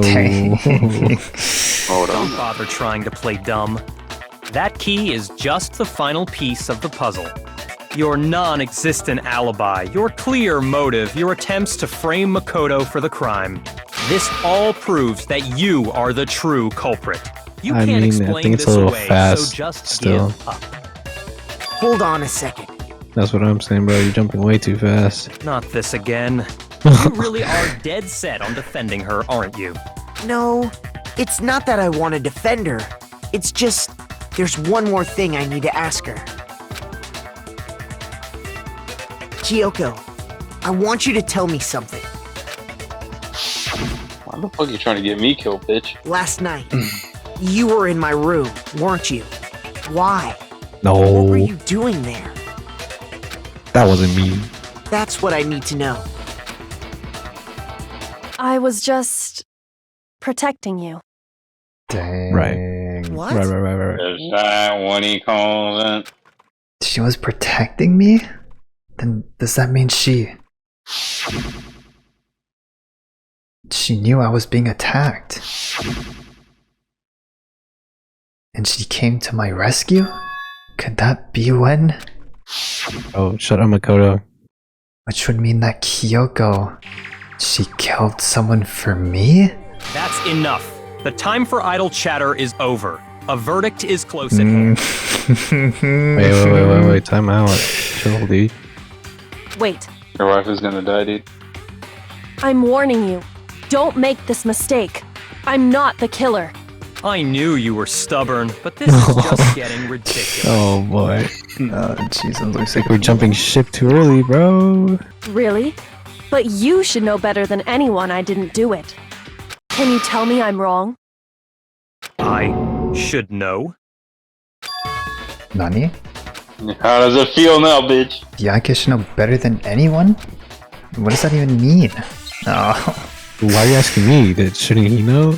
Dang. Hold Don't on. bother trying to play dumb. That key is just the final piece of the puzzle. Your non-existent alibi, your clear motive, your attempts to frame Makoto for the crime. This all proves that you are the true culprit. You I can't mean, I explain think it's this a little away, fast so just still. give up. Hold on a second. That's what I'm saying, bro. You're jumping way too fast. Not this again. You really are dead set on defending her, aren't you? No, it's not that I want to defend her. It's just, there's one more thing I need to ask her. Kyoko, I want you to tell me something. Why the fuck are you trying to get me killed, bitch? Last night, you were in my room, weren't you? Why? No, What were you doing there? that wasn't me. That's what I need to know. I was just protecting you. Dang. Right. What? Right. There's that one he calls it. She was protecting me? Then does that mean she knew I was being attacked? And she came to my rescue? Could that be when? Oh, shut up, Makoto. Which would mean that Kyoko, she killed someone for me? That's enough. The time for idle chatter is over. A verdict is close at hand. Wait. Time out. Chill, dude. Wait, Your wife is gonna die, dude. I'm warning you. Don't make this mistake. I'm not the killer. I knew you were stubborn, but this is just getting ridiculous. Oh boy. Oh, jeez, it looks Like we're jumping ship too early, bro. Really? But you should know better than anyone I didn't do it. Can you tell me I'm wrong? I should know. Nani? How does it feel now, bitch? Byakuya should know better than anyone? What does that even mean? Oh. Why are you asking me? Shouldn't he know?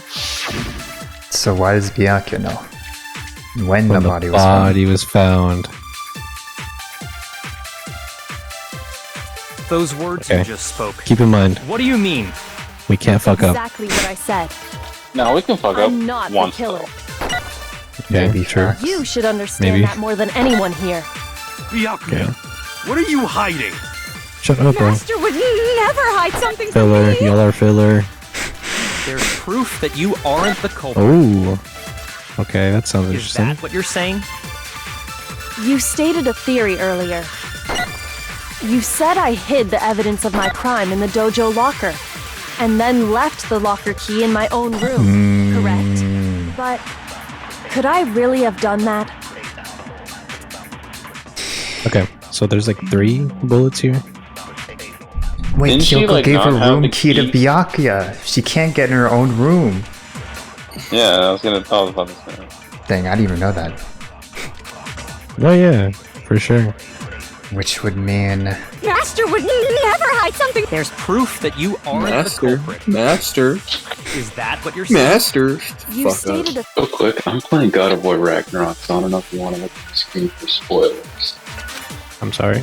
So why does Byakuya know? When When the body was found? was found. Those words Okay. you just spoke. Keep in mind, What do you mean? we can't fuck up. Exactly what I said. No, we can fuck up I'm not the once. killer. Okay, Maybe sure. facts. You should understand Maybe. that more than anyone here. Byakuya, Okay. what are you hiding? Shut up, bro. Master would never hide something Filler. from me. Y'all are filler. There's proof that you aren't the culprit. Oh. Okay, that sounds Is interesting. that what you're saying? You stated a theory earlier. You said I hid the evidence of my crime in the dojo locker, and then left the locker key in my own room, correct? But could I really have done that? Okay, so there's like 3 bullets here. Wait, Didn't she, Kyoko like, gave not her have room the key to key? Byakuya. She can't get in her own room. Yeah, I was gonna tell about this. Dang, I didn't even know that. Oh yeah, for sure. Which would mean... Master would never hide something. There's proof that you aren't the culprit. Master, Is that what you're saying? Master. You Fuck up. stated a Real quick, I'm playing God of War Ragnarok, so I don't know if you want to look at the screen for spoilers. I'm sorry.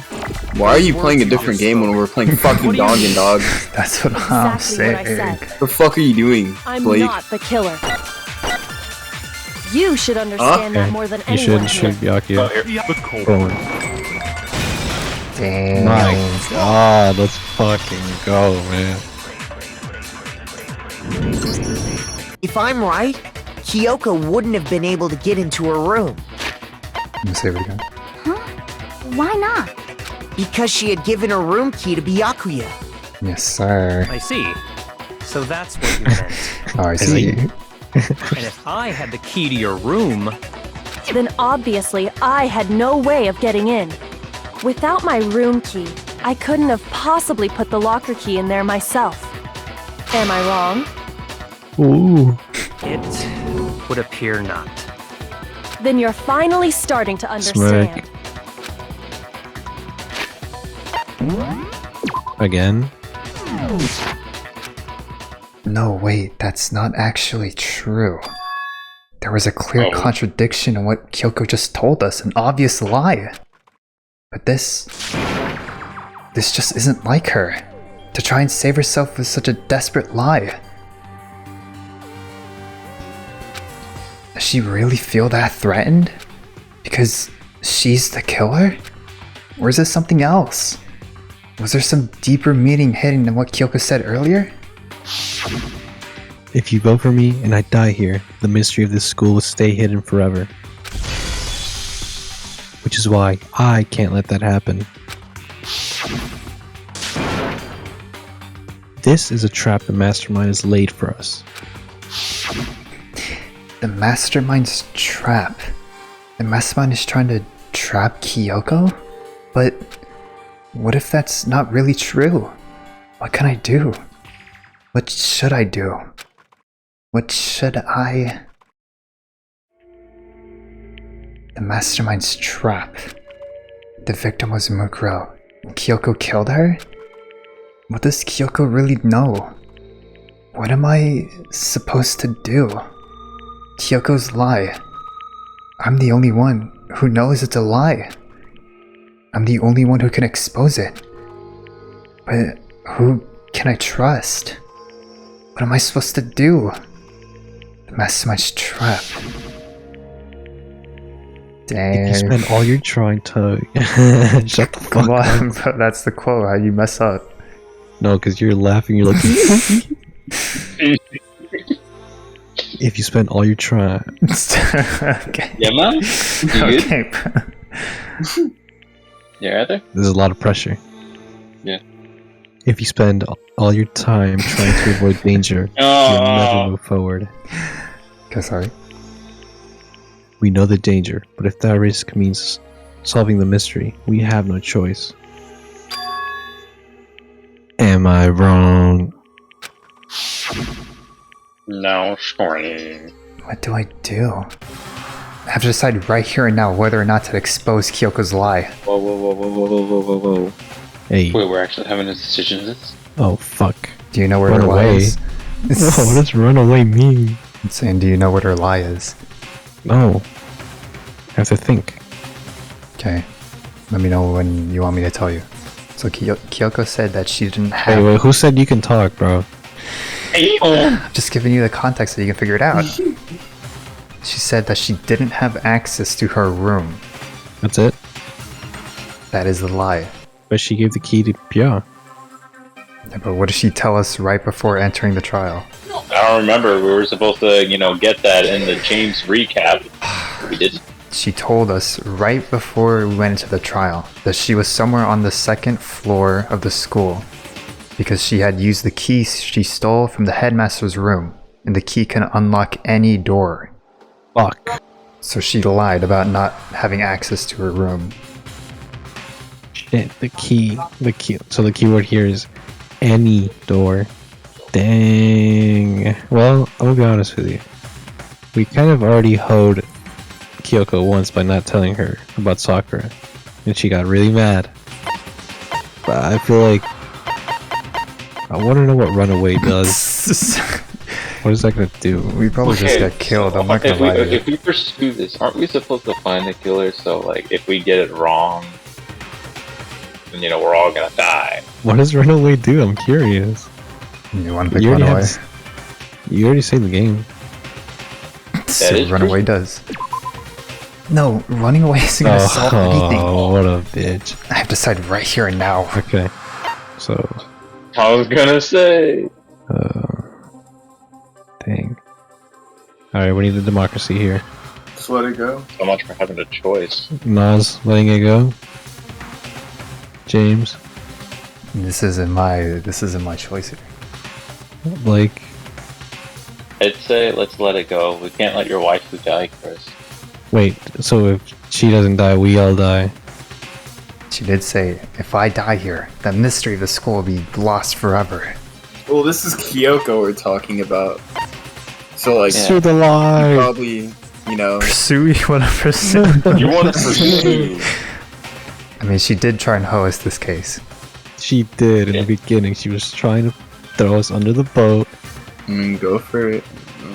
Why are you playing a different game when we're playing fucking Dog and Dog? That's what I'm exactly what I saying. said. The fuck are you doing, I'm Blake? not the killer. You should understand that more than You anyone. should Byakuya. Boom. Damn. My god, let's fucking go, man. If I'm right, Kyoko wouldn't have been able to get into her room. Let me say it again. Why not? Because she had given her room key to Byakuya. Yes, sir. I see. So that's what you meant. Oh, I see. And if I had the key to your room, Then obviously I had no way of getting in. Without my room key, I couldn't have possibly put the locker key in there myself. Am I wrong? Ooh. it would appear not. Then you're finally starting to understand. Again? No, wait, that's not actually true. There was a clear contradiction in what Kyoko just told us, an obvious lie. But this just isn't like her. To try and save herself with such a desperate lie. Does she really feel that threatened? Because she's the killer? Or is this something else? Was there some deeper meaning hidden in what Kyoko said earlier? If you vote for me and I die here, the mystery of this school will stay hidden forever. Which is why I can't let that happen. This is a trap the mastermind has laid for us. The mastermind's trap. The mastermind is trying to trap Kyoko? But what if that's not really true? What can I do? What should I do? What should I... The mastermind's trap. The victim was Mukuro. Kyoko killed her? What does Kyoko really know? What am I supposed to do? Kyoko's lie. I'm the only one who knows it's a lie. I'm the only one who can expose it. But who can I trust? What am I supposed to do? The mastermind's trap. Dang. If you spend all your trying to... Shut the fuck Come on, up. bro, that's the quote. How'd you mess up? No, because you're laughing, you're like... If you spend all your trying... Okay. Yeah, man? You good? Okay, bro. Yeah, right there? There's a lot of pressure. Yeah. If you spend all your time trying to avoid danger, you'll never move forward. Okay, sorry. We know the danger, but if that risk means solving the mystery, we have no choice. Am I wrong? No, sorry. What do I do? I have to decide right here and now whether or not to expose Kyoko's lie. Whoa, whoa, whoa, whoa, whoa, whoa, whoa, whoa, whoa. Hey. Wait, we're actually having a decision. Oh, fuck. Do you know where Run her lie away. is? Whoa, what does run away mean? I'm saying, do you know what her lie is? No. I have to think. Okay. Let me know when you want me to tell you. So Kyoko said that she didn't have... Hey, wait, who said you can talk, bro? I'm just giving you the context so you can figure it out. She said that she didn't have access to her room. That's it? That is the lie. But she gave the key to Pia. Yeah, but what did she tell us right before entering the trial? I don't remember. We were supposed to, get that in the James recap. We didn't. She told us right before we went into the trial that she was somewhere on the second floor of the school because she had used the key she stole from the headmaster's room, and the key can unlock any door. Fuck. So she lied about not having access to her room. Shit, the key. So the keyword here is any door. Dang. Well, I'm gonna be honest with you. We kind of already hoed Kyoko once by not telling her about Sakura, and she got really mad. But I feel like I want to know what runaway does. What is that gonna do? We probably just got killed. I'm not gonna lie to you. If we pursue this, aren't we supposed to find the killer? So, if we get it wrong, then, we're all gonna die. What does runaway do? I'm curious. You want to pick runaway? You already saved the game. So is run away does. No, running away isn't gonna solve anything. Oh, what a bitch. I have to decide right here and now. Okay. So, I was gonna say. dang. Alright, we need the democracy here. Just let it go. So much for having a choice. Nas, letting it go. James, This isn't my choice here. like, I'd say let's let it go. We can't let your waifu die, Chris. wait, so if she doesn't die, we all die. She did say, if I die here, the mystery of the school will be lost forever. Well, this is Kyoko we're talking about. So, like, Pursue the lie! probably, you know. Pursue? You wanna pursue? You want to pursue? I mean, she did try and host this case. She did in the beginning. She was trying to throw us under the boat. Go for it.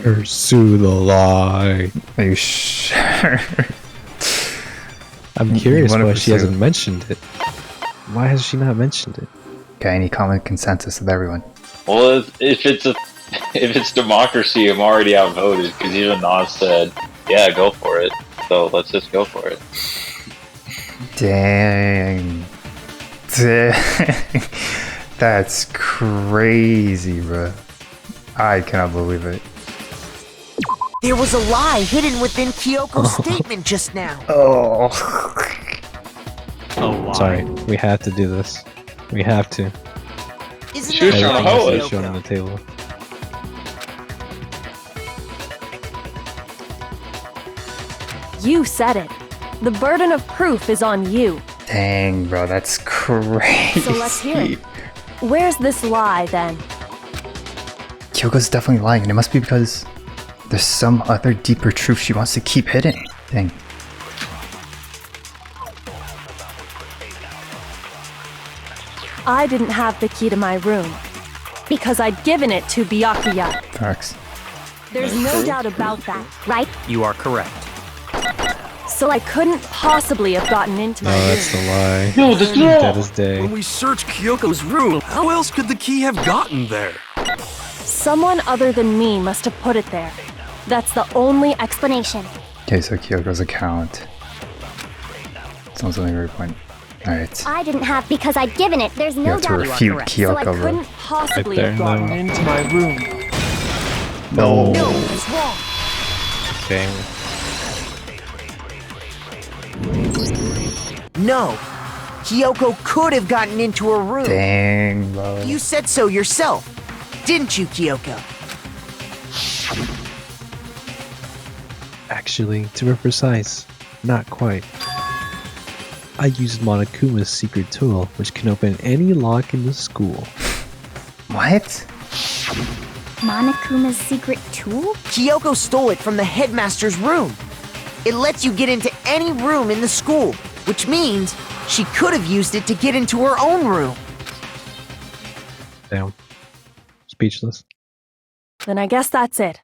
Pursue the lie. Are you sure? I'm curious wanna why she pursue? hasn't mentioned it. Why has she not mentioned it? Okay, any common consensus with everyone? Well, if it's democracy, I'm already outvoted because even Nas said, "Yeah, go for it." So let's just go for it. Dang. That's crazy, bro. I cannot believe it. There was a lie hidden within Kyoko's statement just now. Oh. Sorry, we have to do this. We have to. Isn't She was that trying to right, hoe it. Everything is shown on the table. You said it. The burden of proof is on you. Dang, bro, that's crazy. So let's hear it. Where's this lie then? Kyoko's definitely lying, and it must be because there's some other deeper truth she wants to keep hidden. Dang. I didn't have the key to my room because I'd given it to Byakuya. Facts. There's no doubt about that, right? You are correct. So I couldn't possibly have gotten into No, my room. that's the lie. No, that's That is day. When we searched Kyoko's room, how else could the key have gotten there? Someone other than me must have put it there. That's the only explanation. Okay, so Kyoko's account. Sounds like a great point. Alright. I didn't have because I'd given it. There's You no have to doubt. refute So I Kyoko, bro. couldn't possibly Right there, have gotten no. into my room. No. It's wrong. Okay. No. Kyoko could have gotten into her room. Dang, bro. You said so yourself, didn't you, Kyoko? Actually, to be precise, not quite. I used Monokuma's secret tool, which can open any lock in the school. What? Monokuma's secret tool? Kyoko stole it from the headmaster's room. It lets you get into any room in the school, which means she could have used it to get into her own room. Damn. Speechless. Then I guess that's it.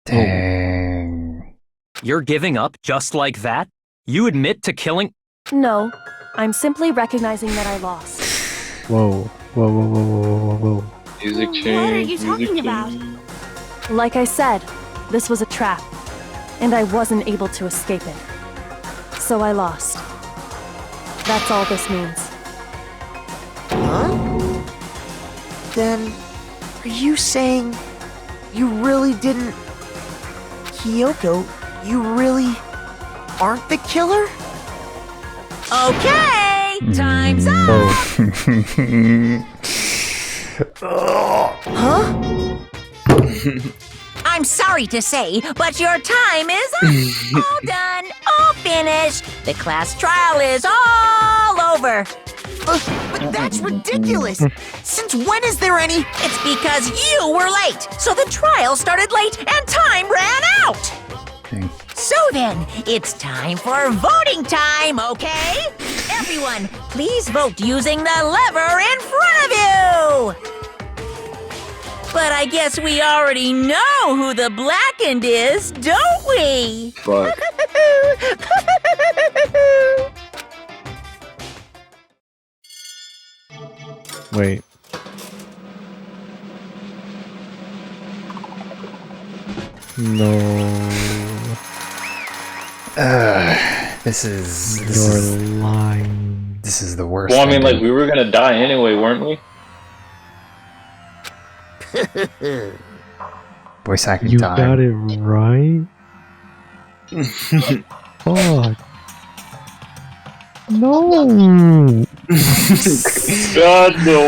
Dang. You're giving up just like that? You admit to killing... No, I'm simply recognizing that I lost. Whoa. Whoa, whoa, whoa, whoa, whoa, whoa. Music What are change. you talking about? Like I said, this was a trap, and I wasn't able to escape it. So I lost. That's all this means. Huh? Then, are you saying you really didn't... Kyoko, you really aren't the killer? Okay, time's up. Huh? I'm sorry to say, but your time is up. All done, all finished. The class trial is all over. But that's ridiculous! Since when is there any... It's because you were late, so the trial started late and time ran out. Dang. So then, it's time for voting time, okay? Everyone, please vote using the lever in front of you! But I guess we already know who the blackened is, don't we? Fuck. Wait. No. This is You're lying. This is the worst. Well, I mean, ending. like, we were gonna die anyway, weren't we? Voice acting You time. got it right. Fuck. No. God, the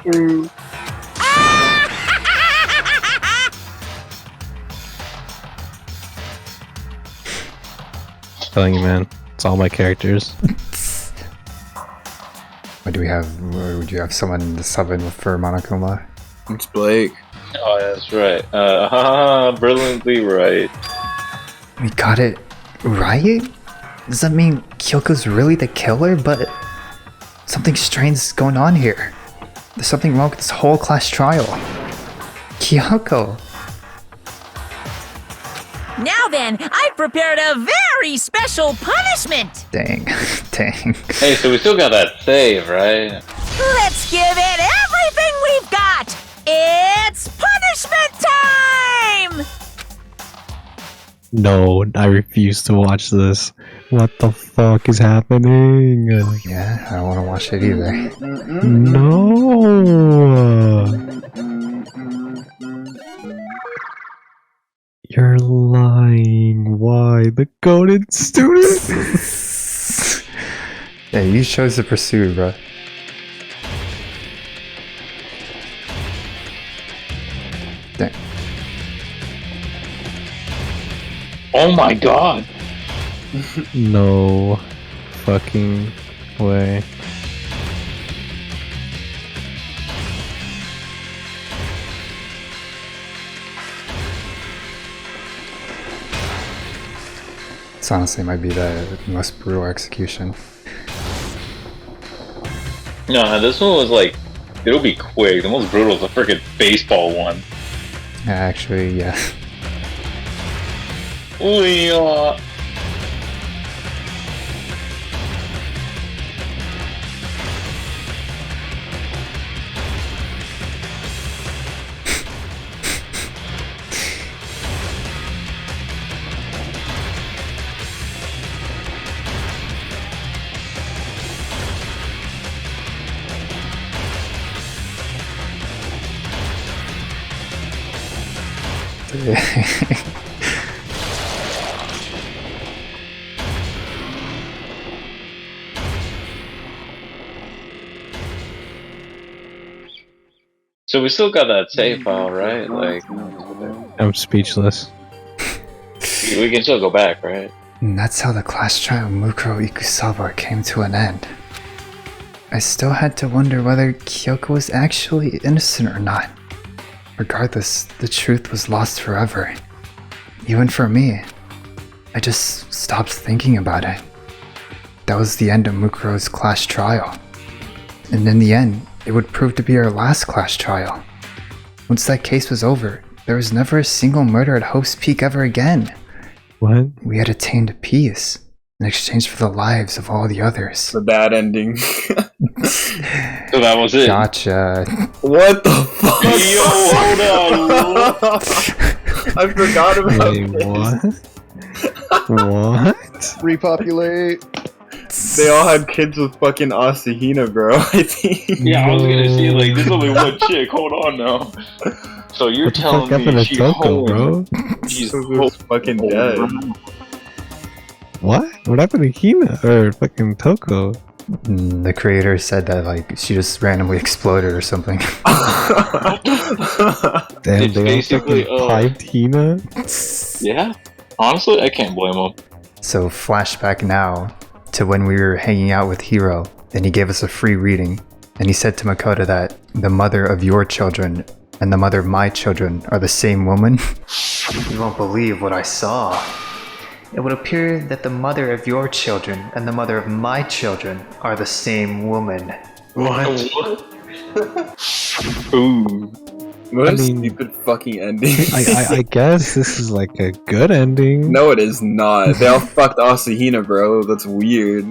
waifu. Telling you, man. It's all my characters. What do we have? Would you have someone subbing for Monokuma? It's Blake. Oh, that's right. Brilliantly right. We got it right? Does that mean Kyoko's really the killer? But something strange is going on here. There's something wrong with this whole class trial. Kyoko! Now then, I've prepared a very special punishment. Dang. Dang. Hey, so we still got that save, right? Let's give it everything we've got. It's punishment time! No, I refuse to watch this. What the fuck is happening? Yeah, I don't want to watch it either. No. You're lying. Why? The goaded student? Yeah, you chose to pursue, bro. Dang. Oh my god. No fucking way. This honestly might be the most brutal execution. No, this one was like, it'll be quick. The most brutal is the freaking baseball one. Actually, yeah. Leon. So we still got that save file, right? Like, I'm speechless. we can still go back, right? And that's how the class trial Mukuro Ikusawa came to an end. I still had to wonder whether Kyoko was actually innocent or not. Regardless, the truth was lost forever. Even for me, I just stopped thinking about it. That was the end of Mukuro's class trial. And in the end, it would prove to be our last class trial. Once that case was over, there was never a single murder at Hope's Peak ever again. What? We had attained peace in exchange for the lives of all the others. The bad ending. So that was it. Gotcha. What the fuck? Yo, hold on. I forgot about Wait, this. what? What? Repopulate. They all had kids with fucking Asahina, bro. I think. Yeah, I was gonna say, like, there's only one chick. Hold on now. So you're What the telling fuck happened me to she's Toko, home. bro? She's Toko's fucking dead. What? What happened to Hina? Or fucking Toko? The creator said that like she just randomly exploded or something. Damn, It's they all basically, fucking piped Hina? Yeah. Honestly, I can't blame him. So flashback now to when we were hanging out with Hiro and he gave us a free reading and he said to Makoto that the mother of your children and the mother of my children are the same woman. You won't believe what I saw. It would appear that the mother of your children and the mother of my children are the same woman. What? Ooh. What a I mean- stupid fucking ending. I guess this is like a good ending. No, it is not. They all fucked Asahina, bro. That's weird.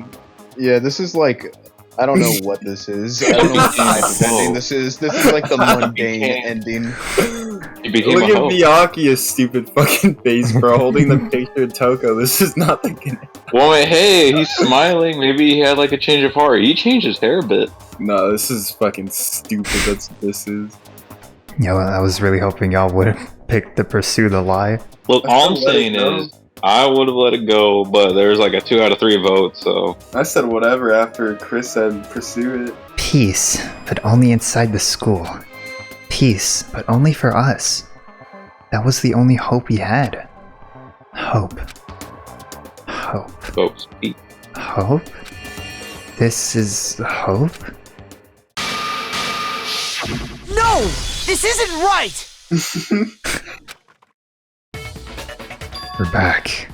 Yeah, this is like, I don't know what this is. I don't know what type of ending this is. This is like the mundane ending. He became Look a at hope. Byakuya's stupid fucking face, bro, holding the picture of Toko. This is not the connect. Well, wait, hey, he's smiling. Maybe he had like a change of heart. He changed his hair a bit. No, this is fucking stupid. That's what this is. Yeah, well, I was really hoping y'all would pick to pursue the lie. Look, all I'm saying is, I would have let it go, but there's like a 2 out of 3 vote, so. I said whatever after Chris said pursue it. Peace, but only inside the school. Peace, but only for us. That was the only hope we had. Hope. Hope. Hope. Speak. Hope? This is hope? No! This isn't right! We're back.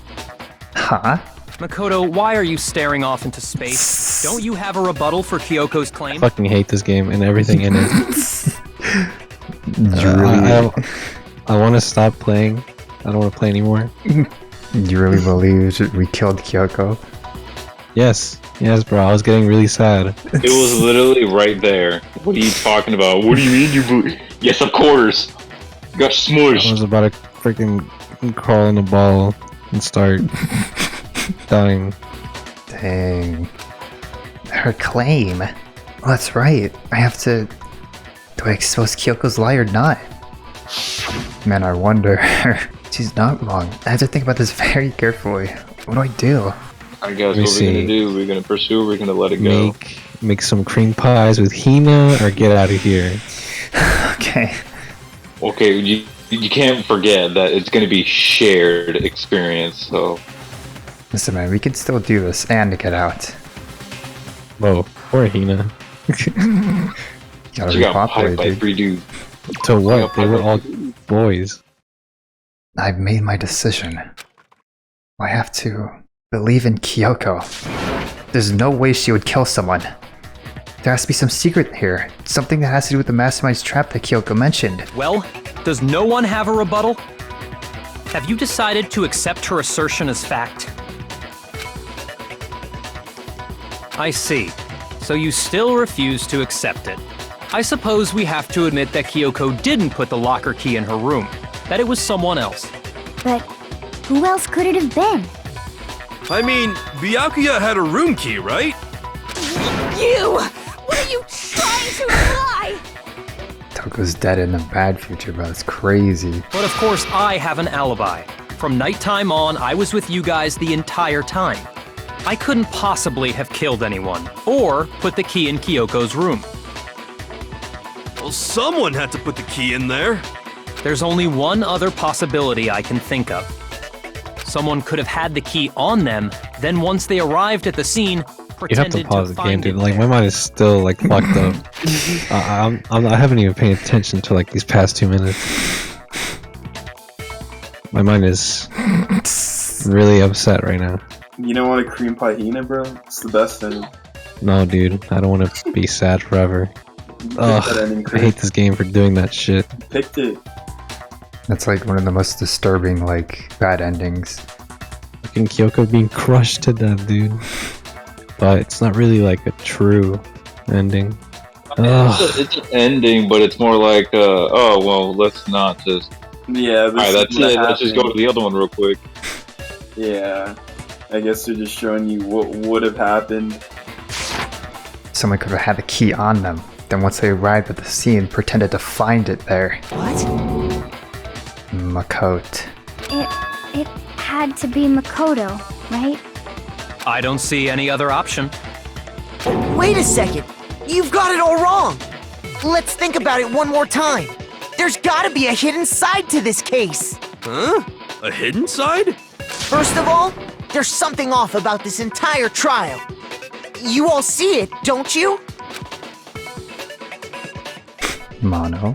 Huh? Makoto, why are you staring off into space? Don't you have a rebuttal for Kyoko's I claim? fucking hate this game and everything in it. I want to stop playing. I don't want to play anymore. You really believe we killed Kyoko? Yes, bro. I was getting really sad. It was literally right there. What are you talking about? What do you mean you Yes, of course! Got smushed! I was about to freaking crawl in a ball and start dying. Dang. Her claim. Well, that's right. I have to... Do I expose Kyoko's lie or not? Man, I wonder. She's not wrong. I have to think about this very carefully. What do I do? I guess what we're gonna do, we're gonna pursue, we're gonna let it go. Make some cream pies with Hina or get out of here. Okay. Okay, you can't forget that it's gonna be shared experience, so... Listen, man, we can still do this and get out. Whoa, poor Hina. Gotta She be got popular, piped by dude. 3 dudes. To what? They were all boys. I've made my decision. I have to believe in Kyoko. There's no way she would kill someone. There has to be some secret here. Something that has to do with the mastermind's trap that Kyoko mentioned. Well, does no one have a rebuttal? Have you decided to accept her assertion as fact? I see. So you still refuse to accept it. I suppose we have to admit that Kyoko didn't put the locker key in her room, that it was someone else. But who else could it have been? I mean, Byakuya had a room key, right? You! What are you trying to imply? Toko's dead in the bad future, bro. It's crazy. But of course, I have an alibi. From nighttime on, I was with you guys the entire time. I couldn't possibly have killed anyone, or put the key in Kyoko's room. Well, someone had to put the key in there. There's only one other possibility I can think of. Someone could have had the key on them, then once they arrived at the scene, You have pretended to pause the game, find dude. it Like, there. my mind is still, like, fucked up. I haven't even paid attention to, like, these past 2 minutes. My mind is really upset right now. You don't want a cream pie Hina, bro? It's the best thing. No, dude. I don't want to be sad forever. Ugh, I hate this game for doing that shit. Picked it. That's like one of the most disturbing, like, bad endings. Fucking Kyoko being crushed to death, dude. But it's not really like a true ending. Ugh. It's an ending, but it's more like, oh, well, let's not just... Yeah, Alright, that's it. Let's just go to the other one real quick. Yeah. I guess they're just showing you what would have happened. Someone could have had the key on them. Then once they arrived at the scene, pretended to find it there. What? Makoto. It had to be Makoto, right? I don't see any other option. Wait a second! You've got it all wrong! Let's think about it one more time. There's gotta be a hidden side to this case! Huh? A hidden side? First of all, there's something off about this entire trial. You all see it, don't you? Mono.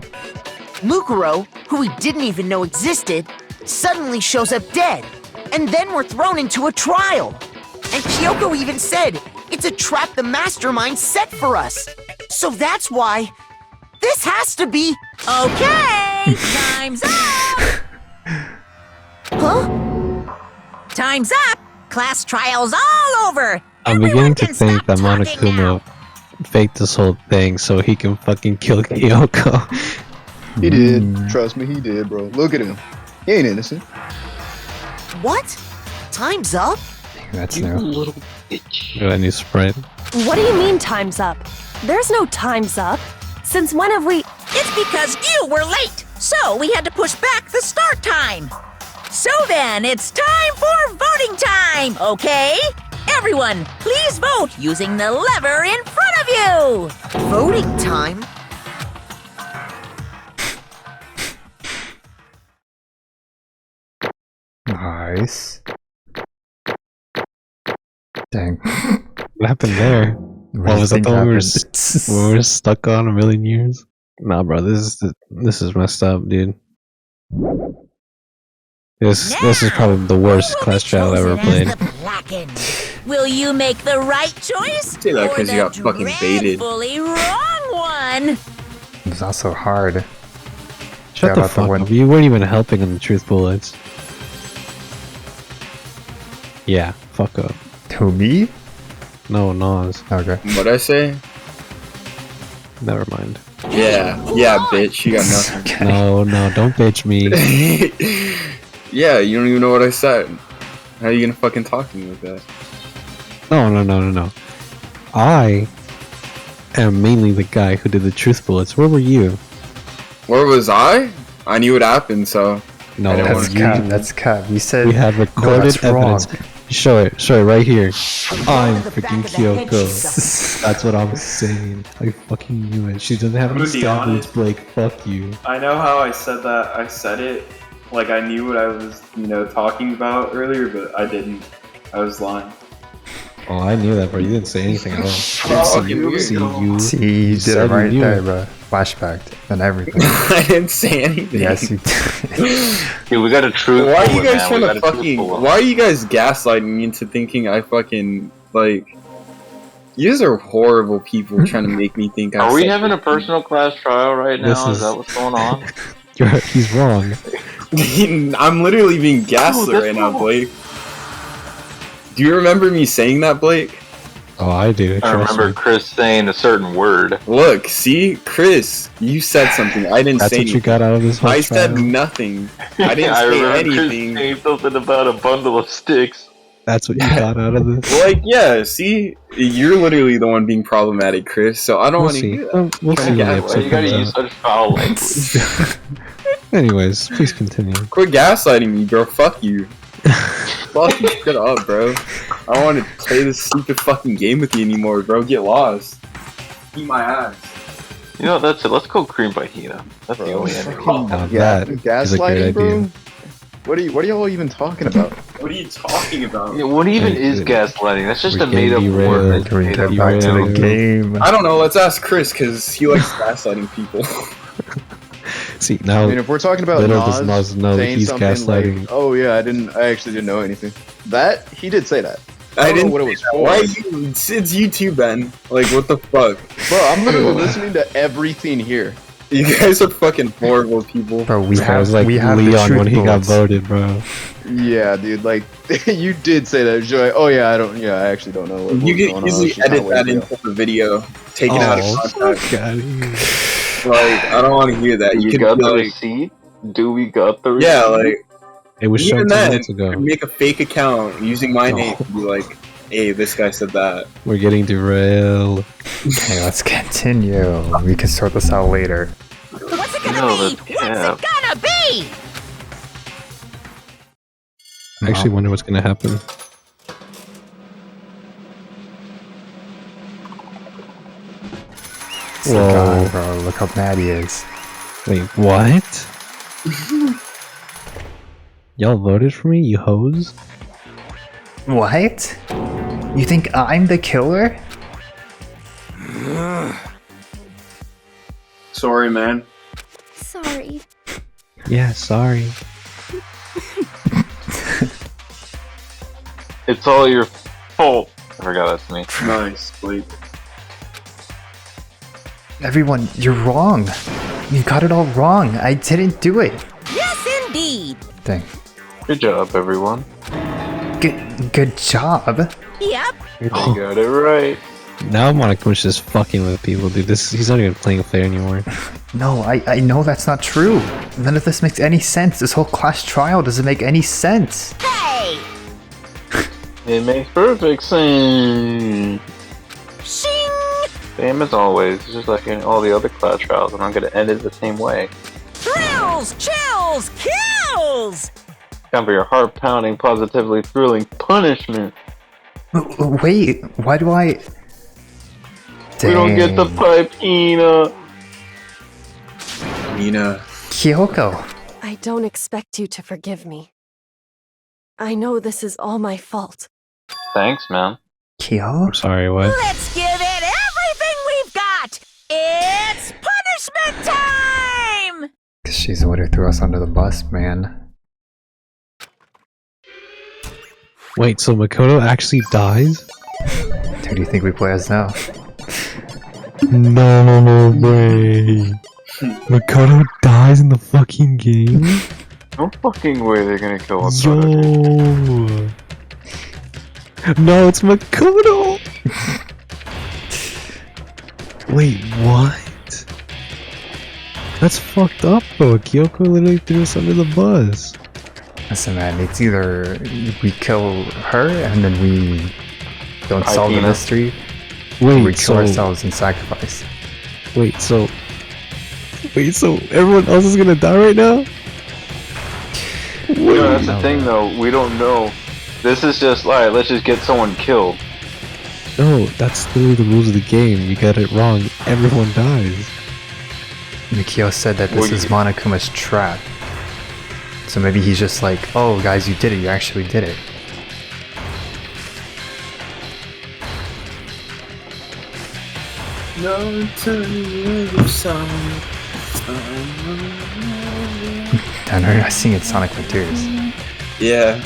Mukuro, who we didn't even know existed, suddenly shows up dead. And then we're thrown into a trial. And Kyoko even said, it's a trap the mastermind set for us. So that's why this has to be... Okay, time's up! Huh? Time's up! Class trial's all over! I'm beginning to think that Monokuma faked this whole thing so he can fucking kill Kyoko. He did. Trust me, he did, bro. Look at him. He ain't innocent. What? Time's up? That's You new. little bitch. Got a new sprite. What do you mean time's up? There's no time's up. Since when have we... It's because you were late, so we had to push back the start time. So then, it's time for voting time, okay? Everyone, please vote using the lever in front of you. Voting time? Nice. Dang. What happened there? What was that the one we were stuck on a million years? Nah, bro, this is messed up, dude. This is probably the worst Clash Trial I've ever played. Will you make the right choice? Say that or 'cause you the got fucking baited. dreadfully wrong one? It's also hard. Shut the fuck up. You weren't even helping on the truth bullets. Yeah, fuck up. Who, me? No, Nas. Okay. What'd I say? Never mind. Yeah, bitch, you got nothing. No, don't bitch me. Yeah, you don't even know what I said. How are you gonna fucking talk to me like that? No. I am mainly the guy who did the truth bullets. Where were you? Where was I? I knew what happened, so... No, I didn't That's wanna- cap. That's cap. You said We have recorded that's evidence. wrong. Show it right here. I'm freaking Kyoko. That's what I'm saying. I fucking knew it. She doesn't have I'm any gonna be stab honest. wounds, Blake. Fuck you. I know how I said that. I said it like I knew what I was, talking about earlier, but I didn't. I was lying. Oh, I knew that, bro. You didn't say anything at all. Oh, See, you See, you did it said you right knew there, it. bro. Flashback and everything. I didn't say anything. Yes, you did. Dude, we got a truth. Why are you bullet, guys man. trying We to got a truth fucking? bullet. Why are you guys gaslighting me into thinking I fucking like? You guys are horrible people trying to make me think. Are we having a personal class trial right This now? Is is- that what's going on? He's wrong. I'm literally being gaslit that's right now, wrong. Blake. Do you remember me saying that, Blake? Oh, I do. I Trust remember me. Chris saying a certain word. Look, see, Chris, you said something. I didn't That's say what you anything. got out of this whole I trial. said nothing. I didn't I say remember Chris anything. saying something about a bundle of sticks. That's what you got out of this. Like, yeah, see, you're literally the one being problematic, Chris. So I don't We'll want to see. hear that. We'll see when the Yeah, Why episode you gotta use comes such foul language? out. Anyways, please continue. Quit gaslighting me, bro. Fuck you. Fuck you. Shut up, bro. I don't want to play this stupid fucking game with you anymore, bro. Get lost. Eat my ass. You know, that's it. Let's go cream fajita. That's the only enemy. Now that is a great Gaslighting, bro? idea. What are y'all even talking about? What are you talking about? Yeah, what even Hey, is dude. gaslighting? That's just We're a made-up getting word. derailed. that's Can we made get up. back to the Derailed. game? I don't know. Let's ask Chris because he likes gaslighting people. See, now I mean, if we're talking about little does Nas Nas know that saying he's something gaslighting. like, "Oh yeah, I actually didn't know anything." That he did say that. I don't didn't know what it was for. Why you? It's you too, Ben. Like, what the fuck? Bro, I'm literally listening to everything here. You guys are fucking horrible people. Bro, we this guy have was like we have the Leon truth when he got bullets. voted, bro. Yeah, dude. Like, you did say that. You're like, oh yeah, I actually don't know what was You going can on. easily It's just edit kinda that weird, into the video, take it out of context. fuck outta here. Like, I don't want to hear that. You could got be the like, receipt? Do we got the receipt? yeah, like It was even shown 2 then, minutes ago. make a fake account using my No. name and be like, "Hey, this guy said that." We're getting derailed. Okay, let's continue. We can sort this out later. What's it gonna No, be? that's What's cap. it gonna be? I actually wonder what's gonna happen. It's the guy, bro. Look how mad he is. Wait, what? Y'all voted for me, you hoes? What? You think I'm the killer? Sorry, man. Sorry. Yeah, sorry. It's all your fault. I forgot that's me. Nice, Blake. Everyone, you're wrong. You got it all wrong. I didn't do it. Yes, indeed. Dang. Good job, everyone. Good job. Yep. You got it right. Now Monocum's just fucking with people, dude. He's not even playing fair anymore. No, I know that's not true. None of this makes any sense. This whole class trial doesn't make any sense. Hey! It makes perfect sense. Shing! Same as always, it's just like in all the other class trials, and I'm gonna end it the same way. Thrills, chills, kills! Time for your heart-pounding, positively thrilling punishment. Wait, why do I... We don't get the pipe, Ina. Kyoko. I don't expect you to forgive me. I know this is all my fault. Thanks, man. Kyo? I'm sorry, what? Let's give it everything we've got! It's punishment time! She's the one who threw us under the bus, man. Wait, so Makoto actually dies? Who do you think we play as now? No way. Makoto dies in the fucking game? No fucking way they're gonna kill us. Yo! No, it's Makoto! Wait, what? That's fucked up, bro. Kyoko literally threw us under the bus. Listen, man, it's either we kill her and then we don't solve the mystery, or we kill ourselves and sacrifice. Wait, so everyone else is gonna die right now? You know, that's the thing though, we don't know. This is just, alright, let's just get someone killed. No, that's literally the rules of the game. You got it wrong. Everyone dies. Mikio said that this is Monokuma's trap. So maybe he's just like, oh guys, you did it, you actually did it. No turning the side. I know you're not singing Sonic with Tears. Yeah.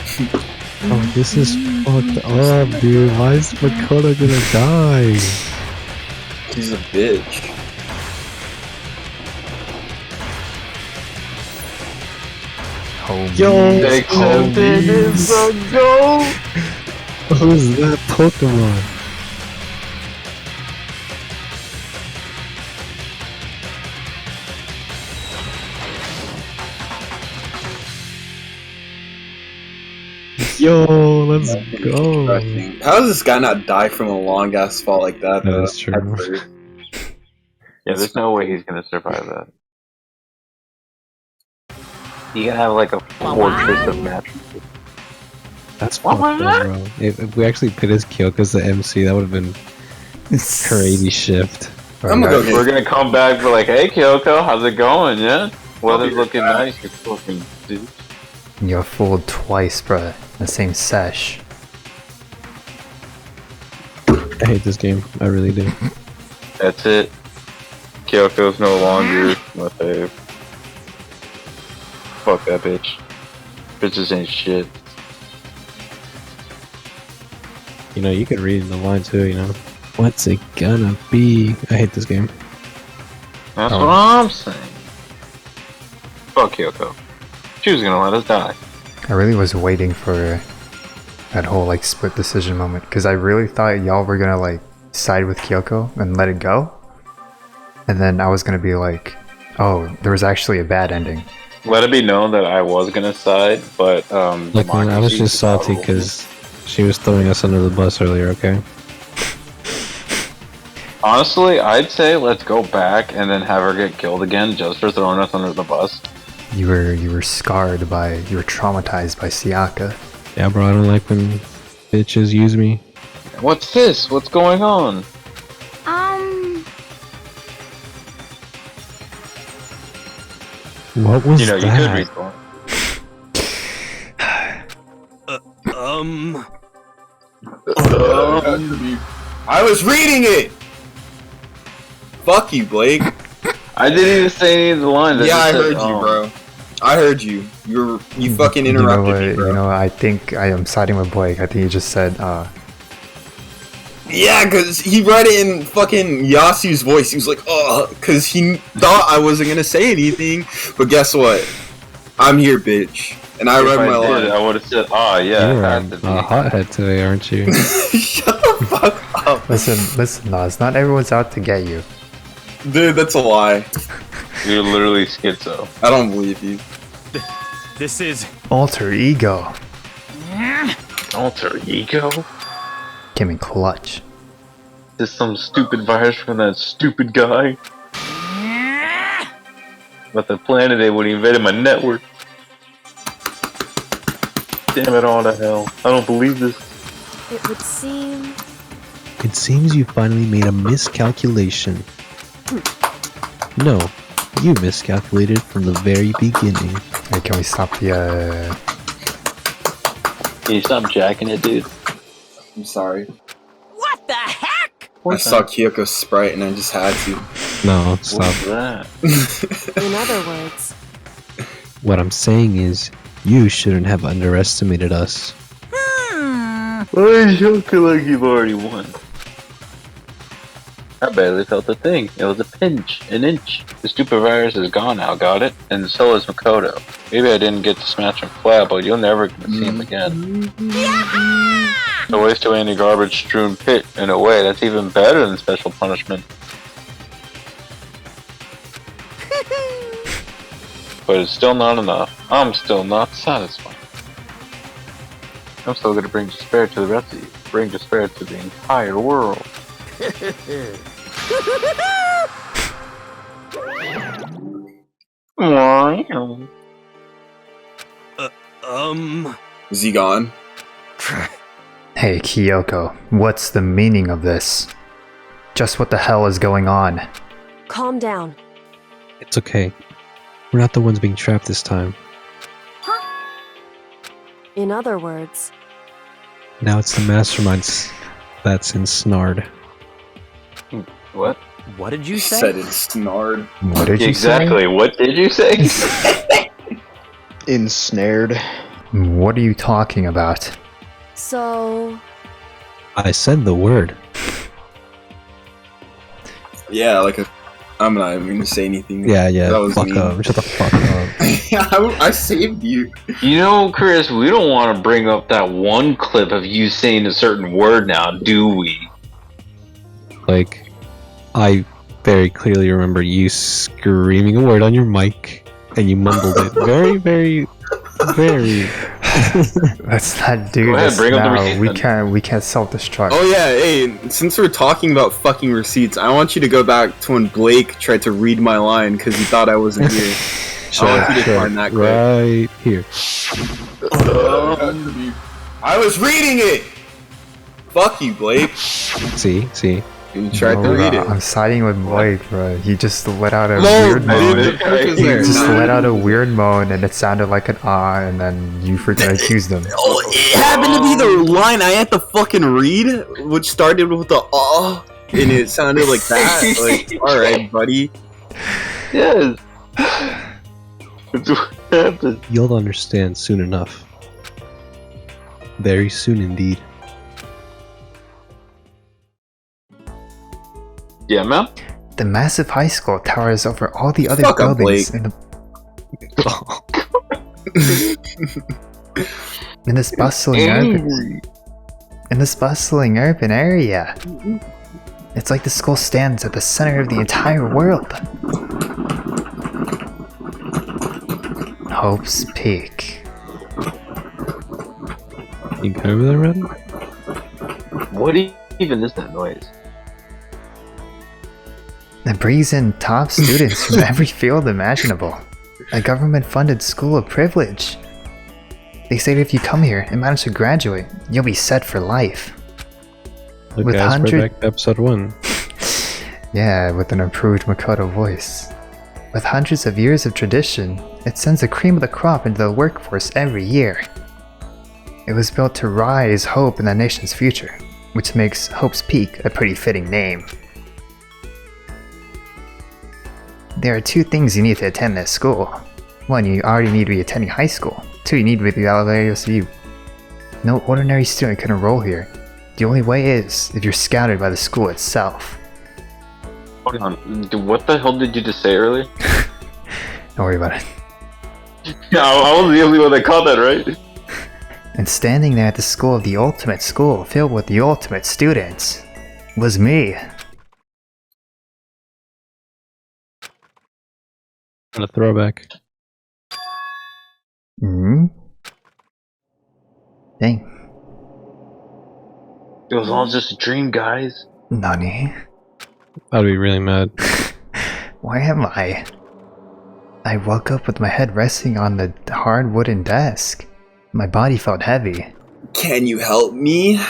Oh, this is fucked up, dude. Why is Makoto gonna die? He's a bitch. Yo, accepted is a go! Who's that Pokemon? Yo, let's go. How does this guy not die from a long ass fall like that? Though? That's true. Yeah, there's no way he's gonna survive that. You can have like a fortress of mattresses. That's fucked up, bro. If we actually put as Kyoko as the MC, that would have been crazy shift. We're gonna come back for like, hey Kyoko, how's it going? Yeah, weather's looking nice. You're fucking dude. You're fooled twice, bruh. The same sesh. I hate this game. I really do. That's it. Kyoko's no longer my fave. Fuck that bitch. Bitches ain't shit. You know, you could read the line too, you know. What's it gonna be? I hate this game. That's what I'm saying. Fuck Kyoko. She was gonna let us die. I really was waiting for that whole like split decision moment because I really thought y'all were gonna like side with Kyoko and let it go, and then I was gonna be like, oh, there was actually a bad ending. Let it be known that I was gonna side, but Look, man, I was just salty because she was throwing us under the bus earlier. Okay. honestly, I'd say let's go back and then have her get killed again just for throwing us under the bus. You were scarred by, you were traumatized by Siaka. Yeah, bro, I don't like when bitches use me. What's this? What's going on? What was that? You could read I was reading it! Fuck you, Blake. I didn't even say any of the lines. Yeah, I heard you, bro. I heard you. You fucking interrupted me, bro. You know, I think I am siding with Blake. I think he just said, Yeah, because he read it in fucking Yasu's voice. He was like, oh, because he thought I wasn't going to say anything. But guess what? I'm here, bitch. And I read my line. I would have said, oh, yeah. You're a hothead today, aren't you? Shut the fuck up. Listen, Nas, not everyone's out to get you. Dude, that's a lie. You're literally schizo. I don't believe you. This is Alter ego. Alter ego? Came in clutch. This some stupid virus from that stupid guy? About the planet they would invaded my network. Damn it all to hell. I don't believe this. It would seem. It seems you finally made a miscalculation. No, you miscalculated from the very beginning. Hey, can we stop the, Can you stop jacking it, dude? I'm sorry. What the heck? I saw Kyoko's sprite and I just had to. No, stop. What's that? In other words, What I'm saying is, you shouldn't have underestimated us. Why you feel like you've already won? I barely felt a thing. It was a pinch, an inch. The stupid virus is gone now, got it? And so is Makoto. Maybe I didn't get to smash him flat, but you'll never get to see him again. A waste away in a garbage-strewn pit. In a way, that's even better than special punishment. But it's still not enough. I'm still not satisfied. I'm still gonna bring despair to the rest of you. Bring despair to the entire world. Is he gone? Hey, Kyoko, what's the meaning of this? Just what the hell is going on? calm down. It's okay. We're not the ones being trapped this time. In other words, Now it's the masterminds that's ensnared. What? What did you say? Said it snarred. What did you Exactly. What did you say? Ensnared. say? What are you talking about? so I said the word. Yeah, like a. I'm not even gonna say anything. Yeah, That was fuck mean. up. Shut the fuck up. I saved you. You know, Chris, we don't want to bring up that one clip of you saying a certain word now, do we? Like, I very clearly remember you screaming a word on your mic, and you mumbled it very, very, very. Let's not do Go ahead, this bring up the now. receipt We can't self-destruct. Oh yeah, hey, since we're talking about fucking receipts, I want you to go back to when Blake tried to read my line because he thought I wasn't here. I want you to find that clip. right here. I was reading it! Fuck you, Blake. See? You tried to No, read it. I'm siding with Blake, bro. He just let out a No, weird moan. dude, the He there. just No. let out a weird moan, and it sounded like an ah, and then you freaking accused him. Oh, it happened to be the line I had to fucking read, which started with the and it sounded like that. Like, alright, buddy. Yes. That's what happened. You'll understand soon enough. Very soon indeed. Yeah, man. The massive high school towers over all the other Fuck up, buildings Blake. in this bustling urban area. It's like the school stands at the center of the entire world. Hope's Peak. You go over there, Red? What even is that noise? It brings in top students from every field imaginable. A government-funded school of privilege. They say that if you come here and manage to graduate, you'll be set for life. Look, With guys, we're 100 back to episode 1. Yeah, with an improved Makoto voice. With hundreds of years of tradition, it sends the cream of the crop into the workforce every year. It was built to rise hope in the nation's future, which makes Hope's Peak a pretty fitting name. There are two things you need to attend this school. One, you already need to be attending high school. Two, you need to be the LASU. No ordinary student can enroll here. The only way is if you're scouted by the school itself. Hold on. Dude, what the hell did you just say earlier? Don't worry about it. Yeah, I was the only one that caught that, right? And standing there at the school of the ultimate school filled with the ultimate students was me. And a throwback. Hmm? Dang. It was all just a dream, guys. Nani? I'd be really mad. Why am I? I woke up with my head resting on the hard wooden desk. My body felt heavy. Can you help me?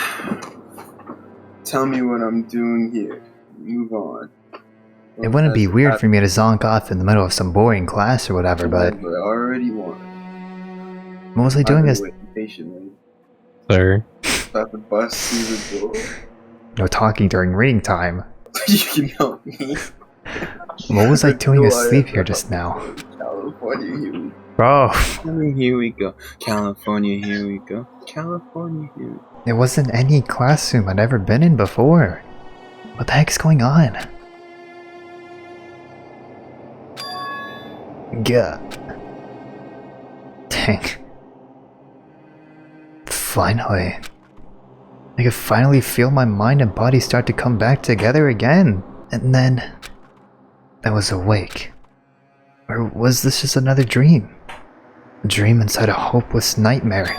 Tell me what I'm doing here. Move on. It wouldn't be weird for me to zonk off in the middle of some boring class or whatever, but I already won. what was I doing as patiently. Sir. About to bust through the door. no talking during reading time? You can help me. What was I doing asleep here just now? California, here we go. Bro. Here we go. California, here we go. California, here we go. It wasn't any classroom I'd ever been in before. What the heck's going on? Gah. Dang. Finally. I could finally feel my mind and body start to come back together again. And then I was awake. Or was this just another dream? A dream inside a hopeless nightmare.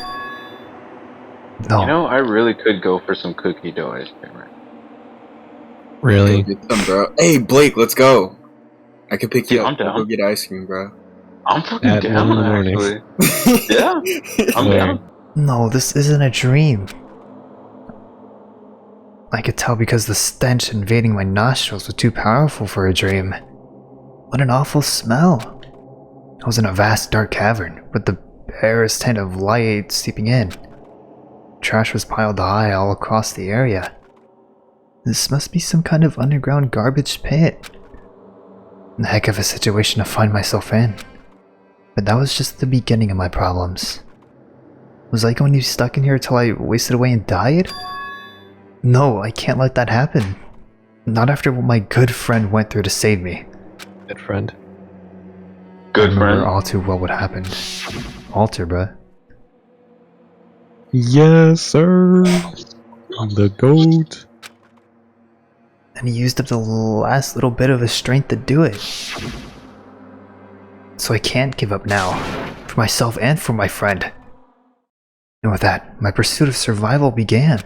No. You know, I really could go for some cookie dough ice cream right now. Really? Get some, bro. Hey, Blake, let's go. I can pick you up. I'm down. We'll go get ice cream, bro. I'm fucking At down, 1 in the morning. actually. Yeah, I'm down. No, this isn't a dream. I could tell because the stench invading my nostrils was too powerful for a dream. What an awful smell. I was in a vast dark cavern, with the barest hint of light seeping in. Trash was piled high all across the area. This must be some kind of underground garbage pit. A heck of a situation to find myself in. But that was just the beginning of my problems. Was I going to be stuck in here till I wasted away and died? No, I can't let that happen. Not after what my good friend went through to save me. Good friend. Good I remember friend. all too well what happened. Alter, bruh. Yes, sir. The goat. And he used up the last little bit of his strength to do it. So I can't give up now. For myself and for my friend. And with that, my pursuit of survival began.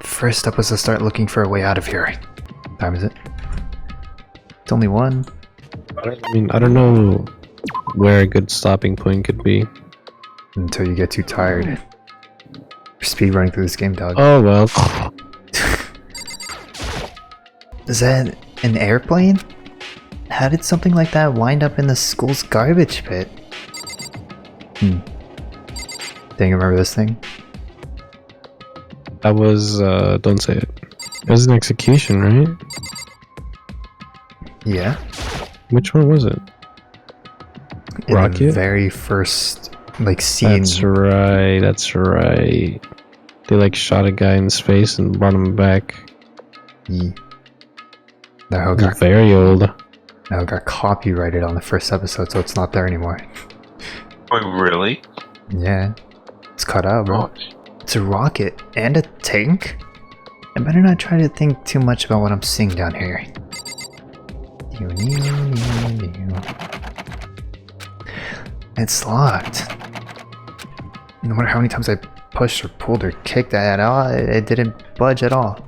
First step was to start looking for a way out of here. What time is it? It's only 1. I don't know where a good stopping point could be. Until you get too tired. You're speedrunning through this game, dog. Oh well. Is that an airplane? How did something like that wind up in the school's garbage pit? Dang, you remember this thing? That was, don't say it. It was an execution, right? Yeah. Which one was it? In Rocket? the very first, like, scene. That's right, that's right. They, like, shot a guy in his face and brought him back. Yeah. That It got, was very old. that got copyrighted on the first episode, so it's not there anymore. Wait, really? Yeah. It's cut out, bro. Oh, It's a rocket and a tank? I better not try to think too much about what I'm seeing down here. It's locked. No matter how many times I pushed or pulled or kicked at it, it didn't budge at all.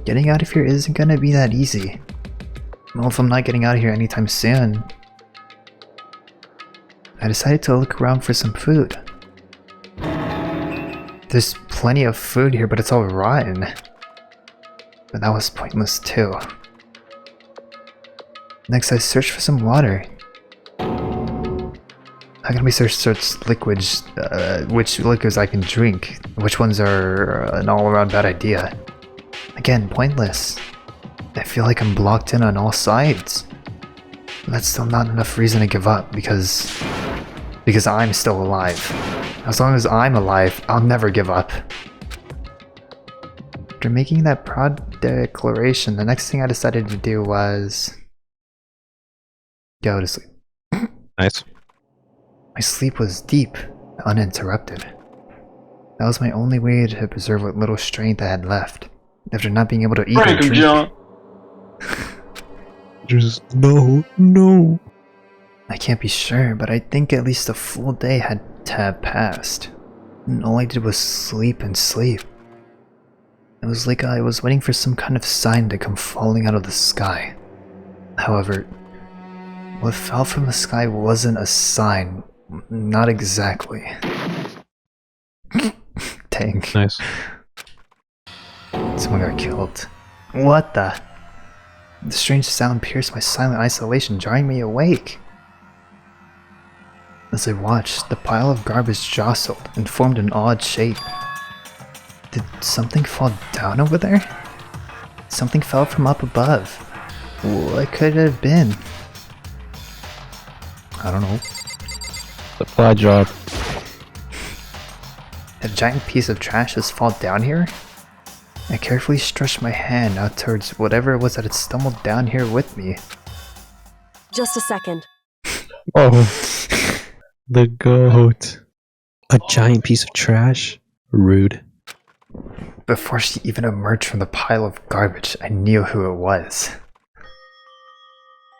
Getting out of here isn't gonna be that easy. Well, if I'm not getting out of here anytime soon, I decided to look around for some food. There's plenty of food here, but it's all rotten. But that was pointless too. Next, I searched for some water. How can we search liquids, which liquids I can drink? Which ones are an all-around bad idea? Again, pointless. I feel like I'm blocked in on all sides. But that's still not enough reason to give up, because I'm still alive. As long as I'm alive, I'll never give up. After making that proud declaration, the next thing I decided to do was go to sleep. Nice. My sleep was deep, uninterrupted. That was my only way to preserve what little strength I had left, after not being able to eat or drink. Just no. I can't be sure, but I think at least a full day had to have passed. And all I did was sleep and sleep. It was like I was waiting for some kind of sign to come falling out of the sky. However, what fell from the sky wasn't a sign. Not exactly. Dang. Nice. Someone got killed. What the? The strange sound pierced my silent isolation, jarring me awake. As I watched, the pile of garbage jostled and formed an odd shape. Did something fall down over there? Something fell from up above. What could it have been? I don't know. Supply drop. Did a giant piece of trash just fall down here? I carefully stretched my hand out towards whatever it was that had stumbled down here with me. Just a second. Oh. The goat. A giant piece of trash? Rude. Before she even emerged from the pile of garbage, I knew who it was.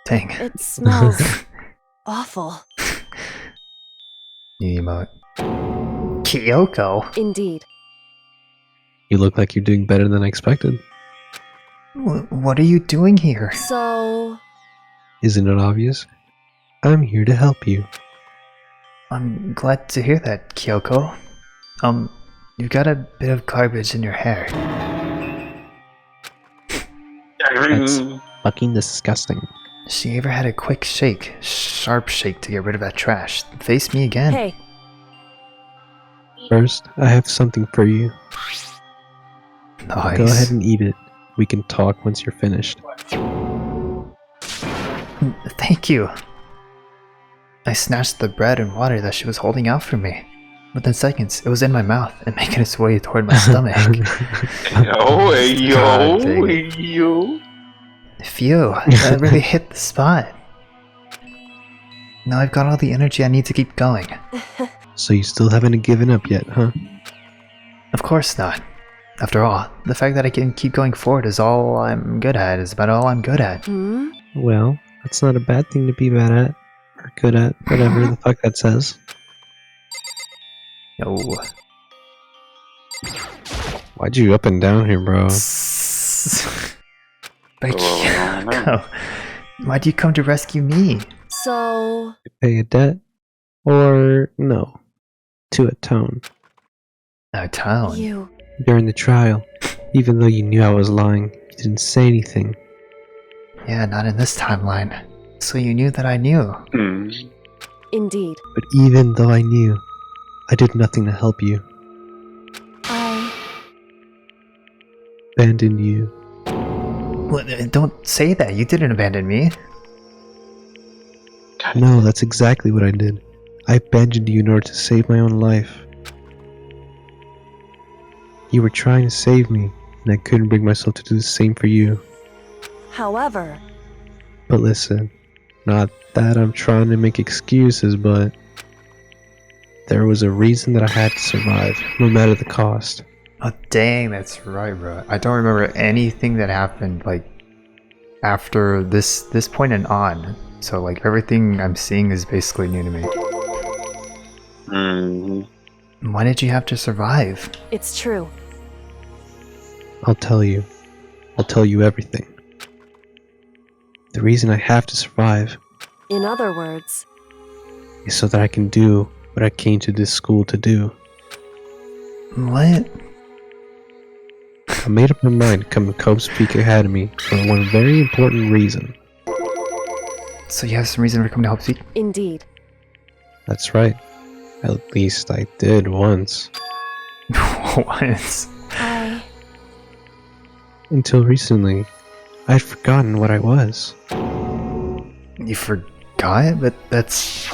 Dang. It smells awful. New emote. Kyoko? Indeed. You look like you're doing better than I expected. What are you doing here? So... Isn't it obvious? I'm here to help you. I'm glad to hear that, Kyoko. You've got a bit of garbage in your hair. That's fucking disgusting. She ever had a quick shake, sharp shake to get rid of that trash. Face me again. Hey. First, I have something for you. Nice. Go ahead and eat it. We can talk once you're finished. Thank you. I snatched the bread and water that she was holding out for me. Within seconds, it was in my mouth and making its way toward my stomach. Yo, God dang yo, it. yo. Phew, that really hit the spot. Now I've got all the energy I need to keep going. So you still haven't given up yet, huh? Of course not. After all, the fact that I can keep going forward is all I'm good at, is about all I'm good at. Hmm? Well, that's not a bad thing to be bad at. Or good at, whatever the fuck that says. No. Why'd you up and down here, bro? Kyoko, why'd you come to rescue me? So... Pay a debt? Or no? To atone. Atone? You... During the trial, even though you knew I was lying, you didn't say anything. Yeah, not in this timeline. So you knew that I knew. Indeed. But even though I knew, I did nothing to help you. I... Abandoned you. What, don't say that, you didn't abandon me. No, that's exactly what I did. I abandoned you in order to save my own life. You were trying to save me, and I couldn't bring myself to do the same for you. However... But listen, not that I'm trying to make excuses, but there was a reason that I had to survive, no matter the cost. Oh dang, that's right, bro. I don't remember anything that happened, like, after this point and on. So, like, everything I'm seeing is basically new to me. Why did you have to survive? It's true. I'll tell you. I'll tell you everything. The reason I have to survive In other words... is so that I can do what I came to this school to do. What? I made up my mind to come to Cope's Peak Academy for one very important reason. So you have some reason for coming to Hope Peak? Indeed. That's right. At least I did once. Once? Until recently, I'd forgotten what I was. You forgot? But that's...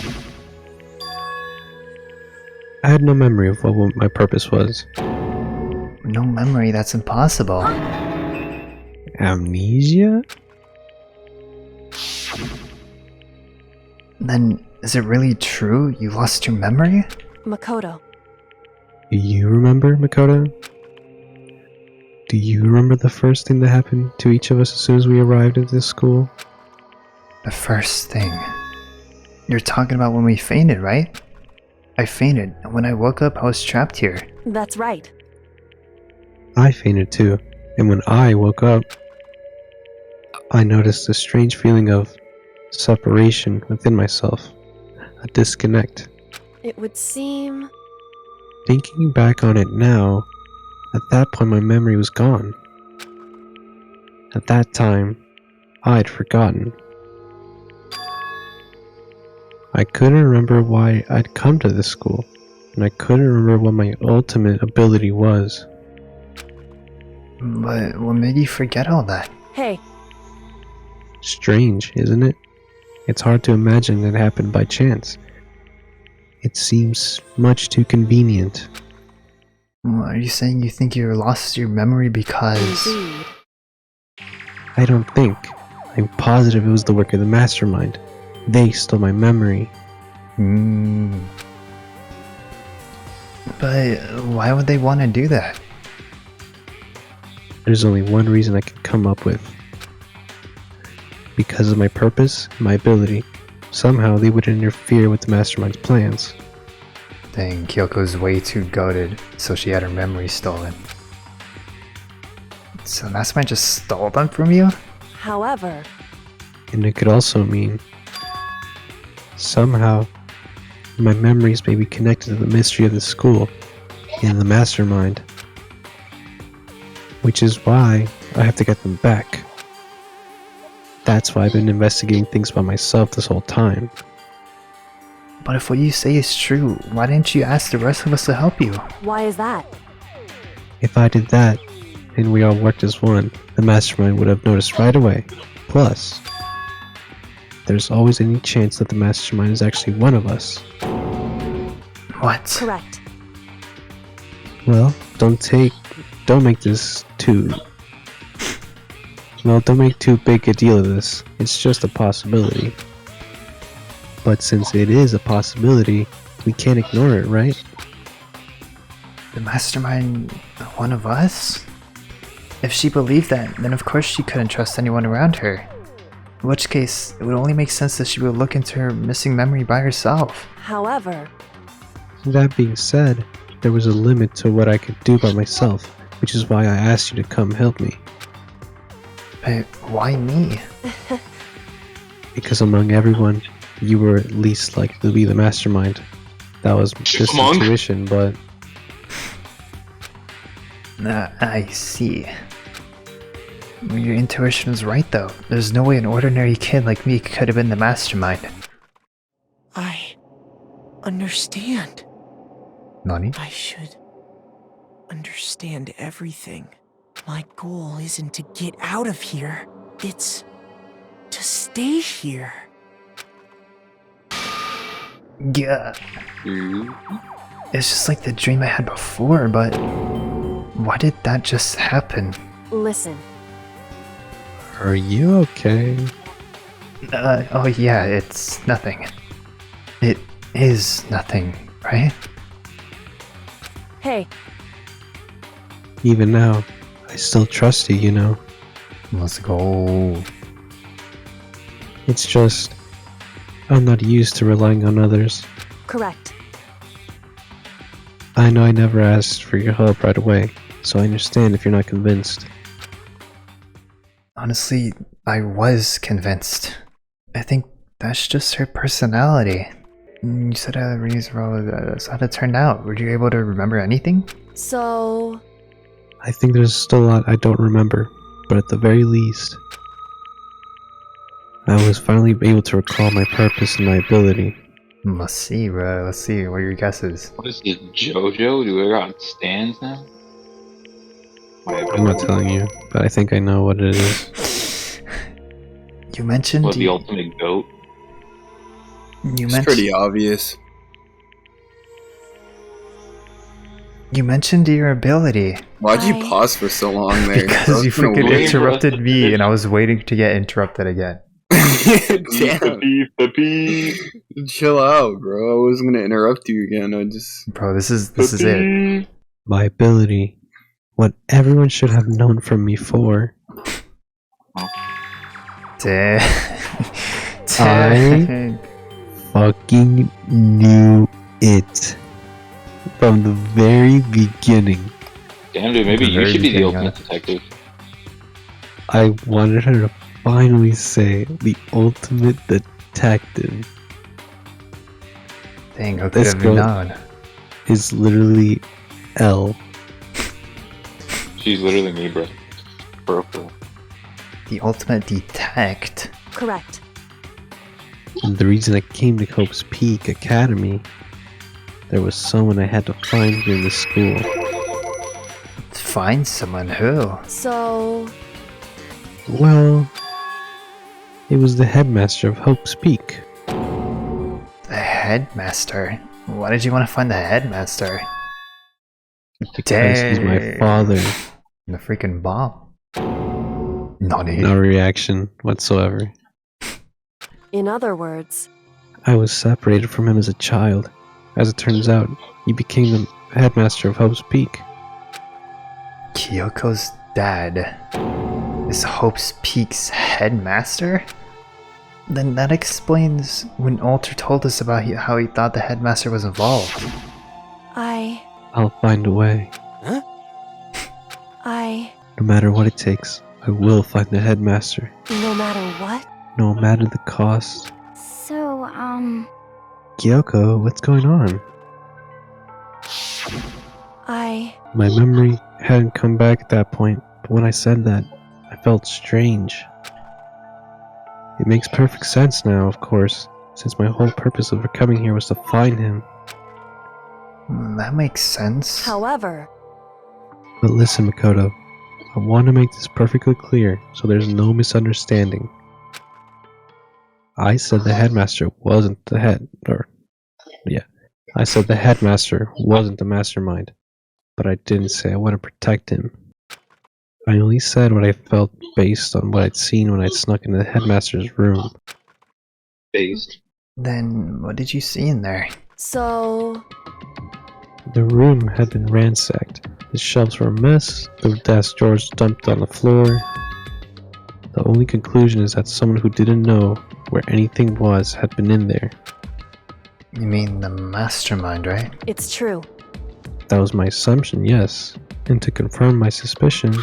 I had no memory of what my purpose was. No memory, that's impossible. Amnesia? Then, is it really true you lost your memory? Makoto. Do you remember, Makoto? Do you remember the first thing that happened to each of us as soon as we arrived at this school? The first thing... You're talking about when we fainted, right? I fainted, and when I woke up, I was trapped here. That's right. I fainted too, and when I woke up, I noticed a strange feeling of separation within myself, a disconnect. It would seem... Thinking back on it now, at that point my memory was gone. At that time, I'd forgotten. I couldn't remember why I'd come to this school, and I couldn't remember what my ultimate ability was. But what made you forget all that? Hey, Strange, isn't it? It's hard to imagine it happened by chance. It seems much too convenient. Are you saying you think you lost your memory because... indeed. I don't think. I'm positive it was the work of the mastermind. They stole my memory. But why would they want to do that? There's only one reason I can come up with. Because of my purpose, my ability. Somehow they would interfere with the mastermind's plans. Dang, Kyoko's way too goated, so she had her memory stolen. So Mastermind just stole them from you? However... And it could also mean somehow my memories may be connected to the mystery of the school and the mastermind. Which is why I have to get them back. That's why I've been investigating things by myself this whole time. But if what you say is true, why didn't you ask the rest of us to help you? Why is that? If I did that, and we all worked as one, the mastermind would have noticed right away. Plus, there's always any chance that the mastermind is actually one of us. What? Correct. Well, don't make this too... Well, don't make too big a deal of this. It's just a possibility. But since it is a possibility, we can't ignore it, right? The Mastermind, one of us? If she believed that, then of course she couldn't trust anyone around her. In which case, it would only make sense that she would look into her missing memory by herself. However... That being said, there was a limit to what I could do by myself, which is why I asked you to come help me. But why me? Because among everyone, you were at least likely to be the mastermind. That was just intuition, but... I see. Your intuition was right though. There's no way an ordinary kid like me could have been the mastermind. I understand. Nani? I should understand everything. My goal isn't to get out of here. It's to stay here. Yeah. It's just like the dream I had before, but why did that just happen? Listen. Are you okay? Oh yeah, it's nothing. It is nothing, right? Hey. Even now, I still trust you, you know. Let's go. It's just, I'm not used to relying on others. Correct. I know I never asked for your help right away, so I understand if you're not convinced. Honestly, I was convinced. I think that's just her personality. You said so how'd it turn out? Were you able to remember anything? So... I think there's still a lot I don't remember, but at the very least, I was finally able to recall my purpose and my ability. Let's see, bro. Let's see. What are your guesses? What is this, JoJo? Do we got stands now? I'm not telling you, but I think I know what it is. You mentioned What, the ultimate goat? It's pretty obvious. You mentioned your ability. Why'd you pause for so long there? Because you freaking interrupted me and I was waiting to get interrupted again. Damn. Chill out, bro. I wasn't gonna interrupt you again. Bro, this is it. My ability. What everyone should have known from me for. Dang. I fucking knew it from the very beginning. Damn, dude, maybe you should be the ultimate detective. I wanted her to finally say the ultimate detective. Dang, who could This have girl known? is literally L. She's literally me, bro. Bro. The ultimate detect. Correct. And the reason I came to Hope's Peak Academy, there was someone I had to find here in the school. Find someone who? So, Well, it was the headmaster of Hope's Peak. The headmaster? Why did you want to find the headmaster? Because he's my father. The freaking bomb. Naughty. No reaction whatsoever. in other words, I was separated from him as a child. As it turns out, he became the headmaster of Hope's Peak. Kyoko's dad is Hope's Peak's headmaster? Then that explains when Alter told us about how he thought the headmaster was involved. I'll find a way. No matter what it takes, I will find the headmaster. No matter what? No matter the cost. So, Kyoko, what's going on? My memory hadn't come back at that point, but when I said that, I felt strange. It makes perfect sense now, of course, since my whole purpose of coming here was to find him. That makes sense. However, But listen, Makoto, I want to make this perfectly clear so there's no misunderstanding. I said the headmaster wasn't the I said the headmaster wasn't the mastermind, but I didn't say I want to protect him. I only said what I felt based on what I'd seen when I'd snuck into the headmaster's room. Based? Then what did you see in there? so The room had been ransacked. The shelves were a mess, the desk drawers dumped on the floor. The only conclusion is that someone who didn't know where anything was had been in there. You mean the mastermind, right? it's true. That was my assumption, yes. And to confirm my suspicion,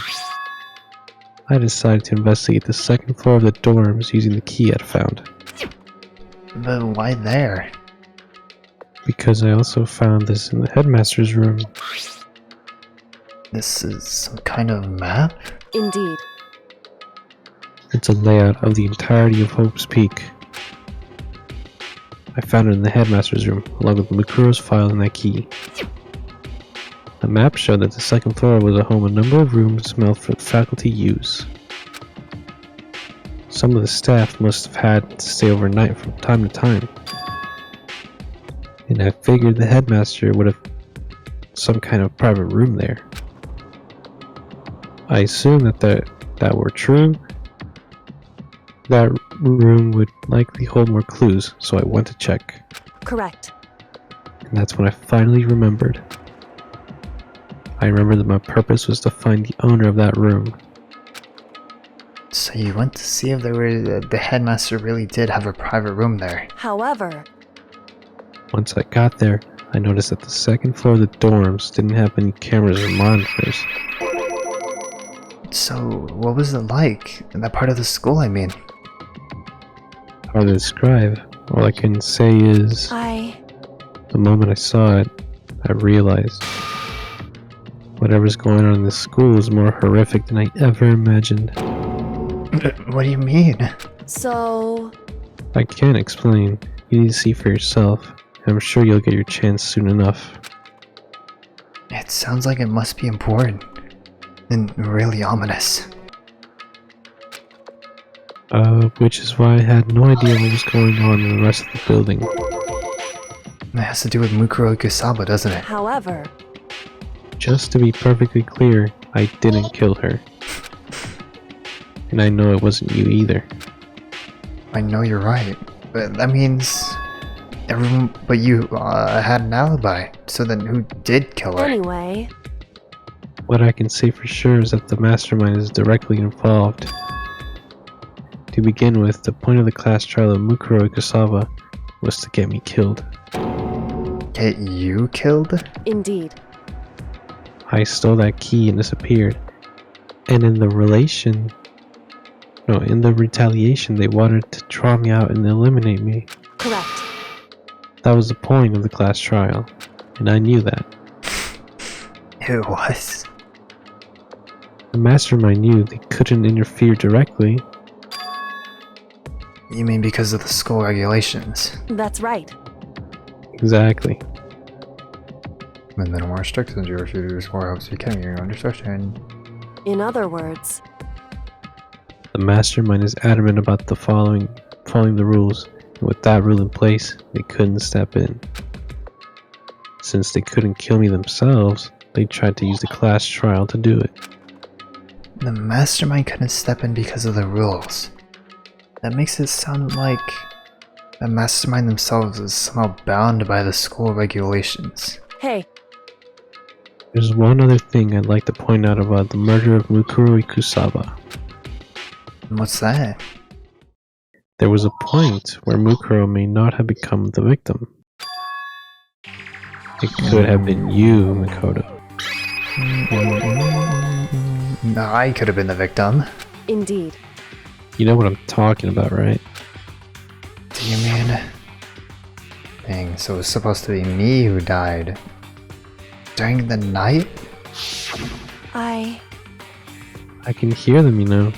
I decided to investigate the second floor of the dorms using the key I'd found. But why there? Because I also found this in the headmaster's room. This is some kind of map? Indeed. It's a layout of the entirety of Hope's Peak. I found it in the headmaster's room, along with Mukuro's file and that key. The map showed that the second floor was a home a number of rooms meant for faculty use. Some of the staff must have had to stay overnight from time to time. And I figured the headmaster would have some kind of private room there. I assumed that were true. That room would likely hold more clues, so I went to check. Correct. And that's when I finally remembered. I remembered that my purpose was to find the owner of that room. So you went to see if the headmaster really did have a private room there. However, Once I got there, I noticed that the second floor of the dorms didn't have any cameras or monitors. So what was it like in that part of the school, I mean? Hard to describe. All I can say is, the moment I saw it, I realized whatever's going on in this school is more horrific than I ever imagined. What do you mean? so I can't explain. You need to see for yourself. I'm sure you'll get your chance soon enough. It sounds like it must be important. And really ominous. Which is why I had no idea what was going on in the rest of the building. It has to do with Mukuro Kusaba, doesn't it? however, Just to be perfectly clear, I didn't kill her. And I know it wasn't you either. I know you're right, but that means everyone but you had an alibi. So then who did kill her? anyway, What I can say for sure is that the mastermind is directly involved. To begin with, the point of the class trial of Mukuro Ikusawa was to get me killed. Get you killed? Indeed. I stole that key and disappeared. And in the retaliation, they wanted to draw me out and eliminate me. Correct. That was the point of the class trial, and I knew that. It was. The mastermind knew they couldn't interfere directly. You mean because of the school regulations? That's right. Exactly. And then more restrictions you refuse to score helps you carry your own discretion. In other words, The mastermind is adamant about following the rules, and with that rule in place, they couldn't step in. Since they couldn't kill me themselves, they tried to use the class trial to do it. The mastermind couldn't step in because of the rules. That makes it sound like the mastermind themselves is somehow bound by the school regulations. hey, There's one other thing I'd like to point out about the murder of Mukuro Ikusaba. What's that? There was a point where Mukuro may not have become the victim. It could have been you, Makoto. I could have been the victim. indeed. You know what I'm talking about, right? Do you mean... Dang, so it was supposed to be me who died. During the night? I can hear them, you know.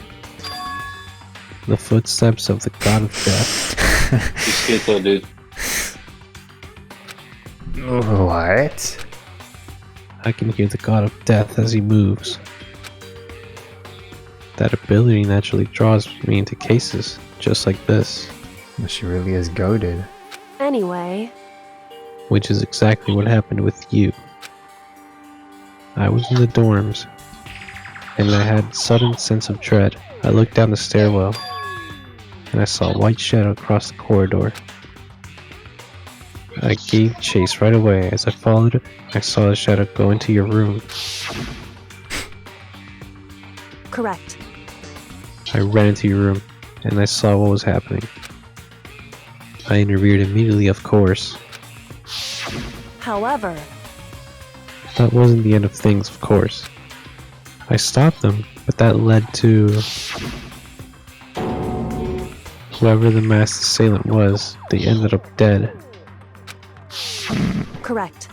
The footsteps of the god of death. You schizo, dude. What? I can hear the god of death as he moves. That ability naturally draws me into cases just like this. She really is goated. Anyway, Which is exactly what happened with you. I was in the dorms, and I had a sudden sense of dread. I looked down the stairwell, and I saw a white shadow across the corridor. I gave chase right away. As I followed it, I saw the shadow go into your room. correct. I ran into your room, and I saw what was happening. I interfered immediately, of course. However, That wasn't the end of things, of course. I stopped them, but that led to... Whoever the masked assailant was, they ended up dead. correct.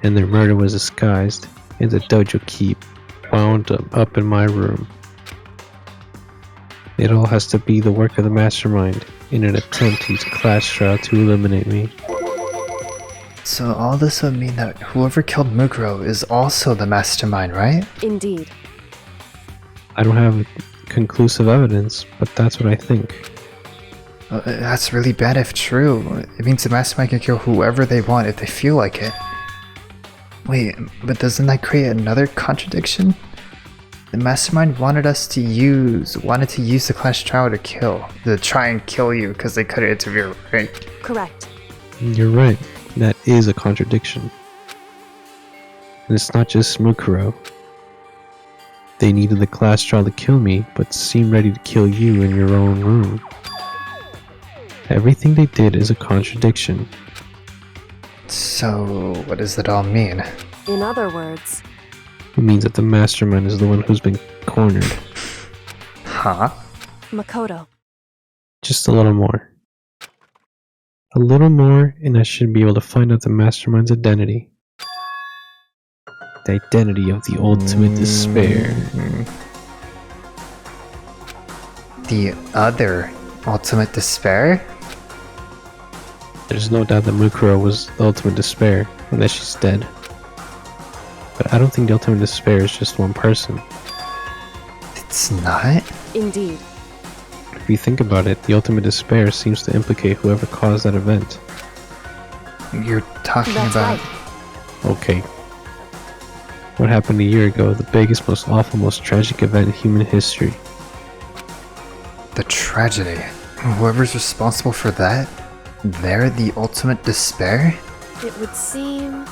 And their murder was disguised in the dojo keep, wound up in my room. It all has to be the work of the mastermind in an attempt to use class trial to eliminate me. So all this would mean that whoever killed Mukuro is also the mastermind, right? Indeed. I don't have conclusive evidence, but that's what I think. That's really bad if true. It means the mastermind can kill whoever they want if they feel like it. Wait, but doesn't that create another contradiction? The mastermind wanted to use the class trial to try and kill you because they couldn't interfere, right? Correct. You're right. That is a contradiction. And it's not just Mukuro. They needed the class trial to kill me, but seemed ready to kill you in your own room. Everything they did is a contradiction. So, what does that all mean? In other words, It means that the mastermind is the one who's been cornered. Huh? Makoto. Just a little more. A little more, and I should be able to find out the mastermind's identity. The identity of the ultimate despair. The other ultimate despair? There's no doubt that Mukuro was the ultimate despair, and that she's dead. But I don't think the ultimate despair is just one person. It's not? Indeed. If you think about it, the ultimate despair seems to implicate whoever caused that event. You're talking That's about... right. Okay. What happened a year ago, the biggest, most awful, most tragic event in human history. The tragedy. Whoever's responsible for that? They're the ultimate despair? It would seem...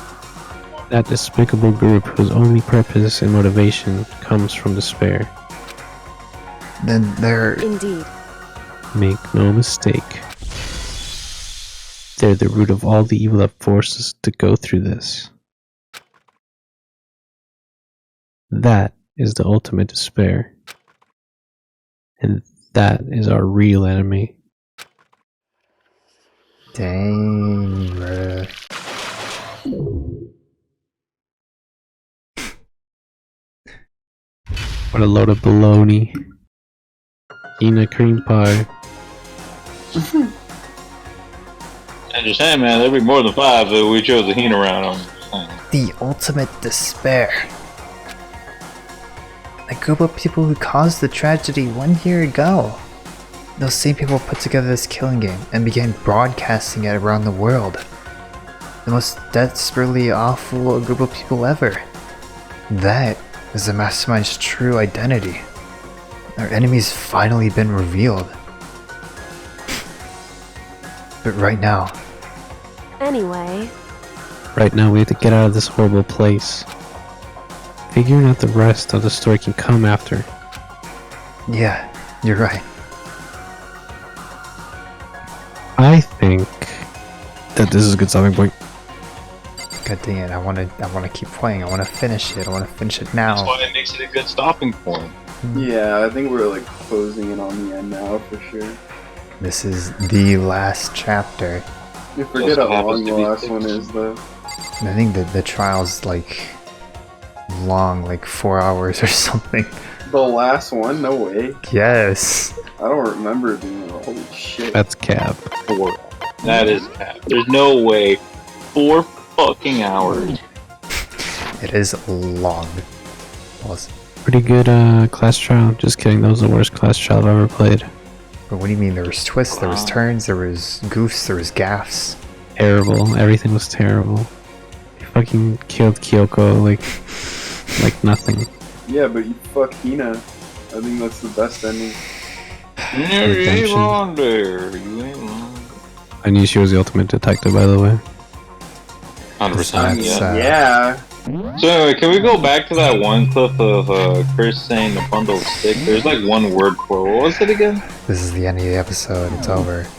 That despicable group whose only purpose and motivation comes from despair. Then they're... Indeed. Make no mistake. They're the root of all the evil that forced us to go through this. That is the ultimate despair. And that is our real enemy. Dang, bruh. What a load of baloney. Eating a cream pie. And just saying, man, there'd be more than 5 if we chose a heen around them. The ultimate despair. A group of people who caused the tragedy 1 year ago. Those same people put together this killing game and began broadcasting it around the world. The most desperately awful group of people ever. That is the mastermind's true identity. Our enemy's finally been revealed. But right now... Anyway... Right now we have to get out of this horrible place. Figuring out the rest of the story can come after. Yeah, you're right. I think that this is a good stopping point. God dang it, I wanna keep playing, I wanna finish it now. That's why it makes it a good stopping point. Yeah, I think we're like closing in on the end now for sure. This is the last chapter. You forget how long the last one is though. I think that the trial's like long, like 4 hours or something. The last one? No way. Yes. I don't remember it being holy shit. That's cap. 4. That is cap. There's no way. 4 fucking hours. It is long. Pause. Pretty good class trial. Just kidding, that was the worst class trial I've ever played. But what do you mean? There was twists, there was turns, there was goofs, there was gaffs. Terrible. Everything was terrible. You fucking killed Kyoko like nothing. Yeah, but you fuck Hina. I think that's the best ending. You ain't wrong there. You ain't wrong. I knew she was the ultimate detective, by the way. 100%. Yeah. Yeah. So anyway, can we go back to that one clip of Chris saying the bundle of stick? There's like one word for it. What was it again? This is the end of the episode, it's over.